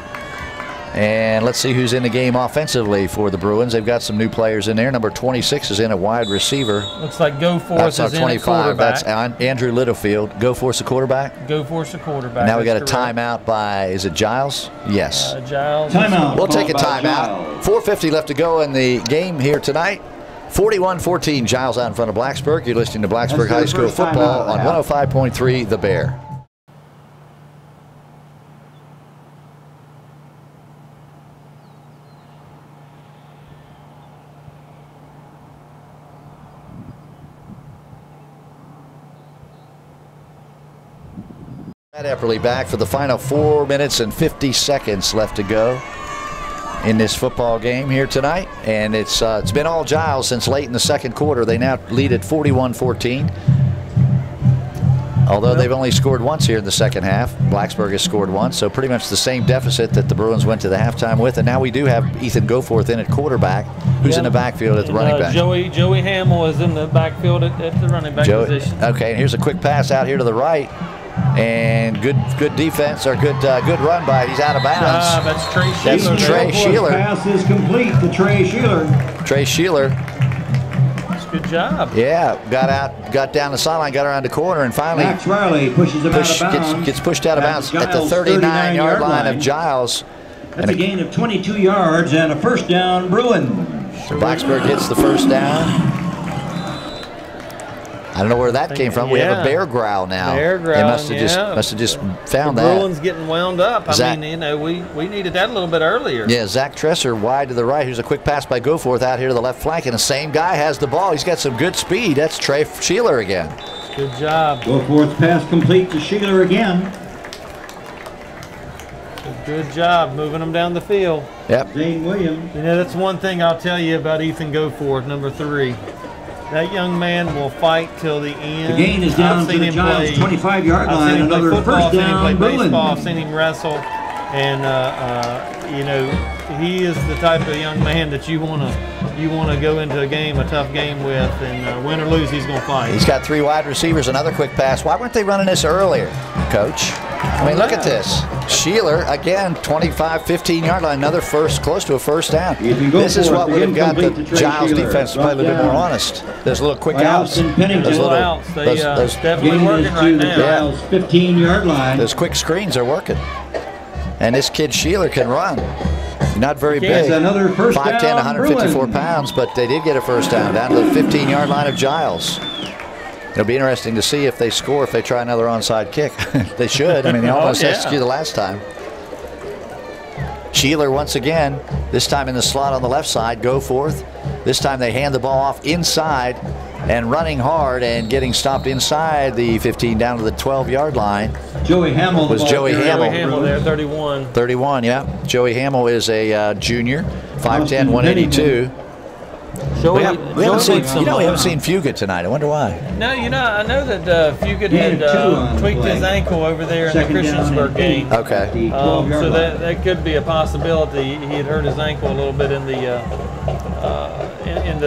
And let's see who's in the game offensively for the Bruins. They've got some new players in there. Number 26 is in at wide receiver. Looks like Goforth is in at quarterback. That's Andrew Littlefield. Goforth's the quarterback? Goforth's the quarterback. Now we got a timeout by, is it Giles? Yes. Giles. Timeout. We'll take a timeout. 4:50 left to go in the game here tonight. 41-14, Giles out in front of Blacksburg. You're listening to Blacksburg High School football on 105.3 The Bear. Epperly back for the final 4 minutes and 50 seconds left to go in this football game here tonight, and it's been all Giles since late in the second quarter. They now lead at 41-14. Although they've only scored once here in the second half. Blacksburg has scored once, so pretty much the same deficit that the Bruins went to the halftime with. And now we do have Ethan Goforth in at quarterback, who's in the backfield at the running back. Joey Hamill is in the backfield at the running back position. Okay, and here's a quick pass out here to the right. And good defense, or good run by. He's out of bounds. That's Trey Sheeler. That's Trey Sheeler. Pass is complete to Trey Sheeler. Trey Sheeler. That's a good job. Yeah, got down the sideline, got around the corner, and finally Max Riley pushes him out of bounds. Gets pushed out of bounds at the 39-yard line of Giles. That's a gain of 22 yards and a 1st down Bruin. So Blacksburg gets the 1st down. I don't know where that came from. We have a bear growl now. Bear growl. They must have just found the that. Bruins getting wound up. I mean, you know, we needed that a little bit earlier. Yeah, Zach Tresser wide to the right. Here's a quick pass by Goforth out here to the left flank, and the same guy has the ball. He's got some good speed. That's Trey Sheeler again. Good job. Goforth's pass complete to Sheeler again. Good job moving them down the field. Yep. Zane Williams. You know, that's one thing I'll tell you about Ethan Goforth, number 3. That young man will fight till the end. The gain is down to the Giles 25-yard line. Another 1st down. I've seen him play baseball. I've seen him wrestle. And you know, he is the type of young man that you want to go into a game, a tough game with, and win or lose, he's going to fight. He's got 3 wide receivers. Another quick pass. Why weren't they running this earlier, Coach? I mean, look at this. Sheeler, again, 25, 15-yard line, another close to a first down. This is what would have got the Giles defense to play a little bit more honest. Those little quick outs. Those little outs. Those definitely working right now. Giles' 15-yard line. Those quick screens are working. And this kid Sheeler can run. Not very big. 5'10", 154 pounds, but they did get a first down to the 15-yard line of Giles. It'll be interesting to see if they score if they try another onside kick. They should. I mean, they almost executed the last time. Sheeler once again, this time in the slot on the left side, go forth. This time they hand the ball off inside and running hard and getting stopped inside the 15 down to the 12-yard line. Joey Hamill was Joey Hamill. Joey Hamill there, 31. 31, yeah. Joey Hamill is a junior, 5'10", 182. We haven't seen Fugit tonight. I wonder why. No, you know, I know that Fugit had tweaked his ankle over there in the Christiansburg game. Okay. So that could be a possibility. He had hurt his ankle a little bit in the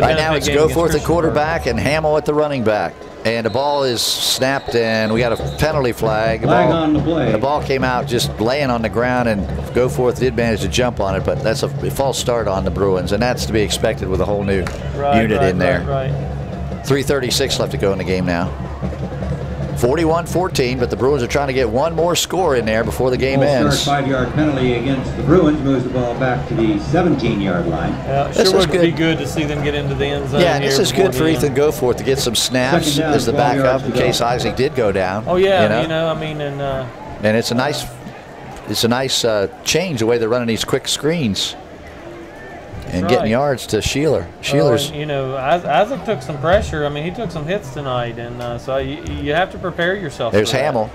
right now it's Goforth at quarterback and Hamill at the running back. And the ball is snapped, and we got a penalty flag. On the play. The ball came out just laying on the ground, and Goforth did manage to jump on it, but that's a false start on the Bruins, and that's to be expected with a whole new unit in there. 3:36 left to go in the game now. 41-14, but the Bruins are trying to get one more score in there before the game ends. 5-yard penalty against the Bruins moves the ball back to the 17-yard line. Sure would be good to see them get into the end zone. Yeah, this is good for Ethan Goforth to get some snaps as the backup in case Isaac did go down. Oh yeah, you know, I mean, and it's a nice change the way they're running these quick screens. And getting yards to Sheeler. Sheeler's. You know, Isaac took some pressure. I mean, he took some hits tonight, and so you have to prepare yourself. There's Hamill.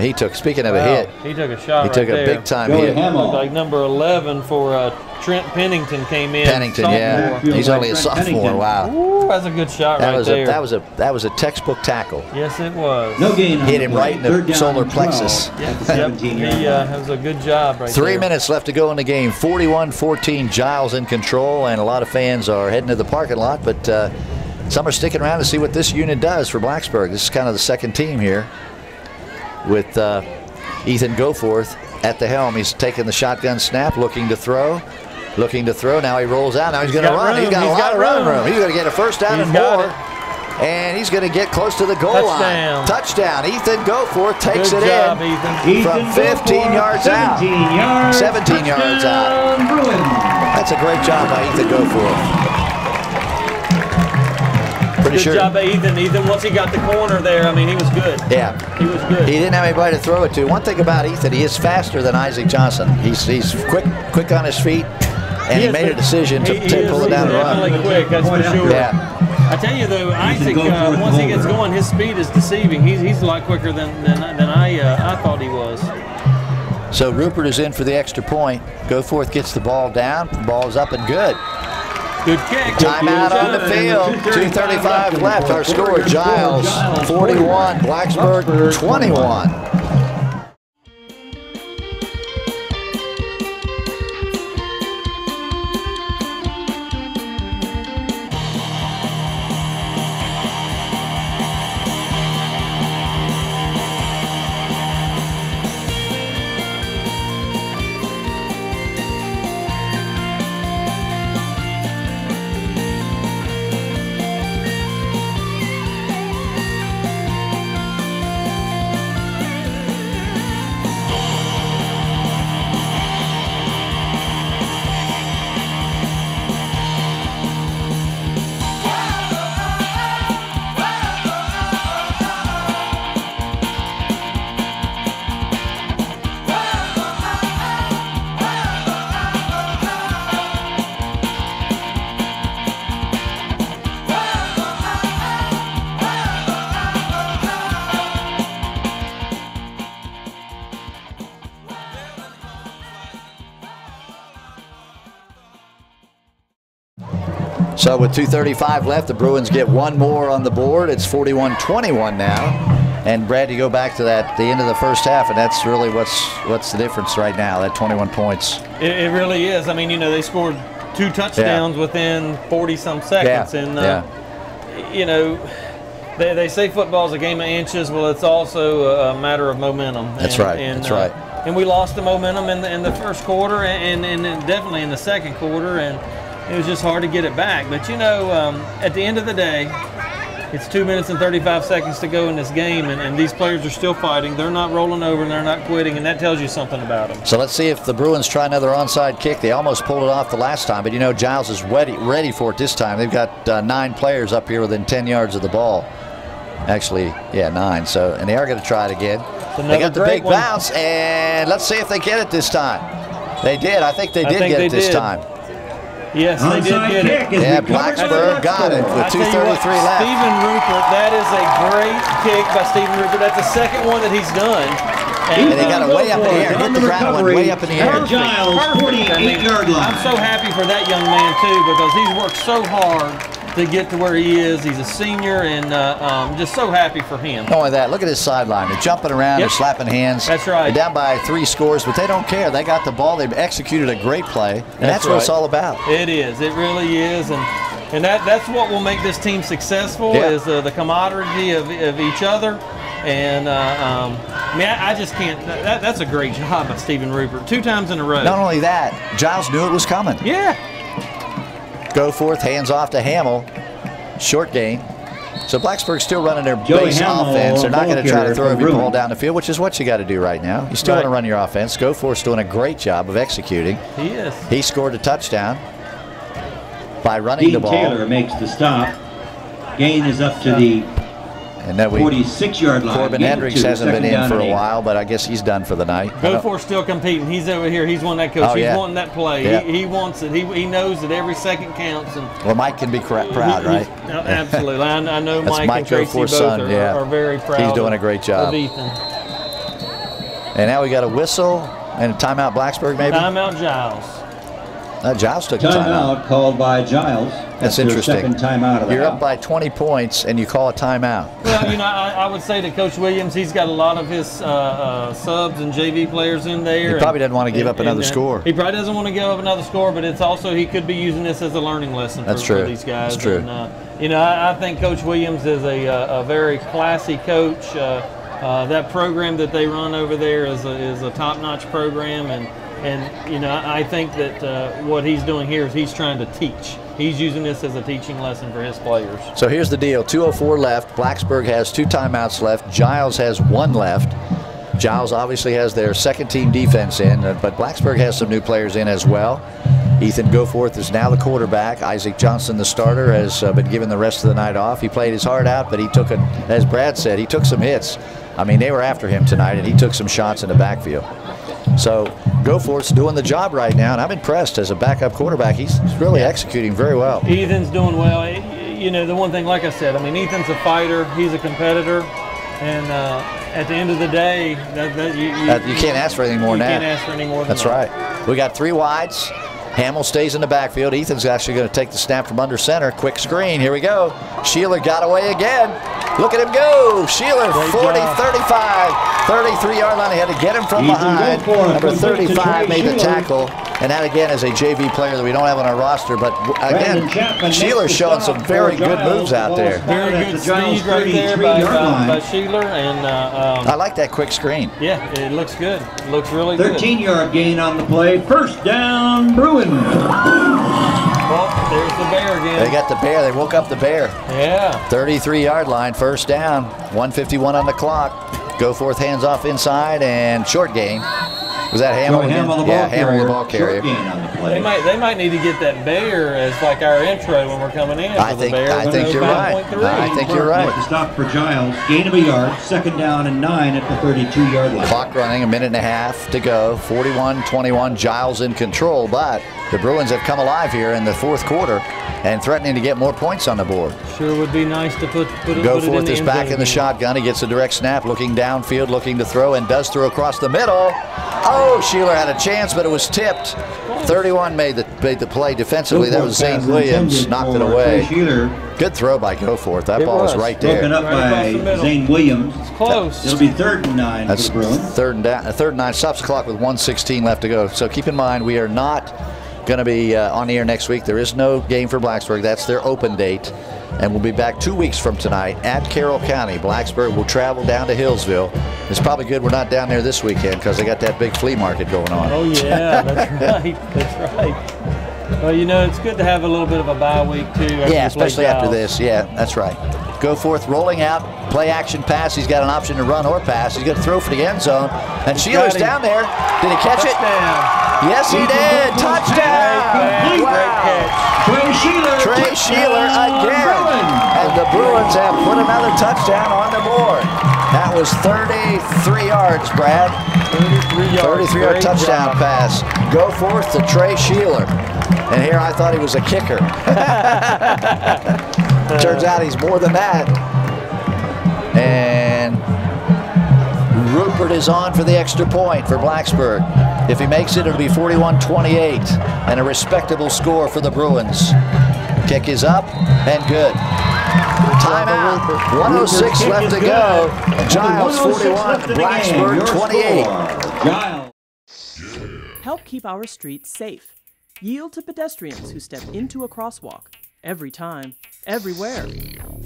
He took. Speaking of a hit, he took a shot. He took a big time hit. Like number 11 for Trent Pennington came in. Pennington, yeah, he's only a sophomore. Wow, ooh, that's a good shot right there. That was a textbook tackle. Yes, it was. No gain. Hit him right in the solar plexus. That was a good job right there. 3 minutes left to go in the game. 41-14. Giles in control, and a lot of fans are heading to the parking lot, but some are sticking around to see what this unit does for Blacksburg. This is kind of the second team here, with Ethan Goforth at the helm. He's taking the shotgun snap, looking to throw. Now he rolls out. Now he's going to run. He's got a lot of run room. He's going to get a first down and more. And he's going to get close to the goal line. Touchdown. Ethan Goforth takes it in from 15 yards out. 17 yards out. That's a great job by Ethan Goforth. Good job by Ethan. Ethan, once he got the corner there, I mean, he was good. Yeah. He was good. He didn't have anybody to throw it to. One thing about Ethan, he is faster than Isaac Johnson. He's quick on his feet, and he made a decision to pull it down and run. Definitely quick, that's for sure. Yeah. I tell you, though, Isaac, once he gets going, his speed is deceiving. He's a lot quicker than I thought he was. So Rupert is in for the extra point. Goforth gets the ball down. The ball is up and good. Good kick. Timeout on the field. 2:35 left. Our score, Giles 41, Blacksburg 21. So with 2:35 left, the Bruins get one more on the board. It's 41-21 now. And Brad, you go back to that the end of the first half, and that's really what's the difference right now. That 21 points. It really is. I mean, you know, they scored 2 touchdowns within 40-some seconds, and you know, they say football's a game of inches. Well, it's also a matter of momentum. That's right. That's right. And we lost the momentum in the first quarter, and definitely in the second quarter, and it was just hard to get it back. But you know, at the end of the day, it's 2 minutes and 35 seconds to go in this game, and these players are still fighting. They're not rolling over, and they're not quitting, and that tells you something about them. So let's see if the Bruins try another onside kick. They almost pulled it off the last time, but you know, Giles is ready for it this time. They've got 9 players up here within 10 yards of the ball. Actually, yeah, 9. So, and they are going to try it again. They got the big bounce, and let's see if they get it this time. They did. I think they did get it this time. Yes, they did get it. Yeah, Blacksburg got it with 2:33 left. Stephen Rupert, that is a great kick by Stephen Rupert. That's the second one that he's done. And they got it way up in the air. Hit the ground one way up in the air. Giles, 48-yard line. I'm so happy for that young man, too, because he's worked so hard to get to where he is. He's a senior, and just so happy for him. Not only that, look at his sideline. They're jumping around, they're slapping hands. That's right. They're down by 3 scores, but they don't care. They got the ball. They've executed a great play, and that's what it's all about. It is. It really is, and that's what will make this team successful is the camaraderie of each other. And I mean, I just can't. That's a great job by Stephen Rupert. 2 times in a row. Not only that, Giles knew it was coming. Yeah. Go forth, hands off to Hamill. Short gain. So Blacksburg's still running their base offense. They're not going to try to throw every ball down the field, which is what you got to do right now. You still want to run your offense. Go forth's doing a great job of executing. He is. He scored a touchdown by running the ball. Taylor makes the stop. Gain is up to the 46-yard line. Corbin Hendricks hasn't been in for a while, but I guess he's done for the night. Goforth's still competing. He's over here. He's one that coach. Oh, He's wanting that play. Yeah. He wants it. He knows that every second counts. And well, Mike can be proud, right? Absolutely. I know That's Mike and Tracy both son, are very proud. He's doing a great job. Of Ethan. And now we got a whistle and a timeout Blacksburg, maybe? Timeout Giles. Giles took a timeout. Called by Giles. That's interesting. Second timeout of the You're up by 20 points and you call a timeout. Well, you know, I would say that Coach Williams, he's got a lot of his subs and JV players in there. He probably doesn't want to give up another score. He probably doesn't want to give up another score, but it's also he could be using this as a learning lesson for these guys. That's true. And, you know, I think Coach Williams is a very classy coach. That program that they run over there is a top-notch program, and you know, I think that what he's doing here is he's trying to teach. He's using this as a teaching lesson for his players. So here's the deal. 2:04 left. Blacksburg has 2 timeouts left. Giles has 1 left. Giles obviously has their second-team defense in, but Blacksburg has some new players in as well. Ethan Goforth is now the quarterback. Isaac Johnson, the starter, has been given the rest of the night off. He played his heart out, but he took, as Brad said, he took some hits. I mean, they were after him tonight, and he took some shots in the backfield. So Goforth's doing the job right now, and I'm impressed as a backup quarterback. He's really executing very well. Ethan's doing well. You know, the one thing, like I said, I mean, Ethan's a fighter. He's a competitor. And at the end of the day, you can't ask for anything more than that. You can't ask for any more than that. That's right. We got 3 wides. Hamill stays in the backfield. Ethan's actually going to take the snap from under center. Quick screen. Here we go. Sheeler got away again. Look at him go. Sheeler, 40, 35, 33-yard line. He had to get him from behind. Number 35 made the tackle. And that, again, is a JV player that we don't have on our roster. But, again, Sheeler's showing some very good moves out there. Very good speed right there by Sheeler. And I like that quick screen. Yeah, it looks good. It looks really good. 13-yard gain on the play. First down, Bruins. Well, there's the bear again. They got the bear. They woke up the bear. Yeah. 33-yard line, first down. 1:51 on the clock. Goforth hands off inside and short gain. Was that Hamill? Hamill the ball carrier. They might need to get that bear as like our intro when we're coming in. I think you're right. I think you're right. The stop for Giles. Gain of a yard. Second down and 9 at the 32-yard line. Clock running, 1.5 minutes to go. 41-21. Giles in control, but the Bruins have come alive here in the fourth quarter and threatening to get more points on the board. Sure would be nice to put it in the Goforth is end back zone in the here. shotgun. He gets a direct snap, looking downfield, looking to throw, and does throw across the middle. Oh, Sheeler had a chance, but it was tipped. 31 made the play defensively. That was Zane Williams, knocked it away. Good throw by Goforth. That ball was right there. Broken up by Zane Williams. It's close. It'll be 3rd and 9 That's for the Bruins. third and 9. Stops the clock with 1:16 left to go. So keep in mind, we are not going to be on the air next week. There is no game for Blacksburg. That's their open date. And we'll be back 2 weeks from tonight at Carroll County. Blacksburg will travel down to Hillsville. It's probably good we're not down there this weekend because they got that big flea market going on. Oh, yeah, that's right. That's right. Well, you know, it's good to have a little bit of a bye week, too. Yeah, especially after this. Yeah, that's right. Goforth rolling out, play action pass. He's got an option to run or pass. He's going to throw for the end zone. And Sheeler's down there. Did he catch it? Yes, he did. Touchdown. Great catch. Trey Sheeler again. And the Bruins have put another touchdown on the board. That was 33 yards, Brad. 33-yard touchdown pass. Goforth to Trey Sheeler. And here I thought he was a kicker. Turns out he's more than that. And Rupert is on for the extra point for Blacksburg. If he makes it, it'll be 41-28 and a respectable score for the Bruins. Kick is up and good. Timeout. 106 left to go. Giles 41, Blacksburg 28. Help keep our streets safe. Yield to pedestrians who step into a crosswalk. Every time, everywhere.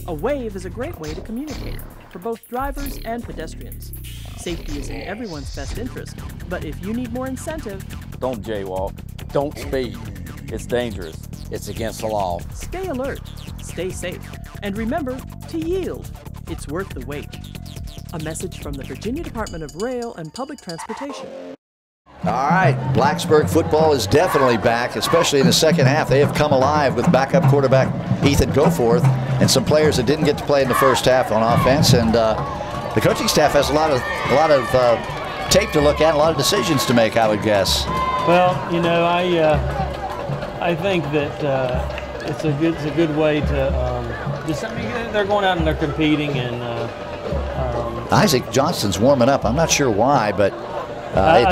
A wave is a great way to communicate for both drivers and pedestrians. Safety is in everyone's best interest, but if you need more incentive, don't jaywalk, don't speed. It's dangerous. It's against the law. Stay alert, stay safe, and remember to yield. It's worth the wait. A message from the Virginia Department of Rail and Public Transportation. All right, Blacksburg football is definitely back, especially in the second half. They have come alive with backup quarterback Ethan Goforth and some players that didn't get to play in the first half on offense. And the coaching staff has a lot of tape to look at, a lot of decisions to make, I would guess. Well, you know, I think that it's a good way to just. I mean, they're going out and they're competing, and Isaac Johnston's warming up. I'm not sure why, but.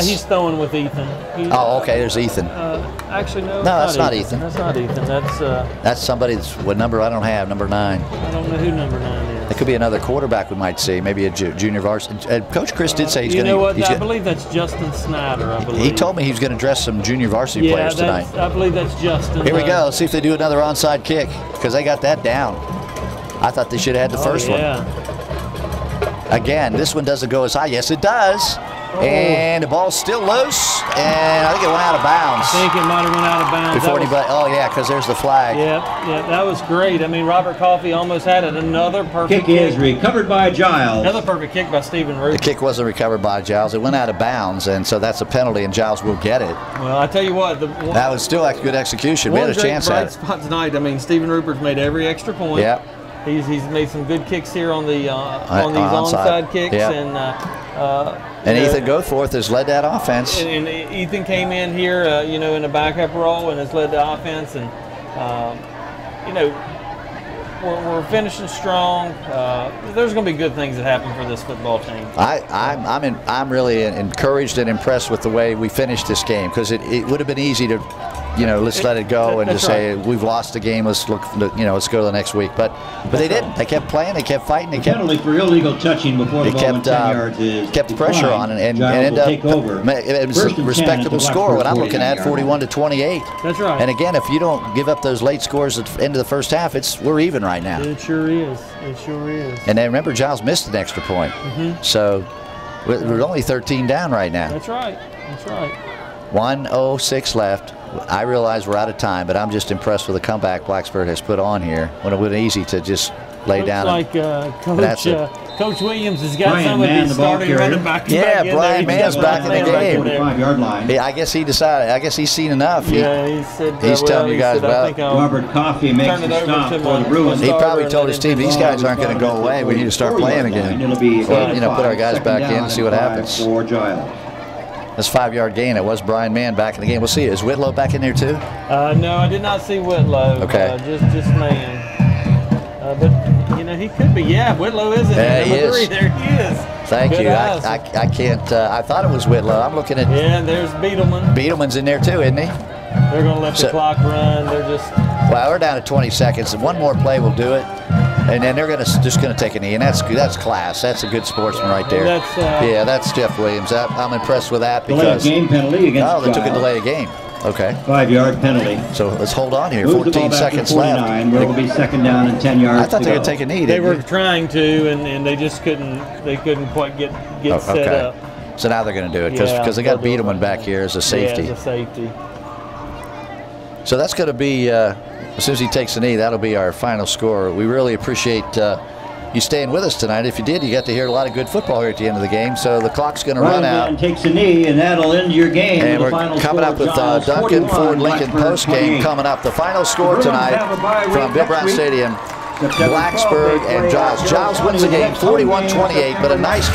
He's throwing with Ethan. Oh, okay. There's Ethan. Actually, no. No, that's not Ethan. That's not Ethan. That's somebody that's what number I don't have. Number 9. I don't know who number 9 is. It could be another quarterback we might see. Maybe a junior varsity. Coach Chris did say he's going to. You know what? I believe that's Justin Snyder. I believe he told me he was going to dress some junior varsity players tonight. I believe that's Justin. Here we go. Let's see if they do another onside kick because they got that down. I thought they should have had the first one. Again, this one doesn't go as high. Yes, it does. And the ball's still loose, and I think it went out of bounds. I think it might have went out of bounds. Oh, yeah, because there's the flag. Yeah, that was great. I mean, Robert Coffey almost had it. Another perfect kick. Is recovered by Giles. Another perfect kick by Stephen Rupert. The kick wasn't recovered by Giles. It went out of bounds, and so that's a penalty, and Giles will get it. Well, I tell you what. That was still a good execution. We had a chance at it. Spot tonight. I mean, Stephen Rupert's made every extra point. Yep. He's made some good kicks here on the on these onside kicks, yep. And Ethan Goforth has led that offense. And Ethan came in here, you know, in a backup role and has led the offense. And you know, we're finishing strong. There's going to be good things that happen for this football team. I'm really encouraged and impressed with the way we finished this game because it would have been easy to, you know, let's let it go and just say we've lost the game. Let's look, you know, let's go to the next week. But they didn't. They kept playing. They kept fighting. They kept penalty for illegal touching before the ball went 10 yards is kept the pressure on and ended up. It was a respectable score. What I'm looking at, 41-28. That's right. And again, if you don't give up those late scores at the end of the first half, we're even right now. It sure is. It sure is. And then remember, Giles missed an extra point. So we're only 13 down right now. That's right. That's right. 1:06 left. I realize we're out of time, but I'm just impressed with the comeback Blacksburg has put on here. When it would have been easy to just lay down. Like Coach Williams has got some of these starting running backs. Yeah, Brian Mann's back in the game. 45-yard line. Yeah, I guess he decided. I guess he's seen enough. He said, he's telling you guys about. Robert Coffey makes the stop for the Bruins. He probably told his team these guys aren't going to go away. We need to start playing again. It'll be put our guys back in and see what happens. For Giles. That's 5-yard gain. It was Brian Mann back in the game. We'll see. Is Whitlow back in there too? No, I did not see Whitlow. Okay. Just Mann. But, you know, he could be. Yeah, Whitlow is in there. Number 3. There he is. Thank Good you. eyes. I can't. I thought it was Whitlow. I'm looking at. Yeah, and there's Beetleman. Beetleman's in there too, isn't he? They're going to let the clock run. They're just. Well, we're down to 20 seconds. One more play will do it, and then they're just going to take a knee, and that's class. That's a good sportsman right there. That's Jeff Williams. I'm impressed with that because delay game penalty against they took a Giles. delay of game. Okay. 5-yard penalty. So let's hold on here. Move the 14 ball back seconds to 49, left. where it will be 2nd down and 10 yards. I thought they were going to take a knee. They were trying to, and they just couldn't. They couldn't quite get set up. So now they're going to do it because they got Beetleman back here as a safety. Yeah, as a safety. So that's going to be, as soon as he takes a knee, that'll be our final score. We really appreciate you staying with us tonight. If you did, you got to hear a lot of good football here at the end of the game. So the clock's going to run out. Takes a knee, and that'll end your game. And we're coming up with Duncan Ford Lincoln post game coming up. The final score tonight from Bill Brown Stadium, Blacksburg and Giles. Giles wins the game 41-28, but a nice